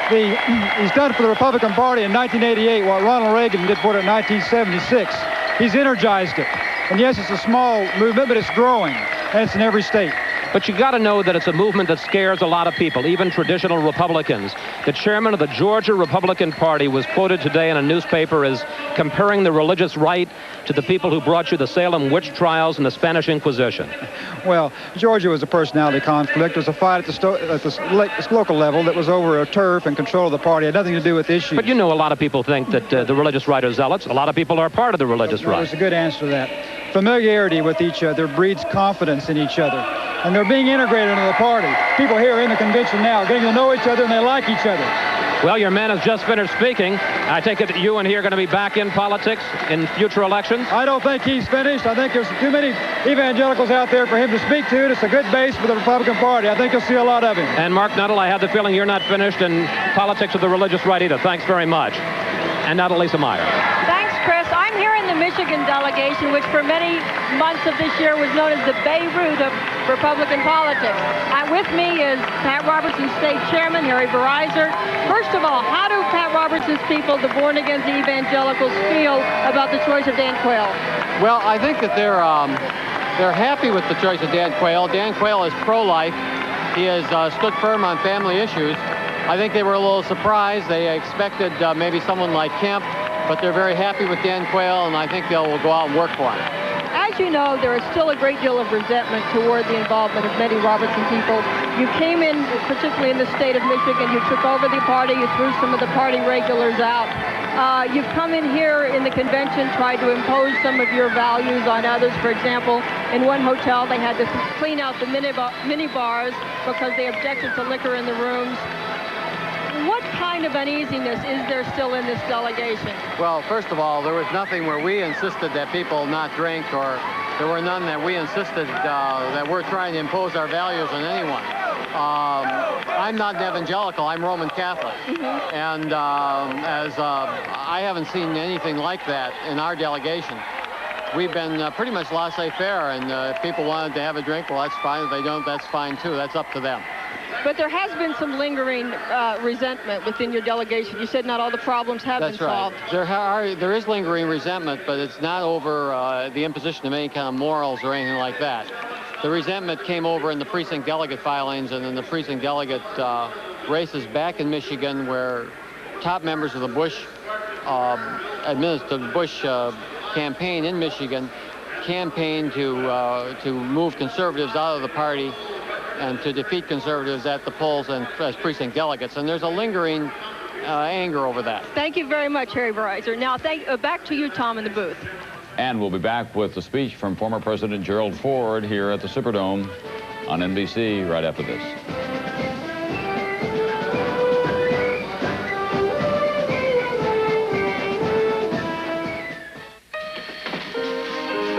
He's done for the Republican Party in 1988 what Ronald Reagan did for it in 1976. He's energized it. And yes, it's a small movement, but it's growing, and it's in every state. But you got to know that it's a movement that scares a lot of people, even traditional Republicans. The chairman of the Georgia Republican Party was quoted today in a newspaper as comparing the religious right to the people who brought you the Salem witch trials and the Spanish Inquisition. Well, Georgia was a personality conflict. It was a fight at the local level that was over a turf and control of the party. It had nothing to do with issues. But you know, a lot of people think that the religious right are zealots. A lot of people are part of the religious right. There's a good answer to that. Familiarity with each other breeds confidence in each other. And they're being integrated into the party. People here in the convention now are getting to know each other, and they like each other. Well, your man has just finished speaking. I take it that you and he are going to be back in politics in future elections? I don't think he's finished. I think there's too many evangelicals out there for him to speak to. It's a good base for the Republican Party. I think you'll see a lot of him. And Mark Nuttall, I have the feeling you're not finished in politics of the religious right either. Thanks very much. And now to Lisa Meyer. Thanks, Chris. I'm here in the Michigan delegation, which for many months of this year was known as the Beirut of Republican politics. With me is Pat Robertson's state chairman, Harry Verizor. First of all, how do Pat Robertson's people, the born-again evangelicals, feel about the choice of Dan Quayle? Well, I think that they're happy with the choice of Dan Quayle. Dan Quayle is pro-life. He has stood firm on family issues. I think they were a little surprised. They expected maybe someone like Kemp, but they're very happy with Dan Quayle, and I think they'll go out and work for him. As you know, there is still a great deal of resentment toward the involvement of many Robertson people. You came in, particularly in the state of Michigan, you took over the party, you threw some of the party regulars out. You've come in here in the convention, tried to impose some of your values on others. For example, in one hotel, they had to clean out the mini bars because they objected to liquor in the rooms. What kind of uneasiness is there still in this delegation? Well, first of all, there was nothing where we insisted that people not drink, or there were none that we insisted that we're trying to impose our values on anyone. I'm not an evangelical, I'm Roman Catholic. And I haven't seen anything like that in our delegation. We've been pretty much laissez-faire, and if people wanted to have a drink, well, that's fine. If they don't, that's fine too. That's up to them. But there has been some lingering resentment within your delegation. You said not all the problems have been solved. That's right. There is lingering resentment, but it's not over the imposition of any kind of morals or anything like that. The resentment came over in the precinct delegate filings and in the precinct delegate races back in Michigan, where top members of the Bush campaign in Michigan campaigned to move conservatives out of the party and to defeat conservatives at the polls and as precinct delegates. And there's a lingering anger over that. Thank you very much, Harry Breiser. Now, back to you, Tom, in the booth. And we'll be back with the speech from former President Gerald Ford here at the Superdome on NBC right after this.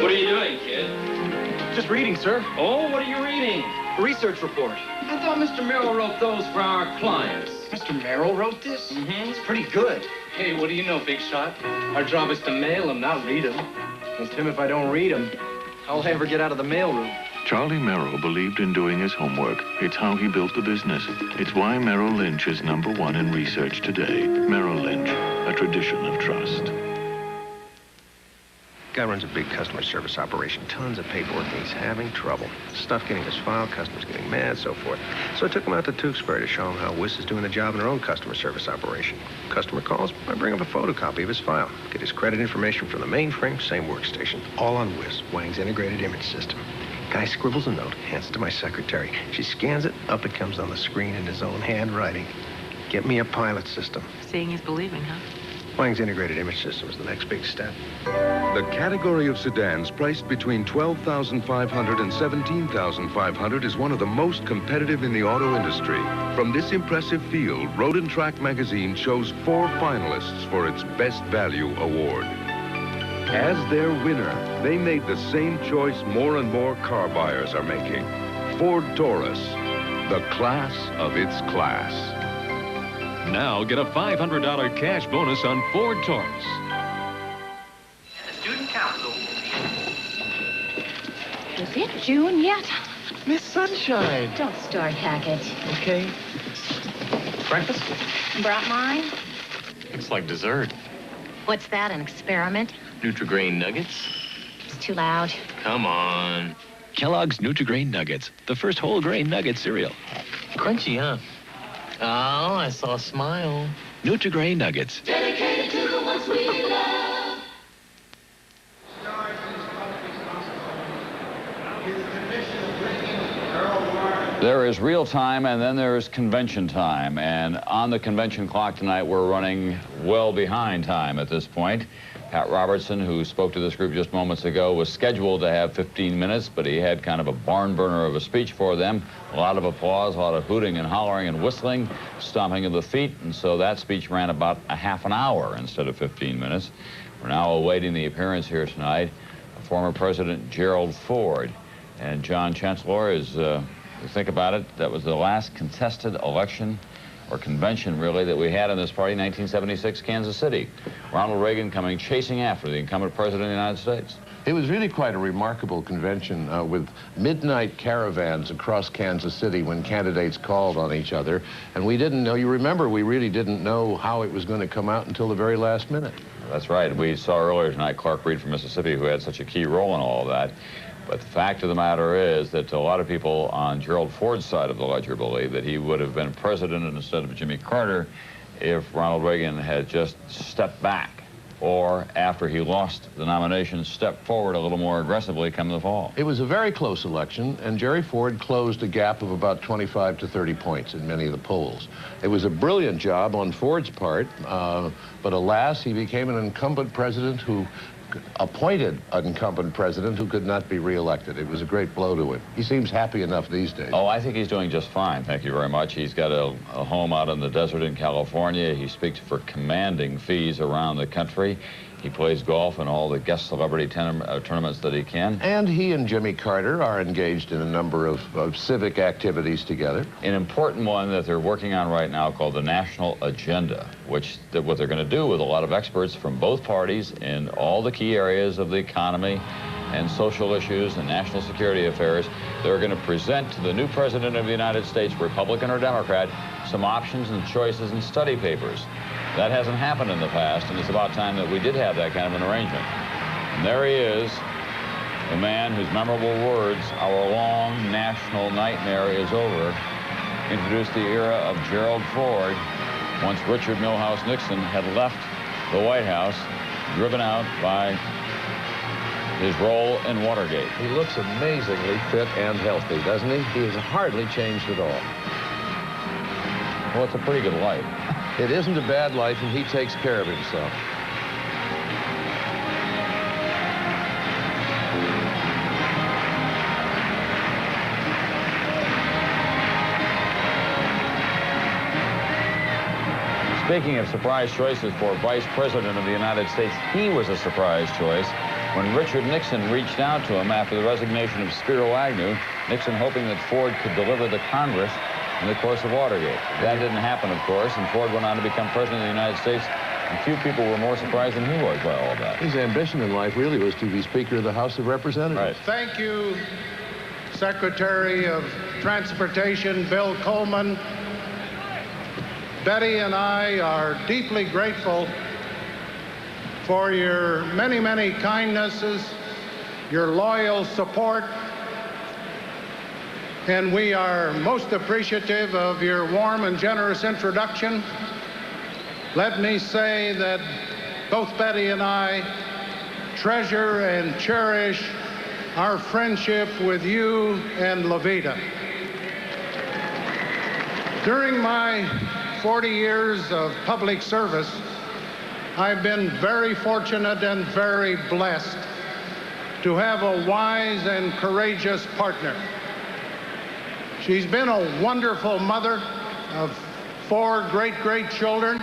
What are you doing, kid? Just reading, sir. Oh, what are you reading? A research report. I thought Mr. Merrill wrote those for our clients. Mr. Merrill wrote this? Mm-hmm. It's pretty good. Hey, what do you know, big shot? Our job is to mail them, not read them. Well, Tim, if I don't read them, how will I ever get out of the mailroom? Charlie Merrill believed in doing his homework. It's how he built the business. It's why Merrill Lynch is #1 in research today. Merrill Lynch, a tradition of trust. Guy runs a big customer service operation. Tons of paperwork, and he's having trouble. Stuff getting his file, customers getting mad, so forth. So I took him out to Tewksbury to show him how WIS is doing the job in their own customer service operation. Customer calls, I bring up a photocopy of his file. Get his credit information from the mainframe, same workstation. All on WIS, Wang's integrated image system. Guy scribbles a note, hands it to my secretary. She scans it, up it comes on the screen in his own handwriting. Get me a pilot system. Seeing is believing, huh? Wang's integrated image system is the next big step. The category of sedans priced between $12,500 and $17,500 is one of the most competitive in the auto industry. From this impressive field, Road & Track magazine chose 4 finalists for its Best Value Award. As their winner, they made the same choice more and more car buyers are making. Ford Taurus, the class of its class. Now get a $500 cash bonus on Ford Taurus. The student council. Is it June yet? Miss Sunshine. Don't start, Hackett. Okay. Breakfast? Brought mine? Looks like dessert. What's that, an experiment? Nutri-Grain nuggets? It's too loud. Come on. Kellogg's Nutri-Grain Nuggets, the first whole grain nugget cereal. Crunchy, huh? Oh, I saw a smile. Nutri-Grain Nuggets. Dedicated to the ones we love. There is real time, and then there is convention time. And on the convention clock tonight, we're running well behind time at this point. Pat Robertson, who spoke to this group just moments ago, was scheduled to have 15 minutes, but he had kind of a barn burner of a speech for them. A lot of applause, a lot of hooting and hollering and whistling, stomping of the feet, and so that speech ran about a half an hour instead of 15 minutes. We're now awaiting the appearance here tonight of former President Gerald Ford. And John Chancellor is, think about it, that was the last contested election or convention, really, that we had in this party, 1976, Kansas City. Ronald Reagan coming chasing after the incumbent president of the United States. It was really quite a remarkable convention with midnight caravans across Kansas City when candidates called on each other. And we didn't know, you remember, we really didn't know how it was going to come out until the very last minute. That's right. We saw earlier tonight Clark Reed from Mississippi, who had such a key role in all of that. But the fact of the matter is that a lot of people on Gerald Ford's side of the ledger believe that he would have been president instead of Jimmy Carter if Ronald Reagan had just stepped back, or after he lost the nomination, stepped forward a little more aggressively come the fall. It was a very close election, and Jerry Ford closed a gap of about 25 to 30 points in many of the polls. It was a brilliant job on Ford's part, but alas, he became an incumbent president who appointed an incumbent president who could not be reelected. It was a great blow to him. He seems happy enough these days. Oh, I think he's doing just fine. Thank you very much. He's got a home out in the desert in California. He speaks for commanding fees around the country. He plays golf in all the guest celebrity tournaments that he can. And he and Jimmy Carter are engaged in a number of civic activities together. An important one that they're working on right now called the National Agenda, which what they're going to do with a lot of experts from both parties in all the key areas of the economy and social issues and national security affairs. They're going to present to the new president of the United States, Republican or Democrat, some options and choices and study papers. That hasn't happened in the past, and it's about time that we did have that kind of an arrangement. And there he is, the man whose memorable words, "Our long national nightmare is over," introduced the era of Gerald Ford, once Richard Milhous Nixon had left the White House, driven out by his role in Watergate. He looks amazingly fit and healthy, doesn't he? He has hardly changed at all. Well, it's a pretty good life. It isn't a bad life, and he takes care of himself. Speaking of surprise choices for Vice President of the United States, he was a surprise choice when Richard Nixon reached out to him after the resignation of Spiro Agnew, Nixon hoping that Ford could deliver the Congress in the course of Watergate. That didn't happen, of course, and Ford went on to become president of the United States, and few people were more surprised than he was by all of that. His ambition in life really was to be Speaker of the House of Representatives. Right. Thank you, Secretary of Transportation Bill Coleman. Betty and I are deeply grateful for your many, many kindnesses, your loyal support, and we are most appreciative of your warm and generous introduction. Let me say that both Betty and I treasure and cherish our friendship with you and Levita. During my 40 years of public service, I've been very fortunate and very blessed to have a wise and courageous partner. She's been a wonderful mother of 4 great children,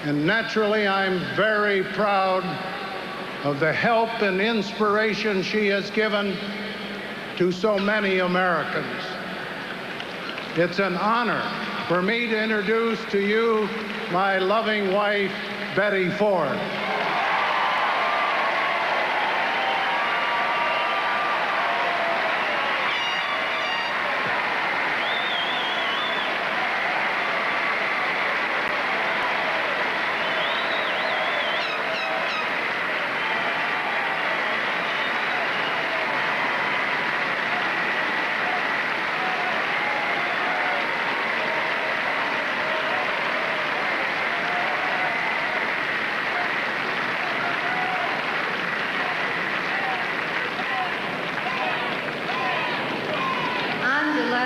and naturally I'm very proud of the help and inspiration she has given to so many Americans. It's an honor for me to introduce to you my loving wife, Betty Ford.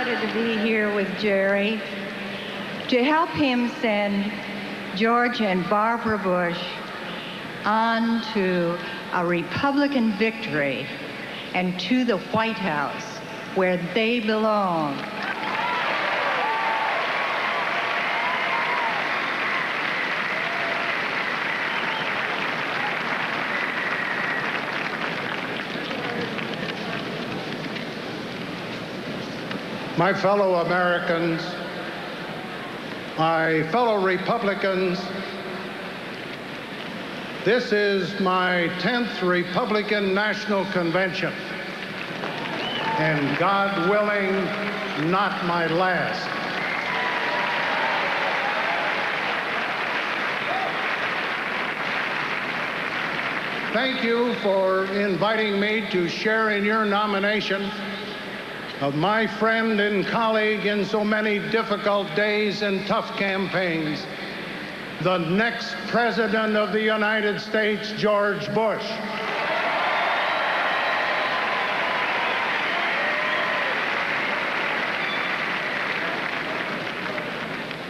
To be here with Jerry to help him send George and Barbara Bush on to a Republican victory and to the White House where they belong. My fellow Americans, my fellow Republicans, this is my 10th Republican National Convention, and God willing, not my last. Thank you for inviting me to share in your nomination of my friend and colleague in so many difficult days and tough campaigns, the next President of the United States, George Bush.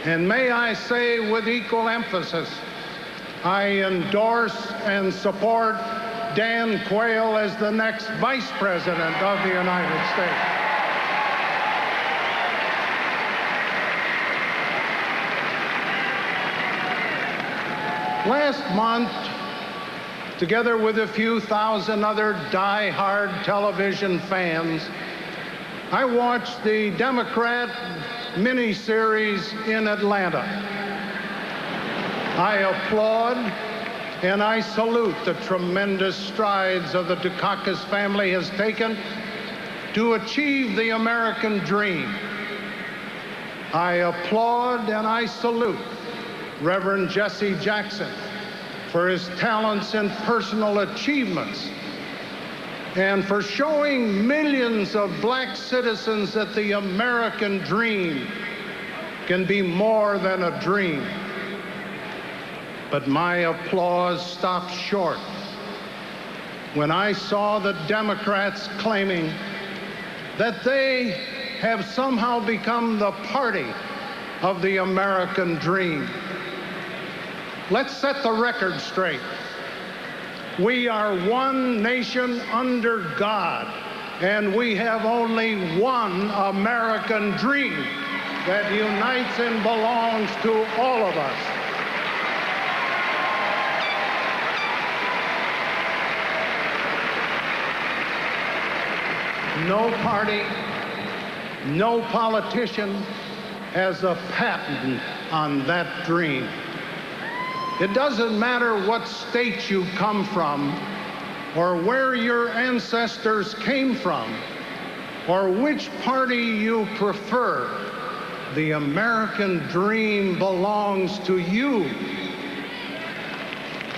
And may I say with equal emphasis I endorse and support Dan Quayle as the next Vice President of the United States. Last month, together with a few thousand other die-hard television fans, I watched the Democrat miniseries in Atlanta. I applaud and I salute the tremendous strides of the Dukakis family has taken to achieve the American dream. I applaud and I salute Reverend Jesse Jackson for his talents and personal achievements, and for showing millions of black citizens that the American dream can be more than a dream. But my applause stopped short when I saw the Democrats claiming that they have somehow become the party of the American dream. Let's set the record straight. We are one nation under God, and we have only one American dream that unites and belongs to all of us. No party, no politician has a patent on that dream. It doesn't matter what state you come from, or where your ancestors came from, or which party you prefer. The American dream belongs to you.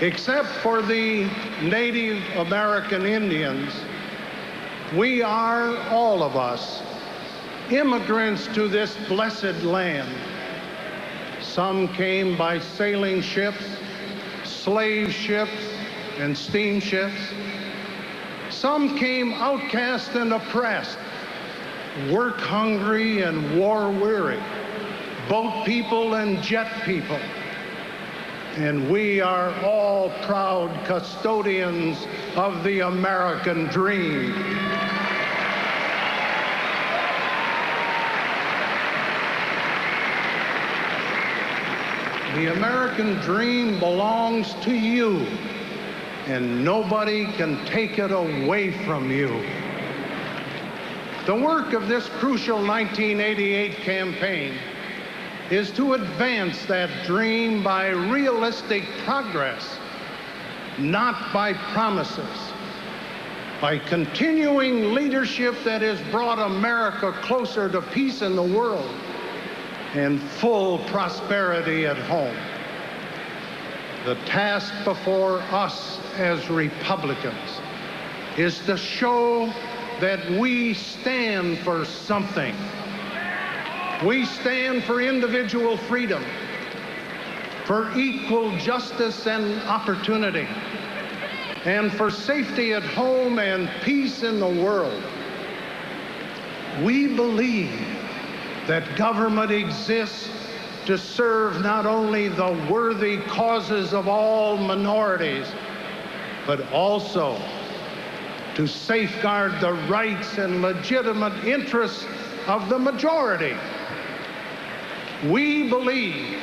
Except for the Native American Indians, we are, all of us, immigrants to this blessed land. Some came by sailing ships, slave ships, and steamships. Some came outcast and oppressed, work hungry and war weary, boat people and jet people. And we are all proud custodians of the American dream. The American dream belongs to you, and nobody can take it away from you. The work of this crucial 1988 campaign is to advance that dream by realistic progress, not by promises, by continuing leadership that has brought America closer to peace in the world and full prosperity at home. The task before us as Republicans is to show that we stand for something. We stand for individual freedom, for equal justice and opportunity, and for safety at home and peace in the world. We believe that government exists to serve not only the worthy causes of all minorities, but also to safeguard the rights and legitimate interests of the majority. We believe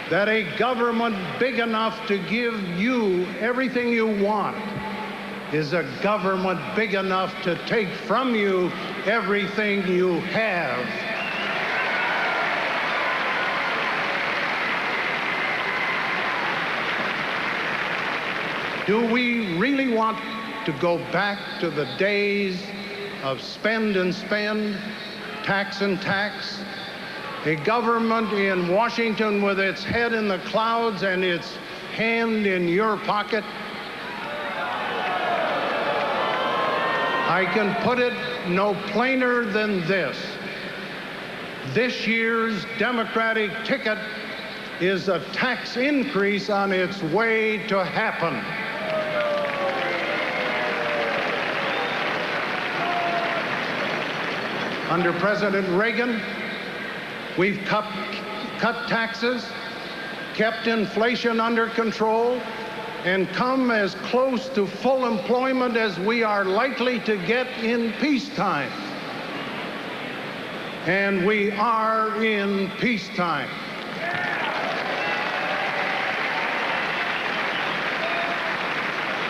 that a government big enough to give you everything you want is a government big enough to take from you everything you have. Do we really want to go back to the days of spend and spend, tax and tax? A government in Washington with its head in the clouds and its hand in your pocket? I can put it no plainer than this. This year's Democratic ticket is a tax increase on its way to happen. Under President Reagan, we've cut taxes kept inflation under control, and come as close to full employment as we are likely to get in peacetime. And we are in peacetime.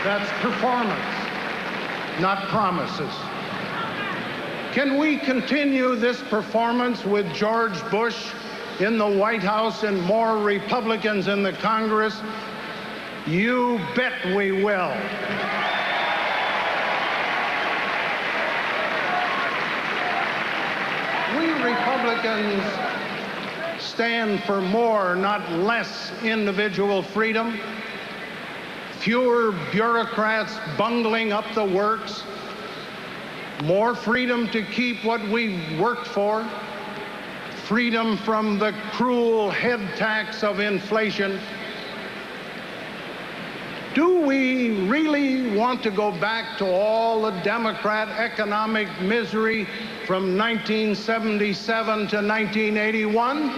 That's performance, not promises. Can we continue this performance with George Bush in the White House and more Republicans in the Congress? You bet we will. We Republicans stand for more, not less, individual freedom, fewer bureaucrats bungling up the works, more freedom to keep what we've worked for, freedom from the cruel head tax of inflation. Do we really want to go back to all the Democrat economic misery from 1977 to 1981?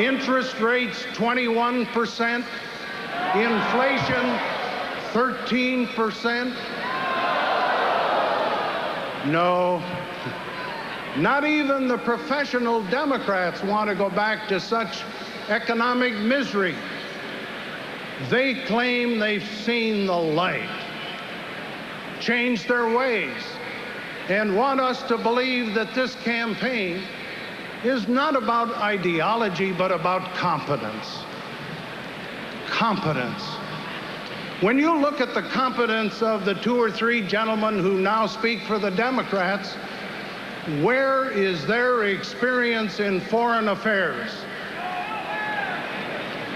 Interest rates 21%, inflation 13%. No, not even the professional Democrats want to go back to such economic misery. They claim they've seen the light, changed their ways, and want us to believe that this campaign is not about ideology, but about competence. Competence. When you look at the competence of the 2 or 3 gentlemen who now speak for the Democrats, where is their experience in foreign affairs?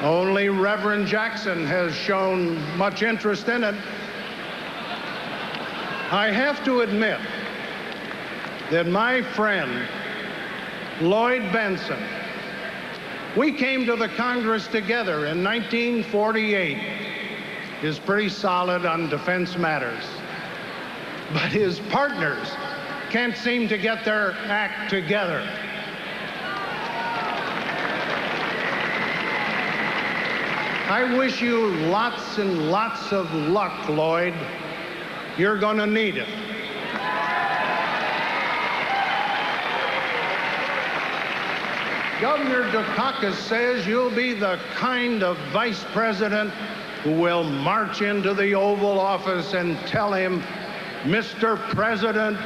Only Reverend Jackson has shown much interest in it. I have to admit that my friend, Lloyd Benson, we came to the Congress together in 1948, is pretty solid on defense matters. But his partners can't seem to get their act together. I wish you lots and lots of luck, Lloyd. You're going to need it. Governor Dukakis says you'll be the kind of vice president who will march into the Oval Office and tell him, Mr. President,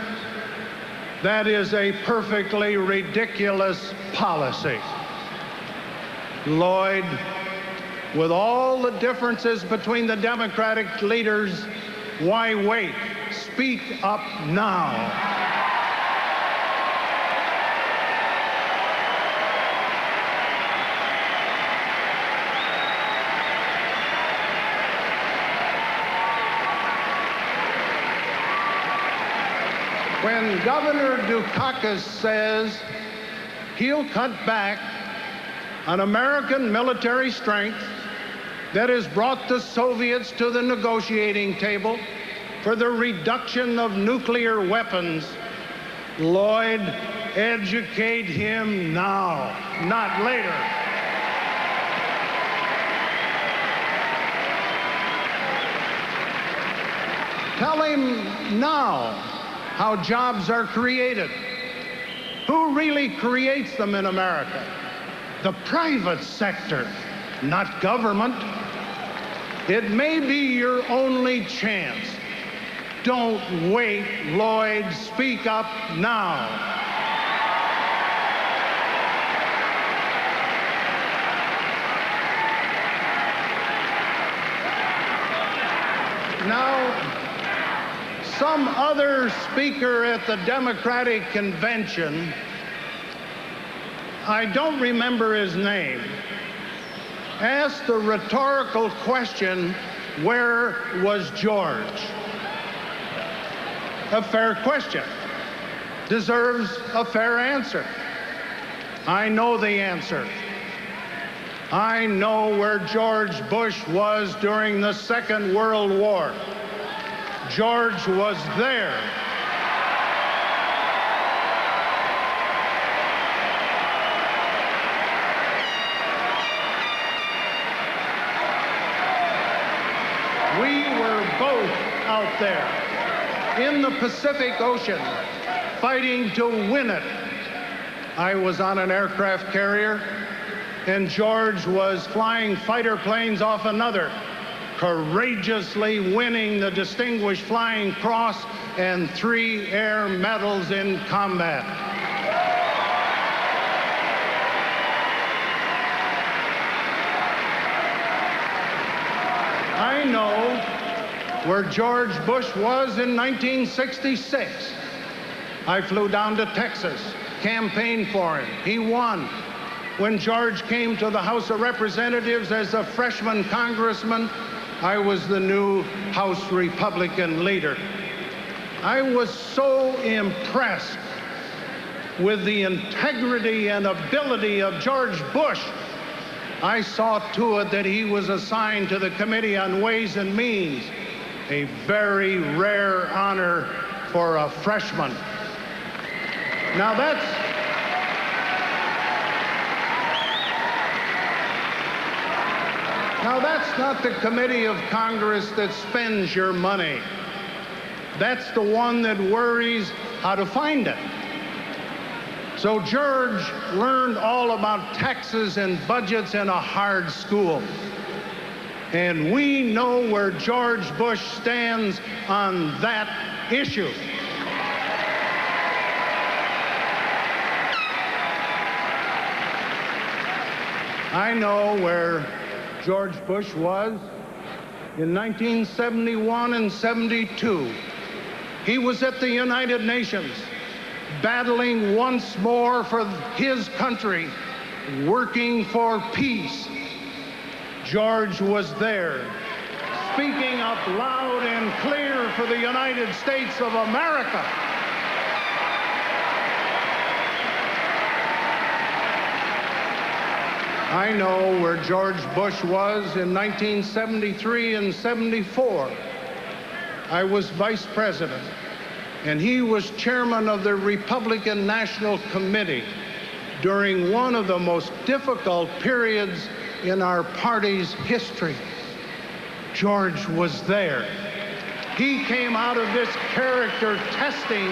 that is a perfectly ridiculous policy. Lloyd, with all the differences between the Democratic leaders, why wait? Speak up now. When Governor Dukakis says he'll cut back on American military strength that has brought the Soviets to the negotiating table for the reduction of nuclear weapons, Lloyd, educate him now, not later. Tell him now how jobs are created. Who really creates them in America? The private sector, not government. It may be your only chance. Don't wait, Lloyd. Speak up now. Now, some other speaker at the Democratic convention, I don't remember his name, asked the rhetorical question, where was George? A fair question. Deserves a fair answer. I know the answer. I know where George Bush was during the Second World War. George was there. We were both out there in the Pacific Ocean fighting to win it. I was on an aircraft carrier, and George was flying fighter planes off another, courageously winning the Distinguished Flying Cross and 3 air medals in combat. I know where George Bush was in 1966. I flew down to Texas, campaigned for him. He won. When George came to the House of Representatives as a freshman congressman, I was the new House Republican leader. I was so impressed with the integrity and ability of George Bush. I saw to it that he was assigned to the Committee on Ways and Means, a very rare honor for a freshman. Now that's not the committee of Congress that spends your money. That's the one that worries how to find it. So George learned all about taxes and budgets in a hard school. And we know where George Bush stands on that issue. I know where George Bush was in 1971 and 72. He was at the United Nations, battling once more for his country, working for peace. George was there, speaking up loud and clear for the United States of America. I know where George Bush was in 1973 and 74. I was vice president, and he was chairman of the Republican National Committee during one of the most difficult periods in our party's history. George was there. He came out of this character testing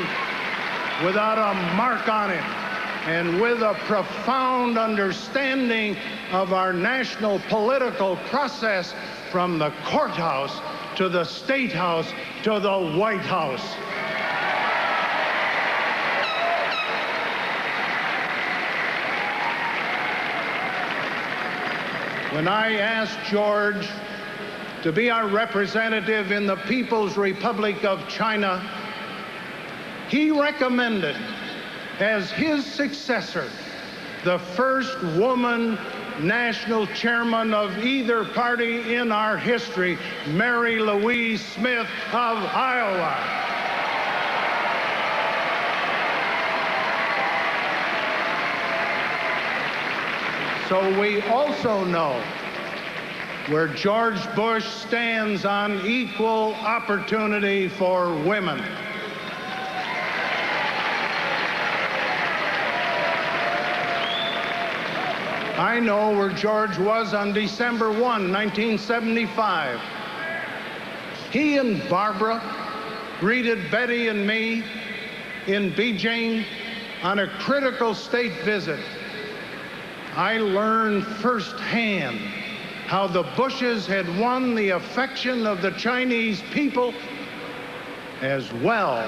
without a mark on him, and with a profound understanding of our national political process from the courthouse to the State House to the White House. When I asked George to be our representative in the People's Republic of China, he recommended as his successor the first woman national chairman of either party in our history, Mary Louise Smith of Iowa. So we also know where George Bush stands on equal opportunity for women. I know where George was on December 1, 1975. He and Barbara greeted Betty and me in Beijing on a critical state visit. I learned firsthand how the Bushes had won the affection of the Chinese people, as well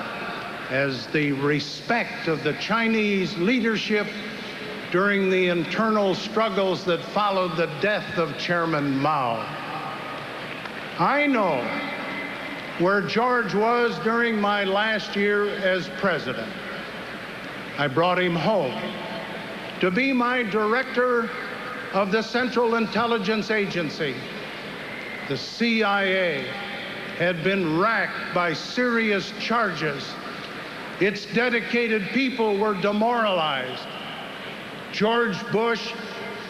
as the respect of the Chinese leadership during the internal struggles that followed the death of Chairman Mao. I know where George was during my last year as president. I brought him home to be my director of the Central Intelligence Agency. The CIA had been racked by serious charges. Its dedicated people were demoralized. George Bush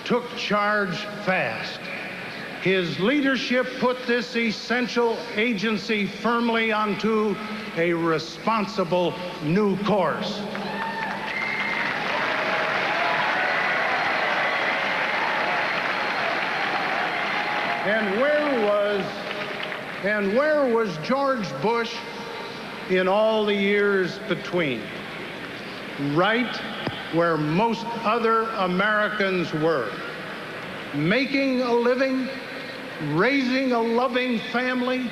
took charge fast. His leadership put this essential agency firmly onto a responsible new course. And where was And where was George Bush in all the years between? Right where most other Americans were. Making a living, raising a loving family,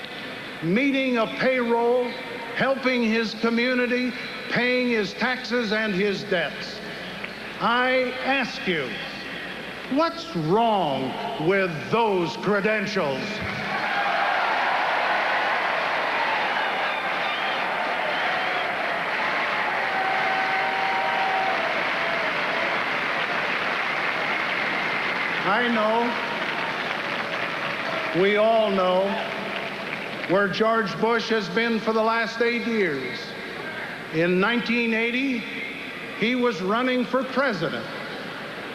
meeting a payroll, helping his community, paying his taxes and his debts. I ask you, what's wrong with those credentials? I know, we all know, where George Bush has been for the last 8 years. In 1980, he was running for president.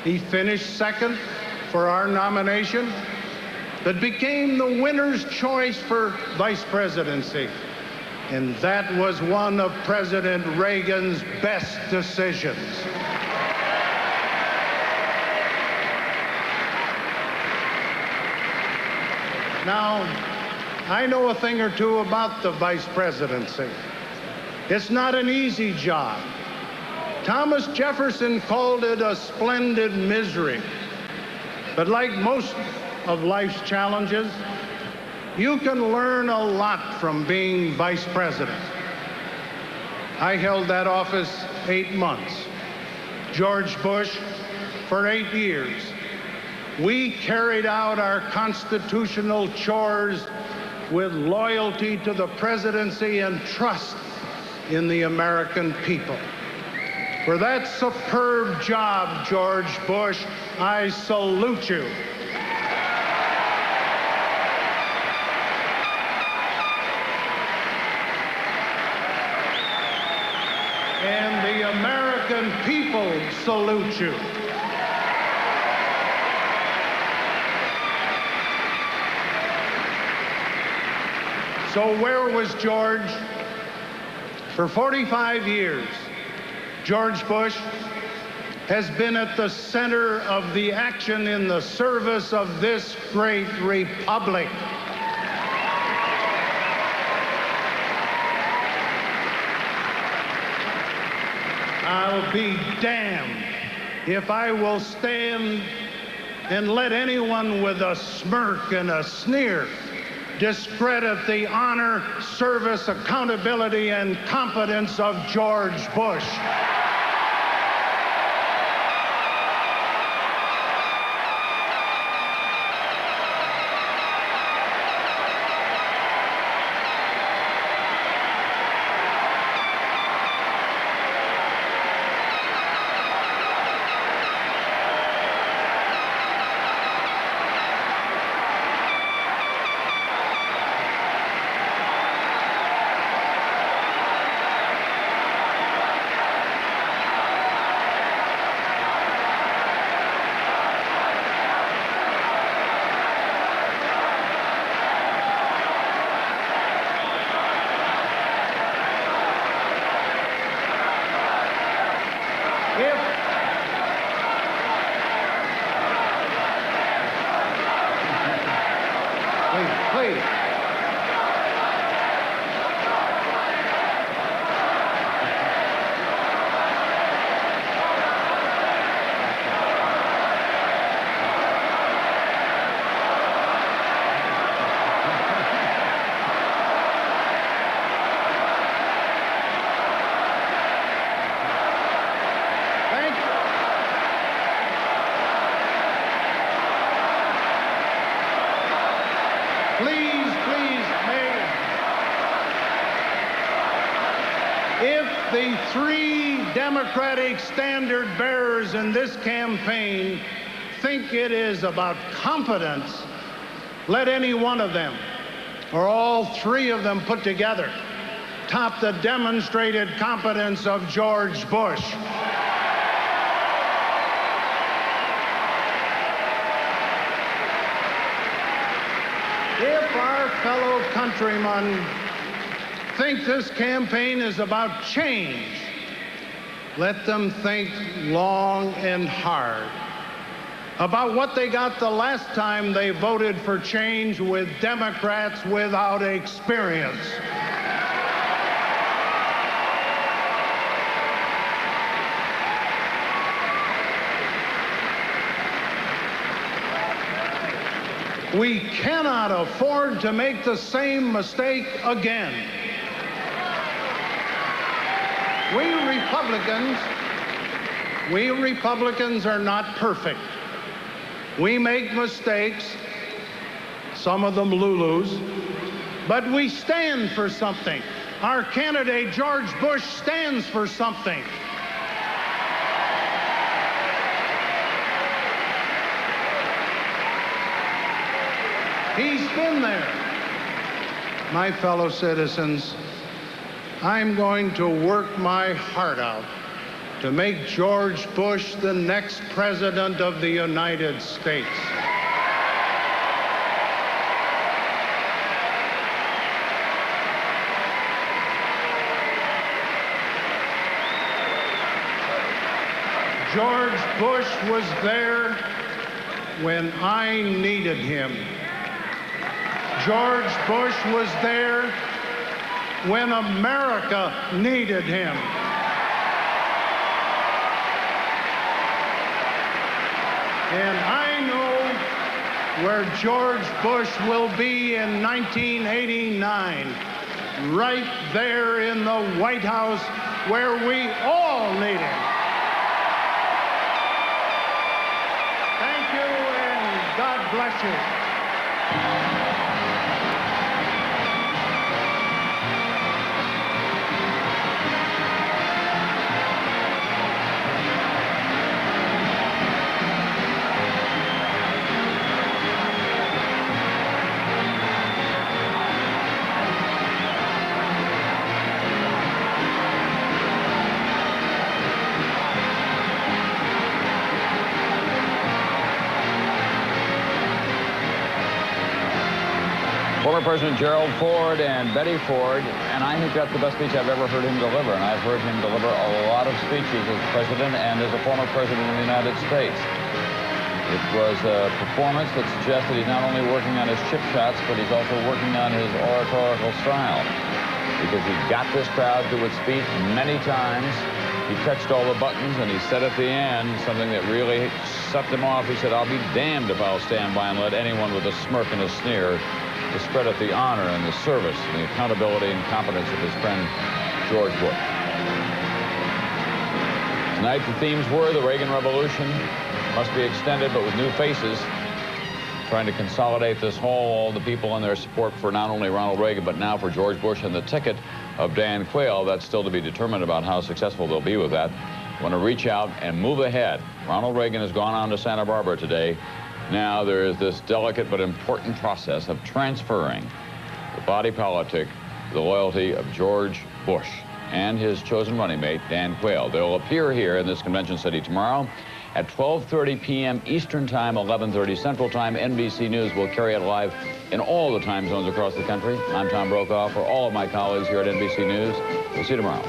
He finished second for our nomination, but became the winner's choice for vice presidency. And that was one of President Reagan's best decisions. Now, I know a thing or two about the vice presidency. It's not an easy job. Thomas Jefferson called it a splendid misery. But like most of life's challenges, you can learn a lot from being vice president. I held that office 8 months. George Bush for 8 years. We carried out our constitutional chores with loyalty to the presidency and trust in the American people. For that superb job, George Bush, I salute you. And the American people salute you. So where was George? For 45 years, George Bush has been at the center of the action in the service of this great republic. I'll be damned if I will stand and let anyone with a smirk and a sneer discredit the honor, service, accountability, and competence of George Bush. Please. If the three Democratic standard bearers in this campaign think it is about competence, let any one of them, or all three of them put together, top the demonstrated competence of George Bush. If our fellow countrymen think this campaign is about change, let them think long and hard. about what they got the last time they voted for change with Democrats without experience. We cannot afford to make the same mistake again. We Republicans are not perfect. We make mistakes, some of them Lulus, but we stand for something. Our candidate, George Bush, stands for something. He's been there. My fellow citizens, I'm going to work my heart out to make George Bush the next president of the United States. George Bush was there when I needed him. George Bush was there when America needed him. And I know where George Bush will be in 1989, right there in the White House where we all need him. Thank you, and God bless you. Former President Gerald Ford and Betty Ford, and I think that's the best speech I've ever heard him deliver, and I've heard him deliver a lot of speeches as president and as a former president of the United States. It was a performance that suggests that he's not only working on his chip shots, but he's also working on his oratorical style, because he got this crowd to its feet many times. He touched all the buttons, and he said at the end something that really set them off. He said, "I'll be damned if I'll stand by and let anyone with a smirk and a sneer discredit the honor and the service and the accountability and competence of his friend George Bush." Tonight the themes were the Reagan Revolution must be extended, but with new faces, trying to consolidate this hall, all the people and their support for not only Ronald Reagan, but now for George Bush, and the ticket of Dan Quayle. That's still to be determined about how successful they'll be with that. Want to reach out and move ahead. Ronald Reagan has gone on to Santa Barbara today. Now there is this delicate but important process of transferring the body politic, the loyalty of George Bush and his chosen running mate, Dan Quayle. They'll appear here in this convention city tomorrow at 12:30 p.m. Eastern Time, 11:30 Central Time. NBC News will carry it live in all the time zones across the country. I'm Tom Brokaw. For all of my colleagues here at NBC News, we'll see you tomorrow.